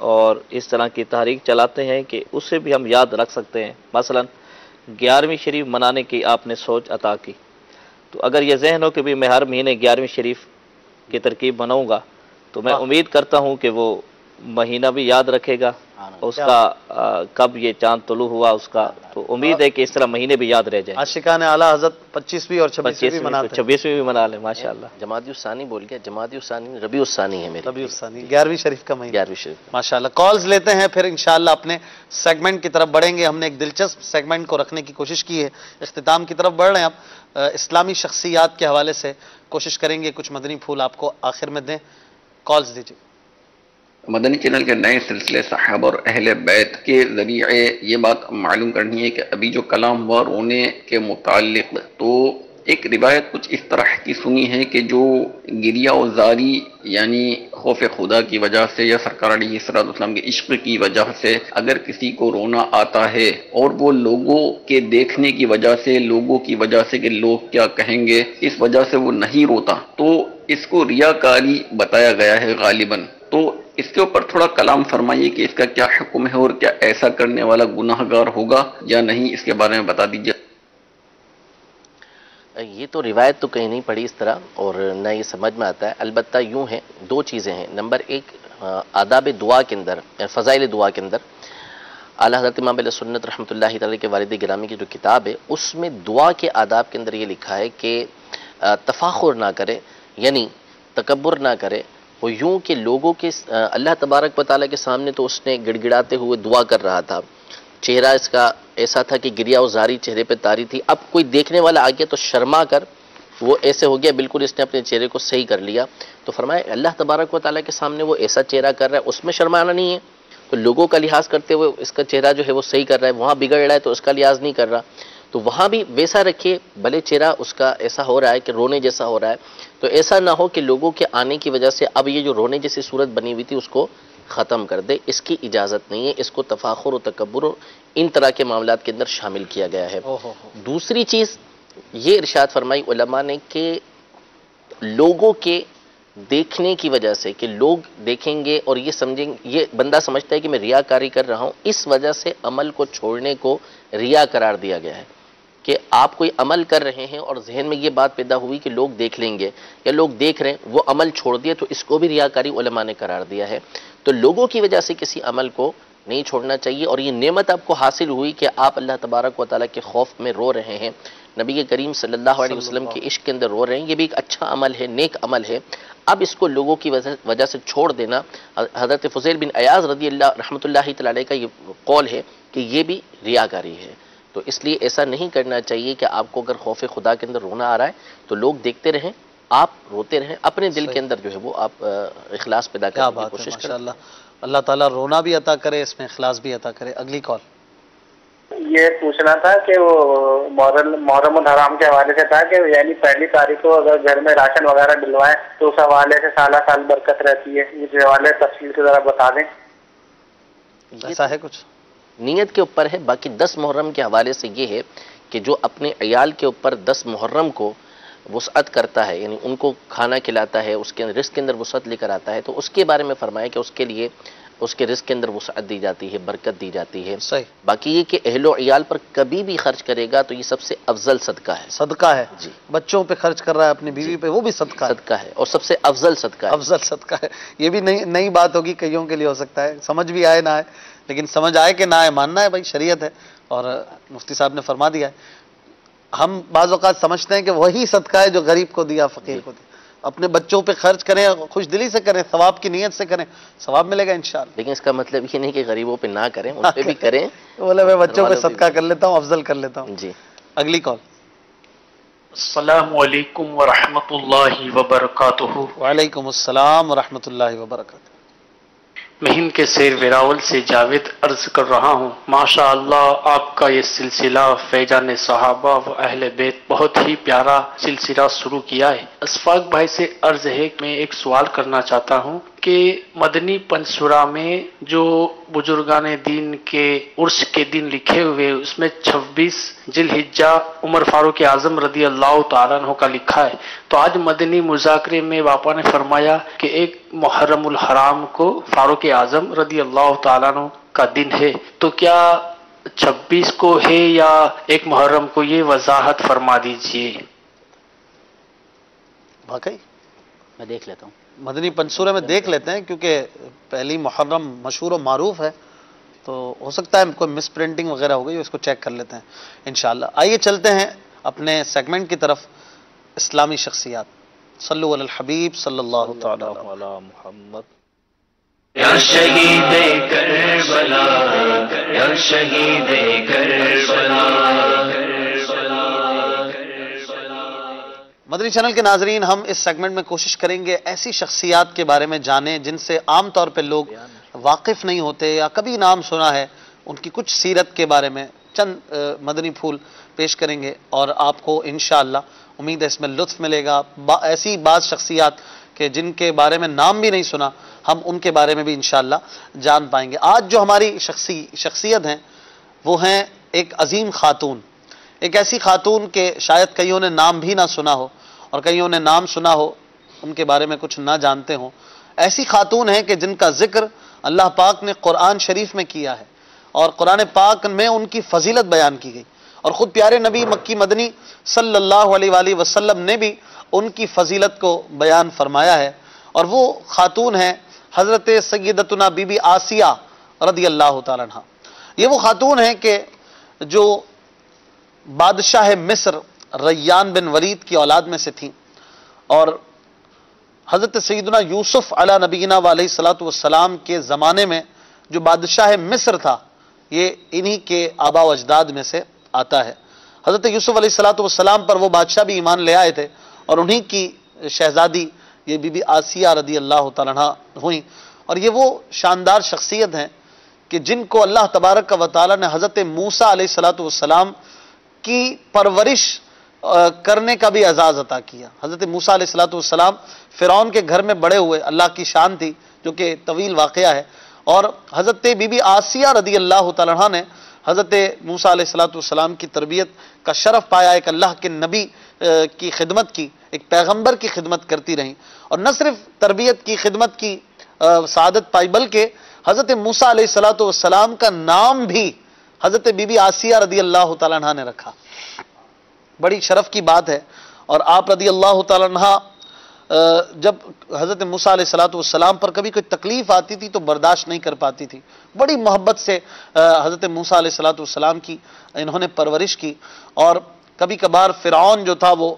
Speaker 7: اور اس طرح کی تحریک چلاتے ہیں کہ اسے بھی ہم یاد رکھ سکتے ہیں۔ مثلا 11ویں شریف منانے کی آپ نے سوچ عطا کی، تو اگر یہ ذہن ہو کہ بھی میں ہر مہینے 11ویں شریف کی ترکیب بناؤں گا، تو میں امید کرتا ہوں کہ وہ مہینہ بھی یاد رکھے گا، اس کا کب یہ چاند طلوع ہوا اس کا، تو امید ہے کہ اس طرح مہینے بھی یاد رہ جائیں۔
Speaker 1: عاشقان اعلیٰ حضرت 25ویں اور 26ویں بھی مناتے ہیں۔
Speaker 7: 26ویں بھی منا لیں ماشاءاللہ۔
Speaker 4: جمادی الثانی بول گیا، جمادی الثانی ربیع الثانی ہے میری،
Speaker 1: ربیع الثانی 11ویں شریف کا مہینہ۔
Speaker 4: 11ویں شریف۔
Speaker 1: ماشاءاللہ کالز لیتے ہیں، پھر انشاءاللہ اپنے سیگمنٹ کی طرف بڑھیں گے۔ ہم نے ایک دلچسپ سیگمنٹ کو رکھنے کی کوشش کی ہے، اختتام کی طرف بڑھ رہے ہیں اب۔ اسلامی شخصیات کے حوالے سے کوشش کریں گے کچھ مدنی پھول آپ کو آخر میں دیں۔ کالز دیجیے۔
Speaker 8: مدنی چینل کے نئے سلسلے صحابہ اور اہل بیت کے ذریعے یہ بات معلوم کرنی ہے کہ ابھی جو کلام ہوا رونے کے متعلق، تو ایک روایت کچھ اس طرح کی سنی ہے کہ جو گریہ و زاری یعنی خوف خدا کی وجہ سے یا سرکار علیہ الصلوۃ والسلام کے عشق کی وجہ سے اگر کسی کو رونا آتا ہے اور وہ لوگوں کے دیکھنے کی وجہ سے، لوگوں کی وجہ سے کہ لوگ کیا کہیں گے، اس وجہ سے وہ نہیں روتا، تو اس کو ریاکاری بتایا گیا ہے غالباً۔ تو اس کے اوپر تھوڑا کلام فرمائیے کہ اس کا کیا حکم ہے اور کیا ایسا کرنے والا گناہ گار ہوگا یا نہیں، اس کے بارے میں بتا دیجیے۔
Speaker 4: یہ تو روایت تو کہیں نہیں پڑھی اس طرح، اور نہ یہ سمجھ میں آتا ہے۔ البتہ یوں ہے، 2 چیزیں ہیں۔ نمبر 1، آداب دعا کے اندر، فضائل دعا کے اندر اعلیٰ حضرت امام اہل سنت رحمۃ اللہ تعالی کے والد گرامی کی جو کتاب ہے، اس میں دعا کے آداب کے اندر یہ لکھا ہے کہ تفاخر نہ کرے، یعنی تکبر نہ کرے، وہ یوں کہ لوگوں کے اللہ تبارک و تعالیٰ کے سامنے تو اس نے گڑ گڑاتے ہوئے دعا کر رہا تھا، چہرہ اس کا ایسا تھا کہ گریہ و زاری چہرے پہ طاری تھی، اب کوئی دیکھنے والا آ گیا تو شرما کر وہ ایسے ہو گیا، بالکل اس نے اپنے چہرے کو صحیح کر لیا۔ تو فرمایا اللہ تبارک و تعالیٰ کے سامنے وہ ایسا چہرہ کر رہا ہے، اس میں شرمانا نہیں ہے، تو لوگوں کا لحاظ کرتے ہوئے اس کا چہرہ جو ہے وہ صحیح کر رہا ہے، وہاں بگڑ رہا ہے تو اس کا لحاظ نہیں کر رہا، تو وہاں بھی ویسا رکھیے، بھلے چہرہ اس کا ایسا ہو رہا ہے کہ رونے جیسا ہو رہا ہے، تو ایسا نہ ہو کہ لوگوں کے آنے کی وجہ سے اب یہ جو رونے جیسی صورت بنی ہوئی تھی اس کو ختم کر دے، اس کی اجازت نہیں ہے، اس کو تفاخر و تکبر اور ان طرح کے معاملات کے اندر شامل کیا گیا ہے۔ دوسری چیز یہ ارشاد فرمائی علماء نے کہ لوگوں کے دیکھنے کی وجہ سے، کہ لوگ دیکھیں گے اور یہ سمجھیں، یہ بندہ سمجھتا ہے کہ میں ریاکاری کر رہا ہوں، اس وجہ سے عمل کو چھوڑنے کو ریا قرار دیا گیا ہے، کہ آپ کوئی عمل کر رہے ہیں اور ذہن میں یہ بات پیدا ہوئی کہ لوگ دیکھ لیں گے یا لوگ دیکھ رہے ہیں، وہ عمل چھوڑ دیا، تو اس کو بھی ریاکاری علماء نے قرار دیا ہے۔ تو لوگوں کی وجہ سے کسی عمل کو نہیں چھوڑنا چاہیے، اور یہ نعمت آپ کو حاصل ہوئی کہ آپ اللہ تبارک و تعالیٰ کے خوف میں رو رہے ہیں، نبی کریم صلی اللہ علیہ وسلم کے عشق کے اندر رو رہے ہیں، یہ بھی ایک اچھا عمل ہے، نیک عمل ہے۔ اب اس کو لوگوں کی وجہ سے چھوڑ دینا، حضرت فضیل بن عیاض رضی اللہ رحمۃ اللہ تعالی علیہ کا یہ قول ہے کہ یہ بھی ریاکاری ہے، تو اس لیے ایسا نہیں کرنا چاہیے کہ آپ کو اگر خوف خدا کے اندر رونا آ رہا ہے تو لوگ دیکھتے رہیں، آپ روتے رہیں، اپنے دل کے اندر جو ہے وہ آپ اخلاص پیدا کرنے کی کوشش کریں۔
Speaker 1: ماشاءاللہ اللہ تعالیٰ رونا بھی عطا کرے، اس میں اخلاص بھی عطا کرے۔ اگلی کال۔
Speaker 9: یہ پوچھنا تھا کہ وہ محرم الحرام کے حوالے سے تھا کہ یعنی 1 تاریخ کو اگر گھر میں راشن وغیرہ ڈلوائیں تو اس حوالے سے سالہ سال برکت رہتی ہے، اس حوالے تفصیل سے ذرا بتا دیں۔
Speaker 1: ایسا ہے کچھ؟
Speaker 4: نیت کے اوپر ہے، باقی 10 محرم کے حوالے سے یہ ہے کہ جو اپنے عیال کے اوپر 10 محرم کو وسعت کرتا ہے، یعنی ان کو کھانا کھلاتا ہے، اس کے رزق کے اندر وسعت لے کر آتا ہے، تو اس کے بارے میں فرمایا کہ اس کے لیے اس کے رزق کے اندر وسعت دی جاتی ہے، برکت دی جاتی ہے۔
Speaker 1: صحیح۔
Speaker 4: باقی یہ کہ اہل و عیال پر کبھی بھی خرچ کرے گا تو یہ سب سے افضل صدقہ ہے،
Speaker 1: صدقہ ہے،
Speaker 4: جی،
Speaker 1: بچوں پہ خرچ کر رہا ہے، اپنی بیوی پہ، وہ بھی صدقہ ہے،
Speaker 4: صدقہ ہے اور سب سے افضل صدقہ ہے۔
Speaker 1: افضل صدقہ ہے۔ یہ بھی نئی بات ہوگی، کئیوں کے لیے ہو سکتا ہے، سمجھ بھی آئے نہ آئے، لیکن سمجھ آئے کہ نہ آئے، ماننا ہے بھائی، شریعت ہے، اور مفتی صاحب نے فرما دیا ہے۔ ہم بعض اوقات سمجھتے ہیں کہ وہی صدقہ ہے جو غریب کو دیا، فقیر کو دیا۔ اپنے بچوں پہ خرچ کریں، خوش دلی سے کریں، ثواب کی نیت سے کریں، ثواب ملے گا انشاءاللہ۔
Speaker 4: لیکن اس کا مطلب یہ نہیں کہ غریبوں پہ نہ کریں، ان پہ بھی کریں۔
Speaker 1: بولے میں بچوں پہ صدقہ کر لیتا ہوں، افضل کر لیتا ہوں۔
Speaker 4: جی،
Speaker 1: اگلی کال۔
Speaker 10: السلام علیکم ورحمۃ اللہ وبرکاتہ۔
Speaker 1: وعلیکم السلام ورحمۃ اللہ وبرکاتہ۔
Speaker 10: میں ہند کے سیر ویراول سے جاوید عرض کر رہا ہوں، ماشاء اللہ آپ کا یہ سلسلہ فیضان صحابہ و اہل بیت بہت ہی پیارا سلسلہ شروع کیا ہے۔ اشفاق بھائی سے عرض ہے کہ میں ایک سوال کرنا چاہتا ہوں کہ مدنی پنسورہ میں جو بزرگان دین کے عرس کے دن لکھے ہوئے، اس میں 26 ذی الحجہ عمر فاروق اعظم رضی اللہ تعالیٰ عنہ کا لکھا ہے، تو آج مدنی مذاکرے میں باپا نے فرمایا کہ ایک محرم الحرام کو فاروق اعظم رضی اللہ تعالیٰ عنہ کا دن ہے، تو کیا 26 کو ہے یا ایک محرم کو؟ یہ وضاحت فرما دیجئے۔
Speaker 1: واقعی
Speaker 2: میں دیکھ لیتا ہوں،
Speaker 1: مدنی پنسورے میں دیکھ لیتے ہیں، کیونکہ پہلی محرم مشہور و معروف ہے، تو ہو سکتا ہے کوئی مس پرنٹنگ وغیرہ ہو گئی، اس کو چیک کر لیتے ہیں انشاءاللہ۔ آئیے چلتے ہیں اپنے سیگمنٹ کی طرف، اسلامی شخصیات۔ صلو علی الحبیب صلی اللہ تعالی علیہ
Speaker 7: محمد۔
Speaker 11: یا شہید کربلا، یا شہید کربلا۔
Speaker 1: مدنی چینل کے ناظرین، ہم اس سیگمنٹ میں کوشش کریں گے ایسی شخصیات کے بارے میں جانیں جن سے عام طور پہ لوگ واقف نہیں ہوتے یا کبھی نام سنا ہے، ان کی کچھ سیرت کے بارے میں چند مدنی پھول پیش کریں گے، اور آپ کو انشاءاللہ امید ہے اس میں لطف ملے گا۔ ایسی بعض شخصیات کہ جن کے بارے میں نام بھی نہیں سنا، ہم ان کے بارے میں بھی انشاءاللہ جان پائیں گے۔ آج جو ہماری شخصیت ہیں وہ ہیں ایک عظیم خاتون، ایک ایسی خاتون کہ شاید کئیوں نے نام بھی نہ سنا ہو، اور کئیوں نے نام سنا ہو ان کے بارے میں کچھ نہ جانتے ہوں۔ ایسی خاتون ہیں کہ جن کا ذکر اللہ پاک نے قرآن شریف میں کیا ہے، اور قرآن پاک میں ان کی فضیلت بیان کی گئی، اور خود پیارے نبی مکی مدنی صلی اللہ علیہ وآلہ وسلم نے بھی ان کی فضیلت کو بیان فرمایا ہے، اور وہ خاتون ہیں حضرت سیدتنا بی بی آسیہ رضی اللہ تعالیٰ عنہ۔ یہ وہ خاتون ہیں کہ جو بادشاہ مصر ریان بن ولید کی اولاد میں سے تھیں، اور حضرت سیدنا یوسف علی نبینا علیہ الصلوۃ والسلام کے زمانے میں جو بادشاہ مصر تھا، یہ انہی کے آبا و اجداد میں سے آتا ہے۔ حضرت یوسف علیہ الصلوۃ والسلام پر وہ بادشاہ بھی ایمان لے آئے تھے، اور انہی کی شہزادی یہ بی بی آسیہ رضی اللہ تعالیٰ عنہ ہوئیں، اور یہ وہ شاندار شخصیت ہیں کہ جن کو اللہ تبارک و تعالیٰ نے حضرت موسیٰ علیہ الصلوۃ والسلام کی پرورش کرنے کا بھی اعزاز عطا کیا۔ حضرت موسیٰ علیہ الصلوۃ والسلام فرعون کے گھر میں بڑے ہوئے، اللہ کی شان تھی جو کہ طویل واقعہ ہے، اور حضرت بی بی آسیہ رضی اللہ تعالیٰ عنہ نے حضرت موسیٰ علیہ الصلوۃ والسلام کی تربیت کا شرف پایا، ایک اللہ کے نبی کی خدمت کی، ایک پیغمبر کی خدمت کرتی رہیں، اور نہ صرف تربیت کی، خدمت کی سعادت پائی، بلکہ حضرت موسیٰ علیہ الصلوۃ والسلام کا نام بھی حضرت بی بی آسیہ رضی اللہ تعالیٰ عنہ نے رکھا۔ بڑی شرف کی بات ہے، اور آپ رضی اللہ تعالیٰ عنہ جب حضرت موسیٰ علیہ الصلوۃ والسلام پر کبھی کوئی تکلیف آتی تھی تو برداشت نہیں کر پاتی تھی، بڑی محبت سے حضرت موسیٰ علیہ الصلوۃ والسلام کی انہوں نے پرورش کی، اور کبھی کبھار فرعون جو تھا وہ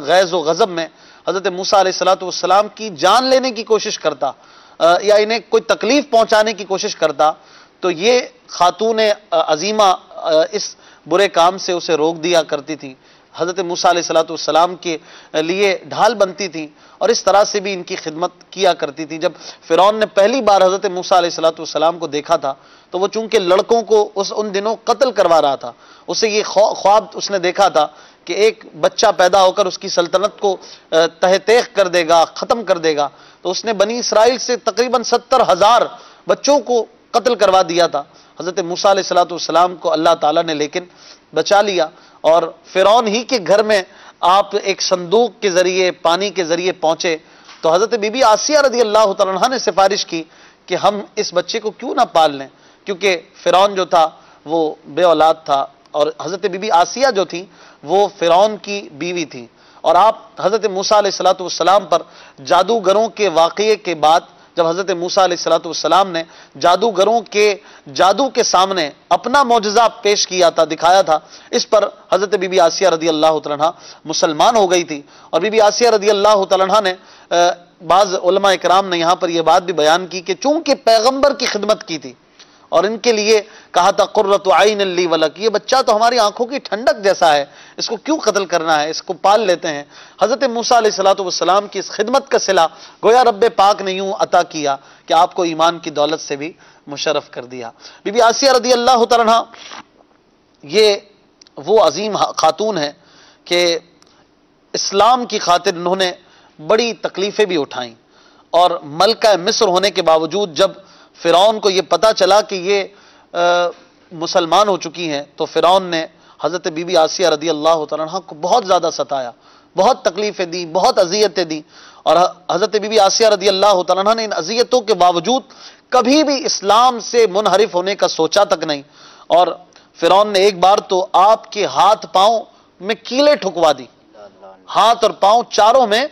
Speaker 1: غیظ و غضب میں حضرت موسیٰ علیہ الصلوۃ والسلام کی جان لینے کی کوشش کرتا، یا انہیں کوئی تکلیف پہنچانے کی کوشش کرتا، تو یہ خاتون عظیمہ اس برے کام سے اسے روک دیا کرتی تھی، حضرت موسیٰ علیہ الصلوۃ والسلام کے لیے ڈھال بنتی تھی، اور اس طرح سے بھی ان کی خدمت کیا کرتی تھی۔ جب فرعون نے پہلی بار حضرت موسیٰ علیہ الصلوۃ والسلام کو دیکھا تھا تو وہ چونکہ لڑکوں کو ان دنوں قتل کروا رہا تھا، اسے یہ خواب اس نے دیکھا تھا کہ ایک بچہ پیدا ہو کر اس کی سلطنت کو تہہ تیغ کر دے گا، ختم کر دے گا، تو اس نے بنی اسرائیل سے تقریباً 70,000 بچوں کو قتل کروا دیا تھا۔ حضرت موسیٰ علیہ الصلوۃ والسلام کو اللہ تعالیٰ نے لیکن بچا لیا، اور فرعون ہی کے گھر میں آپ ایک صندوق کے ذریعے پانی کے ذریعے پہنچے تو حضرت بی بی آسیہ رضی اللہ تعالیٰ عنہ نے سفارش کی کہ ہم اس بچے کو کیوں نہ پال لیں، کیونکہ فرعون جو تھا وہ بے اولاد تھا اور حضرت بی بی آسیہ جو تھی وہ فرعون کی بیوی تھی، اور آپ حضرت موسیٰ علیہ السلام پر جادوگروں کے واقعے کے بعد جب حضرت موسیٰ علیہ السلام نے جادوگروں کے جادو کے سامنے اپنا معجزہ پیش کیا تھا، دکھایا تھا، اس پر حضرت بی بی آسیہ رضی اللہ تعالیٰ عنہ مسلمان ہو گئی تھی۔ اور بی بی آسیہ رضی اللہ تعالیٰ عنہ نے بعض علماء اکرام نے یہاں پر یہ بات بھی بیان کی کہ چونکہ پیغمبر کی خدمت کی تھی اور ان کے لیے کہا تھا قرۃ عین لی ولک، یہ بچہ تو ہماری آنکھوں کی ٹھنڈک جیسا ہے، اس کو کیوں قتل کرنا ہے، اس کو پال لیتے ہیں۔ حضرت موسیٰ علیہ السلام کی اس خدمت کا صلہ گویا رب پاک نے یوں عطا کیا کہ آپ کو ایمان کی دولت سے بھی مشرف کر دیا۔ بی بی آسیہ رضی اللہ تعالیٰ عنہ یہ وہ عظیم خاتون ہے کہ اسلام کی خاطر انہوں نے بڑی تکلیفیں بھی اٹھائیں، اور ملکہ مصر ہونے کے باوجود جب فرعون کو یہ پتا چلا کہ یہ مسلمان ہو چکی ہیں تو فرعون نے حضرت بی بی آسیہ رضی اللہ تعالیٰ عنہ کو بہت زیادہ ستایا، بہت تکلیفیں دی، بہت اذیتیں دی، اور حضرت بی بی آسیہ رضی اللہ تعالیٰ عنہ نے ان اذیتوں کے باوجود کبھی بھی اسلام سے منحرف ہونے کا سوچا تک نہیں، اور فرعون نے ایک بار تو آپ کے ہاتھ پاؤں میں کیلیں ٹھکوا دی، ہاتھ اور پاؤں چاروں میں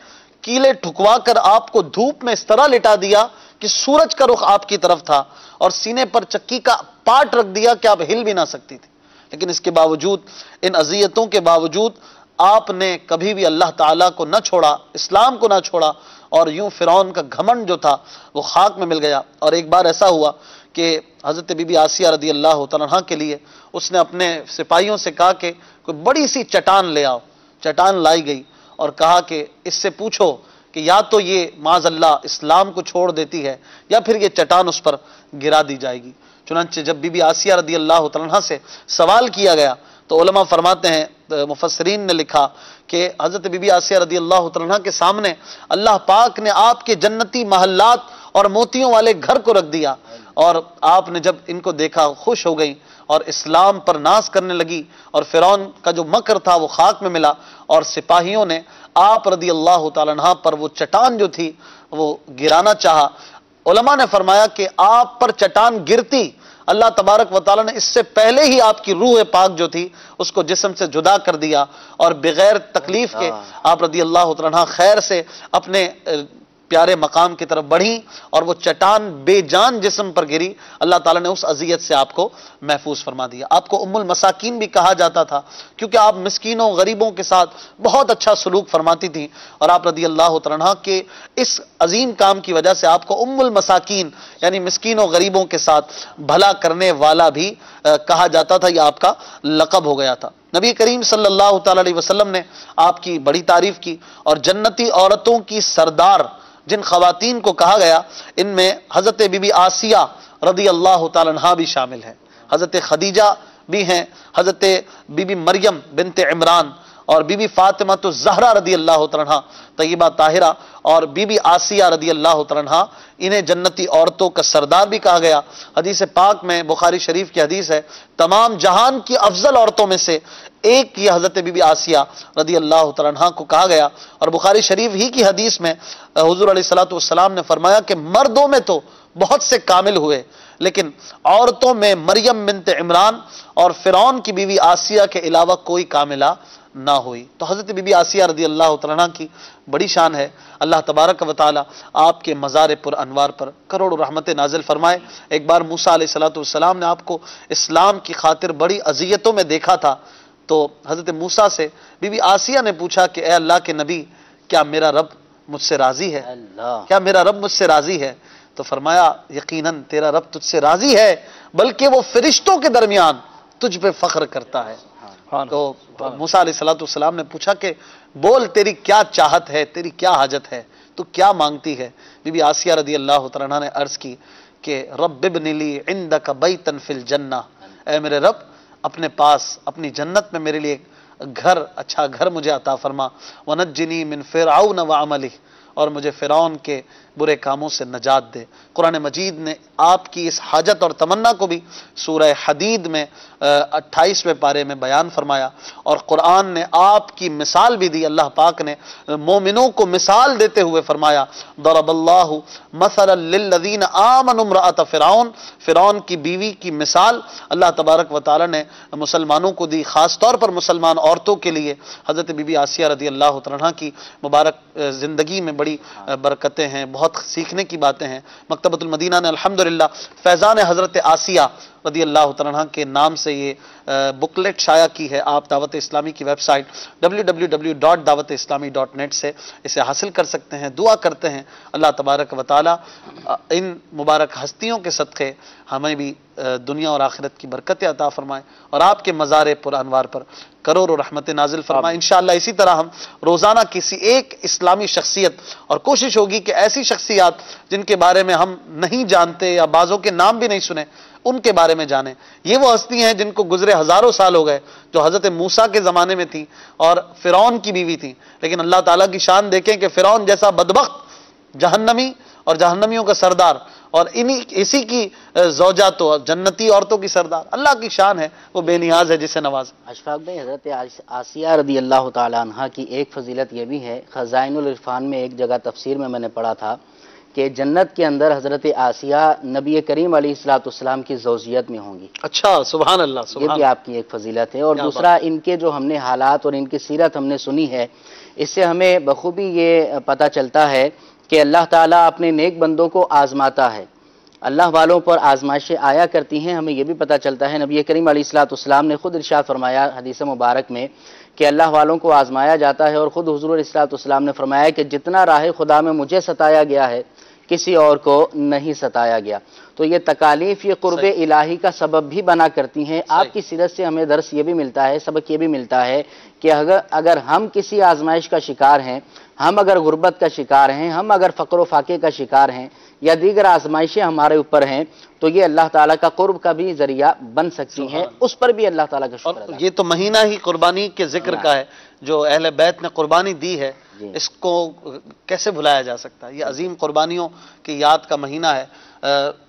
Speaker 1: کیلیں ٹھکوا کر آپ کو دھوپ میں اس طرح لٹا دیا کہ سورج کا رخ آپ کی طرف تھا، اور سینے پر چکی کا پاٹ رکھ دیا کہ آپ ہل بھی نہ سکتی تھی۔ لیکن اس کے باوجود، ان اذیتوں کے باوجود آپ نے کبھی بھی اللہ تعالیٰ کو نہ چھوڑا، اسلام کو نہ چھوڑا، اور یوں فرعون کا گھمنڈ جو تھا وہ خاک میں مل گیا۔ اور ایک بار ایسا ہوا کہ حضرت بی بی آسیہ رضی اللہ تعالیٰ عنہ کے لیے اس نے اپنے سپاہیوں سے کہا کہ کوئی بڑی سی چٹان لے آؤ، چٹان لائی گئی، اور کہا کہ اس سے پوچھو کہ یا تو یہ معاذ اللہ اسلام کو چھوڑ دیتی ہے یا پھر یہ چٹان اس پر گرا دی جائے گی۔ چنانچہ جب بی بی آسیہ رضی اللہ تعالیٰ عنہ سے سوال کیا گیا تو علماء فرماتے ہیں، مفسرین نے لکھا کہ حضرت بی بی آسیہ رضی اللہ تعالیٰ عنہ کے سامنے اللہ پاک نے آپ کے جنتی محلات اور موتیوں والے گھر کو رکھ دیا، اور آپ نے جب ان کو دیکھا خوش ہو گئی اور اسلام پر ناز کرنے لگی، اور فرعون کا جو مکر تھا وہ خاک میں ملا، اور سپاہیوں نے آپ رضی اللہ تعالیٰ عنہ پر وہ چٹان جو تھی وہ گرانا چاہا۔ علماء نے فرمایا کہ آپ پر چٹان گرتی اللہ تبارک و تعالیٰ نے اس سے پہلے ہی آپ کی روح پاک جو تھی اس کو جسم سے جدا کر دیا، اور بغیر تکلیف کے آپ رضی اللہ تعالیٰ عنہ خیر سے اپنے پیارے مقام کی طرف بڑھی، اور وہ چٹان بے جان جسم پر گری، اللہ تعالیٰ نے اس اذیت سے آپ کو محفوظ فرما دیا۔ آپ کو ام المساکین بھی کہا جاتا تھا کیونکہ آپ مسکینوں غریبوں کے ساتھ بہت اچھا سلوک فرماتی تھیں، اور آپ رضی اللہ تعالیٰ عنہ کے اس عظیم کام کی وجہ سے آپ کو ام المساکین یعنی مسکینوں غریبوں کے ساتھ بھلا کرنے والا بھی کہا جاتا تھا، یہ آپ کا لقب ہو گیا تھا۔ نبی کریم صلی اللہ تعالیٰ علیہ وسلم نے آپ کی بڑی تعریف کی، اور جنتی عورتوں کی سردار جن خواتین کو کہا گیا ان میں حضرت بی بی آسیہ رضی اللہ تعالیٰ عنہ بھی شامل ہیں، حضرت خدیجہ بھی ہیں، حضرت بی بی مریم بنت عمران اور بی بی فاطمہ الزہرا رضی اللہ تعالیٰ عنہ طیبہ طاہرہ، اور بی بی آسیہ رضی اللہ تعالیٰ عنہ انہیں جنتی عورتوں کا سردار بھی کہا گیا۔ حدیث پاک میں بخاری شریف کی حدیث ہے، تمام جہان کی افضل عورتوں میں سے ایک یہ حضرت بی بی آسیہ رضی اللہ تعالیٰ عنہ کو کہا گیا، اور بخاری شریف ہی کی حدیث میں حضور علیہ السلام نے فرمایا کہ مردوں میں تو بہت سے کامل ہوئے لیکن عورتوں میں مریم بنت عمران اور فرعون کی بیوی آسیہ کے علاوہ کوئی کاملہ نہ ہوئی۔ تو حضرت بی بی آسیہ رضی اللہ تعالیٰ عنہ کی بڑی شان ہے، اللہ تبارک و تعالی آپ کے مزار پر انوار پر کروڑوں رحمت نازل فرمائے۔ ایک بار موسیٰ علیہ السلام نے آپ کو اسلام کی خاطر بڑی اذیتوں میں دیکھا تھا، تو حضرت موسیٰ سے بی بی آسیہ نے پوچھا کہ اے اللہ کے نبی، کیا میرا رب مجھ سے راضی ہے؟ کیا میرا رب مجھ سے راضی ہے؟ تو فرمایا یقیناً تیرا رب تجھ سے راضی ہے، بلکہ وہ فرشتوں کے درمیان تجھ پہ فخر کرتا ہے۔ تو موسیٰ علیہ السلام نے پوچھا کہ بول تیری کیا چاہت ہے، تیری کیا حاجت ہے، تو کیا مانگتی ہے؟ بی بی آسیہ رضی اللہ تعالیٰ عنہ نے عرض کی کہ رب ابن لی عندک بیتا فی الجنہ، اے میرے رب اپنے پاس اپنی جنت میں میرے لیے گھر، اچھا گھر مجھے عطا فرما، ونجنی من فرعون وعملہ، اور مجھے فرعون کے برے کاموں سے نجات دے۔ قرآن مجید نے آپ کی اس حاجت اور تمنا کو بھی سورہ حدید میں 28ویں پارے میں بیان فرمایا، اور قرآن نے آپ کی مثال بھی دی۔ اللہ پاک نے مومنوں کو مثال دیتے ہوئے فرمایا ضرب اللہ مثلا للذین آمنوا امرأۃ فرعون، فرعون کی بیوی کی مثال اللہ تبارک و تعالی نے مسلمانوں کو دی، خاص طور پر مسلمان عورتوں کے لیے۔ حضرت بی بی آسیہ رضی اللہ عنہا کی مبارک زندگی میں بڑی برکتیں ہیں، بہت سیکھنے کی باتیں ہیں۔ مکتبۃ المدینہ نے الحمدللہ فیضان حضرت آسیہ رضی اللہ عنہا کے نام سے یہ بکلیٹ شائع کی ہے۔ آپ دعوت اسلامی کی ویب سائٹ www.dawat-islami.net سے اسے حاصل کر سکتے ہیں۔ دعا کرتے ہیں اللہ تبارک و تعالی ان مبارک ہستیوں کے صدقے ہمیں بھی دنیا اور آخرت کی برکتیں عطا فرمائے، اور آپ کے مزار پر انوار پر کروڑوں رحمت نازل فرمائے۔ انشاءاللہ اسی طرح ہم روزانہ کسی ایک اسلامی شخصیت، اور کوشش ہوگی کہ ایسی شخصیات جن کے بارے میں ہم نہیں جانتے یا بعضوں کے نام بھی نہیں سنے، ان کے بارے میں جانیں۔ یہ وہ ہستی ہیں جن کو گزرے ہزاروں سال ہو گئے، جو حضرت موسیٰ کے زمانے میں تھیں اور فرعون کی بیوی تھیں، لیکن اللہ تعالیٰ کی شان دیکھیں کہ فرعون جیسا بدبخت جہنمی اور جہنمیوں کا سردار، اور اسی کی زوجہ تو جنتی عورتوں کی سردار، اللہ کی شان ہے، وہ بے نیاز ہے جسے نواز۔
Speaker 2: اشفاق بھائی، حضرت آسیہ رضی اللہ تعالیٰ عنہ کی ایک فضیلت یہ بھی ہے، خزائن العرفان میں ایک جگہ تفسیر میں نے پڑھا تھا کہ جنت کے اندر حضرت آسیہ نبی کریم علیہ السلام کی زوجیت میں ہوں گی۔
Speaker 1: اچھا، سبحان اللہ،
Speaker 2: یہ
Speaker 1: سبحان
Speaker 2: بھی آپ کی ایک فضیلت ہے۔ اور دوسرا، ان کے جو ہم نے حالات اور ان کی سیرت ہم نے سنی ہے، اس سے ہمیں بخوبی یہ پتہ چلتا ہے کہ اللہ تعالیٰ اپنے نیک بندوں کو آزماتا ہے، اللہ والوں پر آزمائشیں آیا کرتی ہیں۔ ہمیں یہ بھی پتہ چلتا ہے، نبی کریم علیہ السلام نے خود ارشاد فرمایا حدیث مبارک میں کہ اللہ والوں کو آزمایا جاتا ہے، اور خود حضور علیہ السلام نے فرمایا کہ جتنا راہ خدا میں مجھے ستایا گیا ہے کسی اور کو نہیں ستایا گیا۔ تو یہ تکالیف یہ قرب الہی کا سبب بھی بنا کرتی ہیں۔ آپ کی سیرت سے ہمیں درس یہ بھی ملتا ہے، سبق یہ بھی ملتا ہے کہ اگر ہم کسی آزمائش کا شکار ہیں، ہم اگر غربت کا شکار ہیں، ہم اگر فقر و فاقے کا شکار ہیں، یا دیگر آزمائشیں ہمارے اوپر ہیں، تو یہ اللہ تعالیٰ کا قرب کا بھی ذریعہ بن سکتی ہیں، اس پر بھی اللہ تعالیٰ کا شکر ادا۔
Speaker 1: یہ تو مہینہ ہی قربانی کے ذکر کا ہے، جو اہل بیت نے قربانی دی ہے، اس کو کیسے بھلایا جا سکتا ہے؟ یہ عظیم قربانیوں کی یاد کا مہینہ ہے۔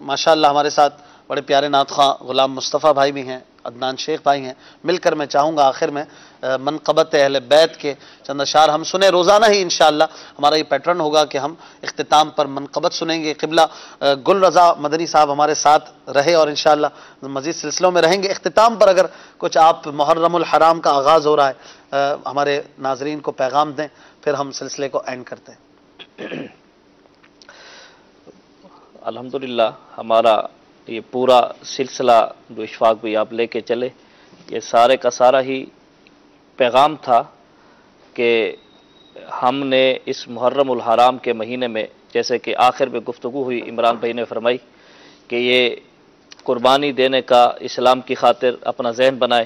Speaker 1: ماشاءاللہ ہمارے ساتھ بڑے پیارے نعت خواں غلام مصطفیٰ بھائی بھی ہیں، عدنان شیخ بھائی ہیں، مل کر میں چاہوں گا آخر میں منقبت اہل بیت کے چند اشعار ہم سنیں۔ روزانہ ہی انشاءاللہ ہمارا یہ پیٹرن ہوگا کہ ہم اختتام پر منقبت سنیں گے۔ قبلہ گل رضا مدنی صاحب ہمارے ساتھ رہے اور انشاءاللہ مزید سلسلوں میں رہیں گے۔ اختتام پر اگر کچھ آپ محرم الحرام کا آغاز ہو رہا ہے، ہمارے ناظرین کو پیغام دیں، پھر ہم سلسلے کو اینڈ کرتے ہیں۔
Speaker 7: الحمدللہ ہمارا یہ پورا سلسلہ جو اشفاق بھی آپ لے کے چلے، یہ سارے کا سارا ہی پیغام تھا کہ ہم نے اس محرم الحرام کے مہینے میں، جیسے کہ آخر میں گفتگو ہوئی، عمران بھائی نے فرمائی کہ یہ قربانی دینے کا اسلام کی خاطر اپنا ذہن بنائے،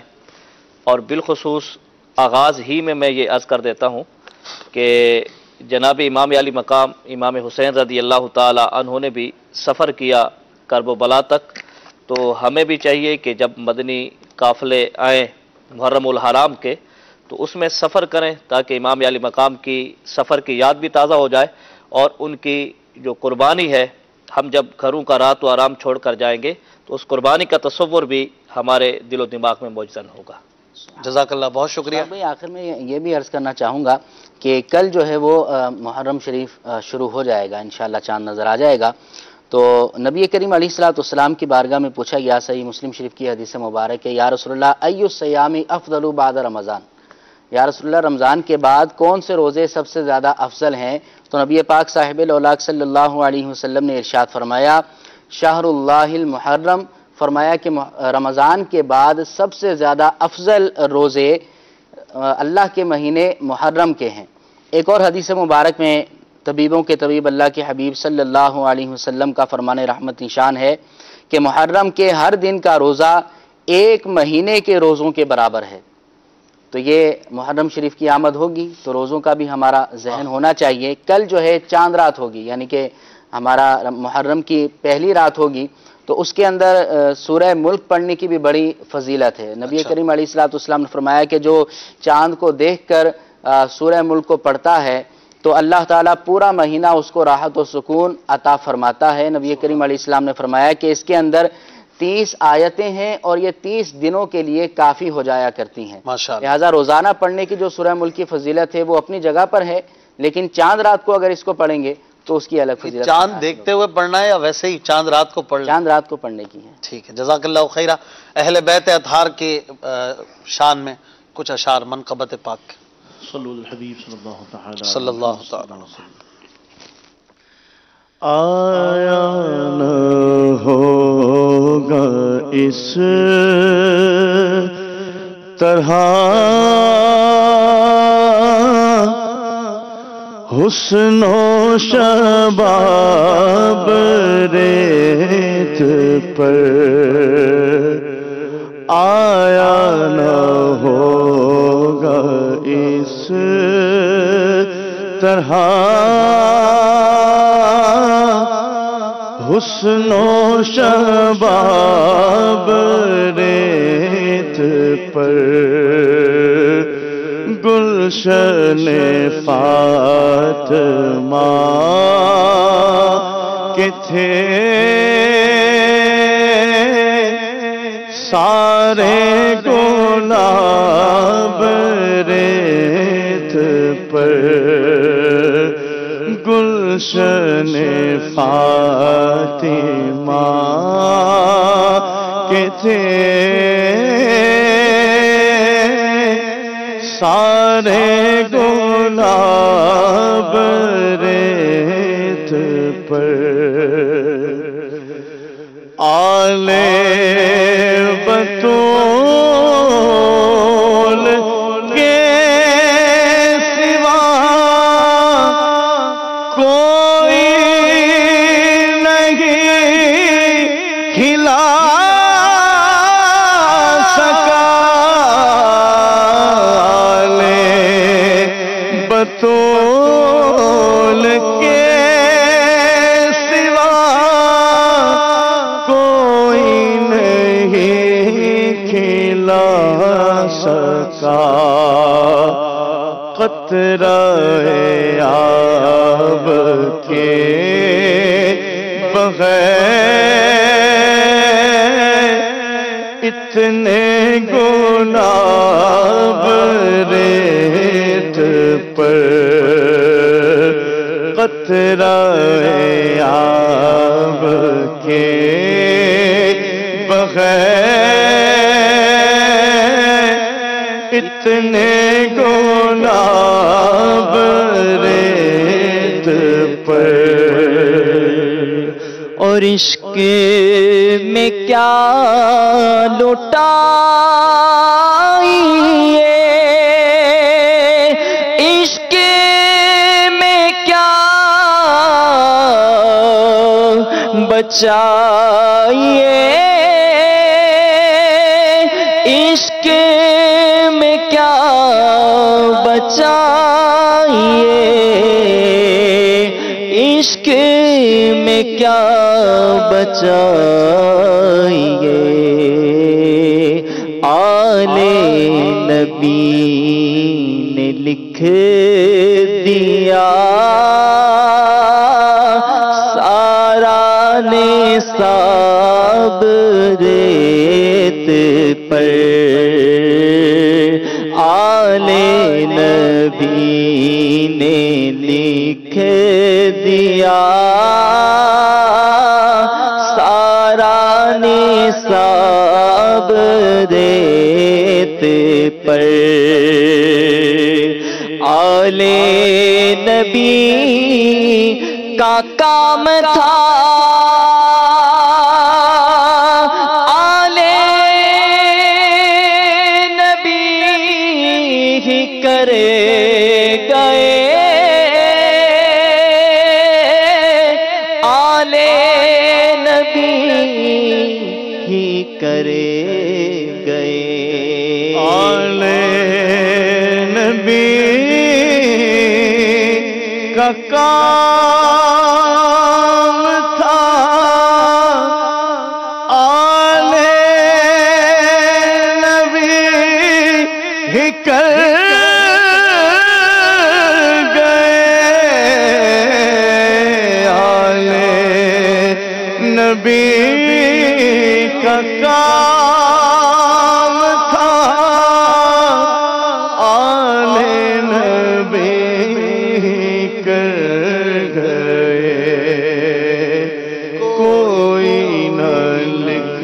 Speaker 7: اور بالخصوص آغاز ہی میں یہ عرض کر دیتا ہوں کہ جناب امام علی مقام امام حسین رضی اللہ تعالی عنہ نے بھی سفر کیا کرب و بلا تک، تو ہمیں بھی چاہیے کہ جب مدنی قافلے آئیں محرم الحرام کے تو اس میں سفر کریں، تاکہ امام علی مقام کی سفر کی یاد بھی تازہ ہو جائے، اور ان کی جو قربانی ہے، ہم جب گھروں کا رات و آرام چھوڑ کر جائیں گے تو اس قربانی کا تصور بھی ہمارے دل و دماغ میں موجزن ہوگا۔
Speaker 1: جزاک اللہ، بہت شکریہ
Speaker 2: بھائی۔ آخر میں یہ بھی عرض کرنا چاہوں گا کہ کل جو ہے وہ محرم شریف شروع ہو جائے گا، انشاءاللہ چاند نظر آ جائے گا، تو نبی کریم علیہ السلام کی بارگاہ میں پوچھا گیا، صحیح مسلم شریف کی حدیث مبارک ہے، یا رسول اللہ ای الصیام افضل بعد رمضان، یا رسول اللہ رمضان کے بعد کون سے روزے سب سے زیادہ افضل ہیں؟ تو نبی پاک صاحب الاولاق صلی اللہ علیہ وسلم نے ارشاد فرمایا شہر اللہ المحرم، فرمایا کہ رمضان کے بعد سب سے زیادہ افضل روزے اللہ کے مہینے محرم کے ہیں۔ ایک اور حدیث مبارک میں طبیبوں کے طبیب اللہ کے حبیب صلی اللہ علیہ وسلم کا فرمان رحمت نشان ہے کہ محرم کے ہر دن کا روزہ ایک مہینے کے روزوں کے برابر ہے۔ تو یہ محرم شریف کی آمد ہوگی تو روزوں کا بھی ہمارا ذہن ہونا چاہیے۔ کل جو ہے چاند رات ہوگی، یعنی کہ ہمارا محرم کی پہلی رات ہوگی، تو اس کے اندر سورہ ملک پڑھنے کی بھی بڑی فضیلت ہے۔ نبی کریم علیہ السلام نے فرمایا کہ جو چاند کو دیکھ کر سورہ ملک کو پڑھتا ہے تو اللہ تعالیٰ پورا مہینہ اس کو راحت و سکون عطا فرماتا ہے۔ نبی کریم علیہ السلام نے فرمایا کہ اس کے اندر 30 آیتیں ہیں اور یہ 30 دنوں کے لیے کافی ہو جایا کرتی ہیں۔
Speaker 1: ماشاءاللہ۔
Speaker 2: لہٰذا روزانہ پڑھنے کی جو سورہ ملک کی فضیلت ہے وہ اپنی جگہ پر ہے، لیکن چاند رات کو اگر اس کو پڑھیں گے تو اس کی الگ فضیلت۔
Speaker 1: چاند دیکھتے ہوئے پڑھنا ہے یا ویسے ہی چاند رات کو پڑھ لیں؟
Speaker 2: چاند رات کو پڑھنے کی ہے۔
Speaker 1: ٹھیک ہے، جزاک اللہ خیرہ۔ اہل بیت اطہار کے شان میں کچھ اشعار منقبت پاک۔
Speaker 3: صلو الحبیب
Speaker 1: صلی اللہ تعالی وسلم۔
Speaker 3: آیا نہ ہوگا اس طرح حسن و شباب ریت پر، آیا نہ ہوگا اس طرح حسن و شباب ریت پر، گلشن فاطمہ کے تھے سارے گلاب ریت پر، گلشن فاطمہ کے تھے سارے گلاب ریت پر، آل بطول کے سوا کوئی نہیں کھلا سکا، آل بطول کے سوا کوئی نہیں کھلا سکا، قطرہ آب کے بغیر اتنے گلاب ریت پر، قطرہ آب کے بغیر اتنے گلاب ریت پر،
Speaker 11: اور عشق میں کیا لٹائیے، عشق میں کیا بچائیے، عشق میں کیا بچائیے، عشق میں کیا بچائیے، آل نبی نے لکھ دیا سارا نصاب ریت پر، آل نبی نے لکھ دیا سارا نصاب ریت پر، آل نبی کا کام تھا آل نبی ہی کرے گئے، آل نبی ہی کرے گئے،
Speaker 3: آل نبی کا کام تھا آل نبی ہی کر گئے،
Speaker 11: نبی کا کام تھا، آل نبی کر گئے، کوئی نہ لکھ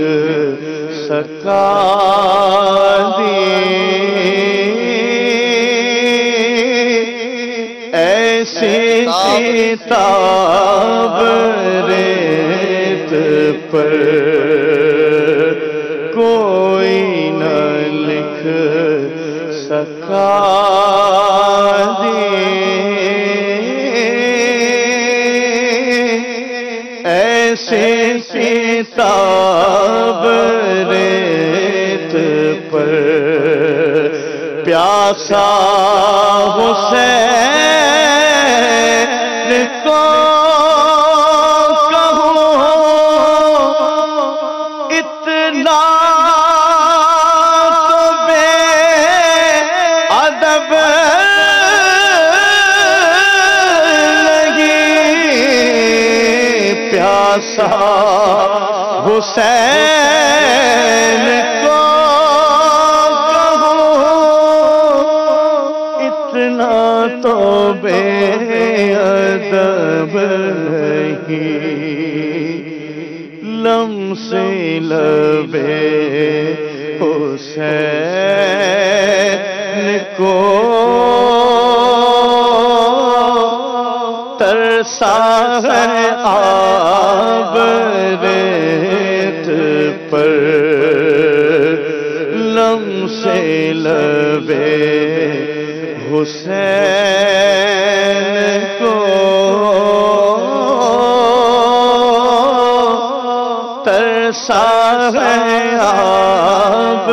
Speaker 11: سکا ایسی کتاب ریت پر کوئی نہ لکھ سکا ایسی کتاب ریت پر پیاسا حسین کو کہوں اتنا تو بے ادب لگی، پیاسا حسین کو تو بے ادب نہیں، لمس لبے حسین کو ترسا ہے آب ریت پر، لمس لبے حسین کو ترسا ہے آب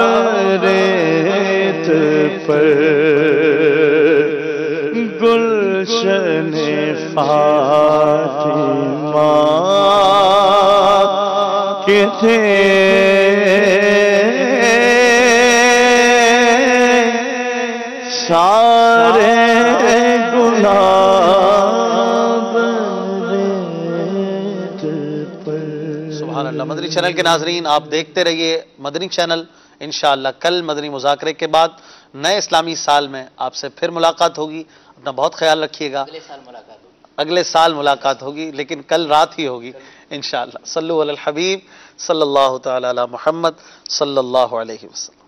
Speaker 11: ریت پر، گلشن فاطمہ کے تھے سارے گلاب ریت پر۔
Speaker 1: سبحان اللہ۔ مدنی چینل کے ناظرین، آپ دیکھتے رہیے مدنی چینل۔ انشاءاللہ کل مدنی مذاکرے کے بعد نئے اسلامی سال میں آپ سے پھر ملاقات ہوگی۔ اپنا بہت خیال رکھیے گا۔ اگلے سال ملاقات ہوگی، لیکن کل رات ہی ہوگی انشاءاللہ۔ صلو علی الحبیب صلی اللہ تعالی علی محمد صلی اللہ علیہ وسلم۔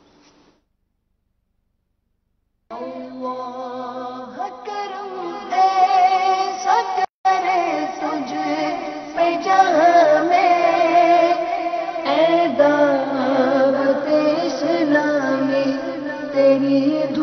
Speaker 12: تیری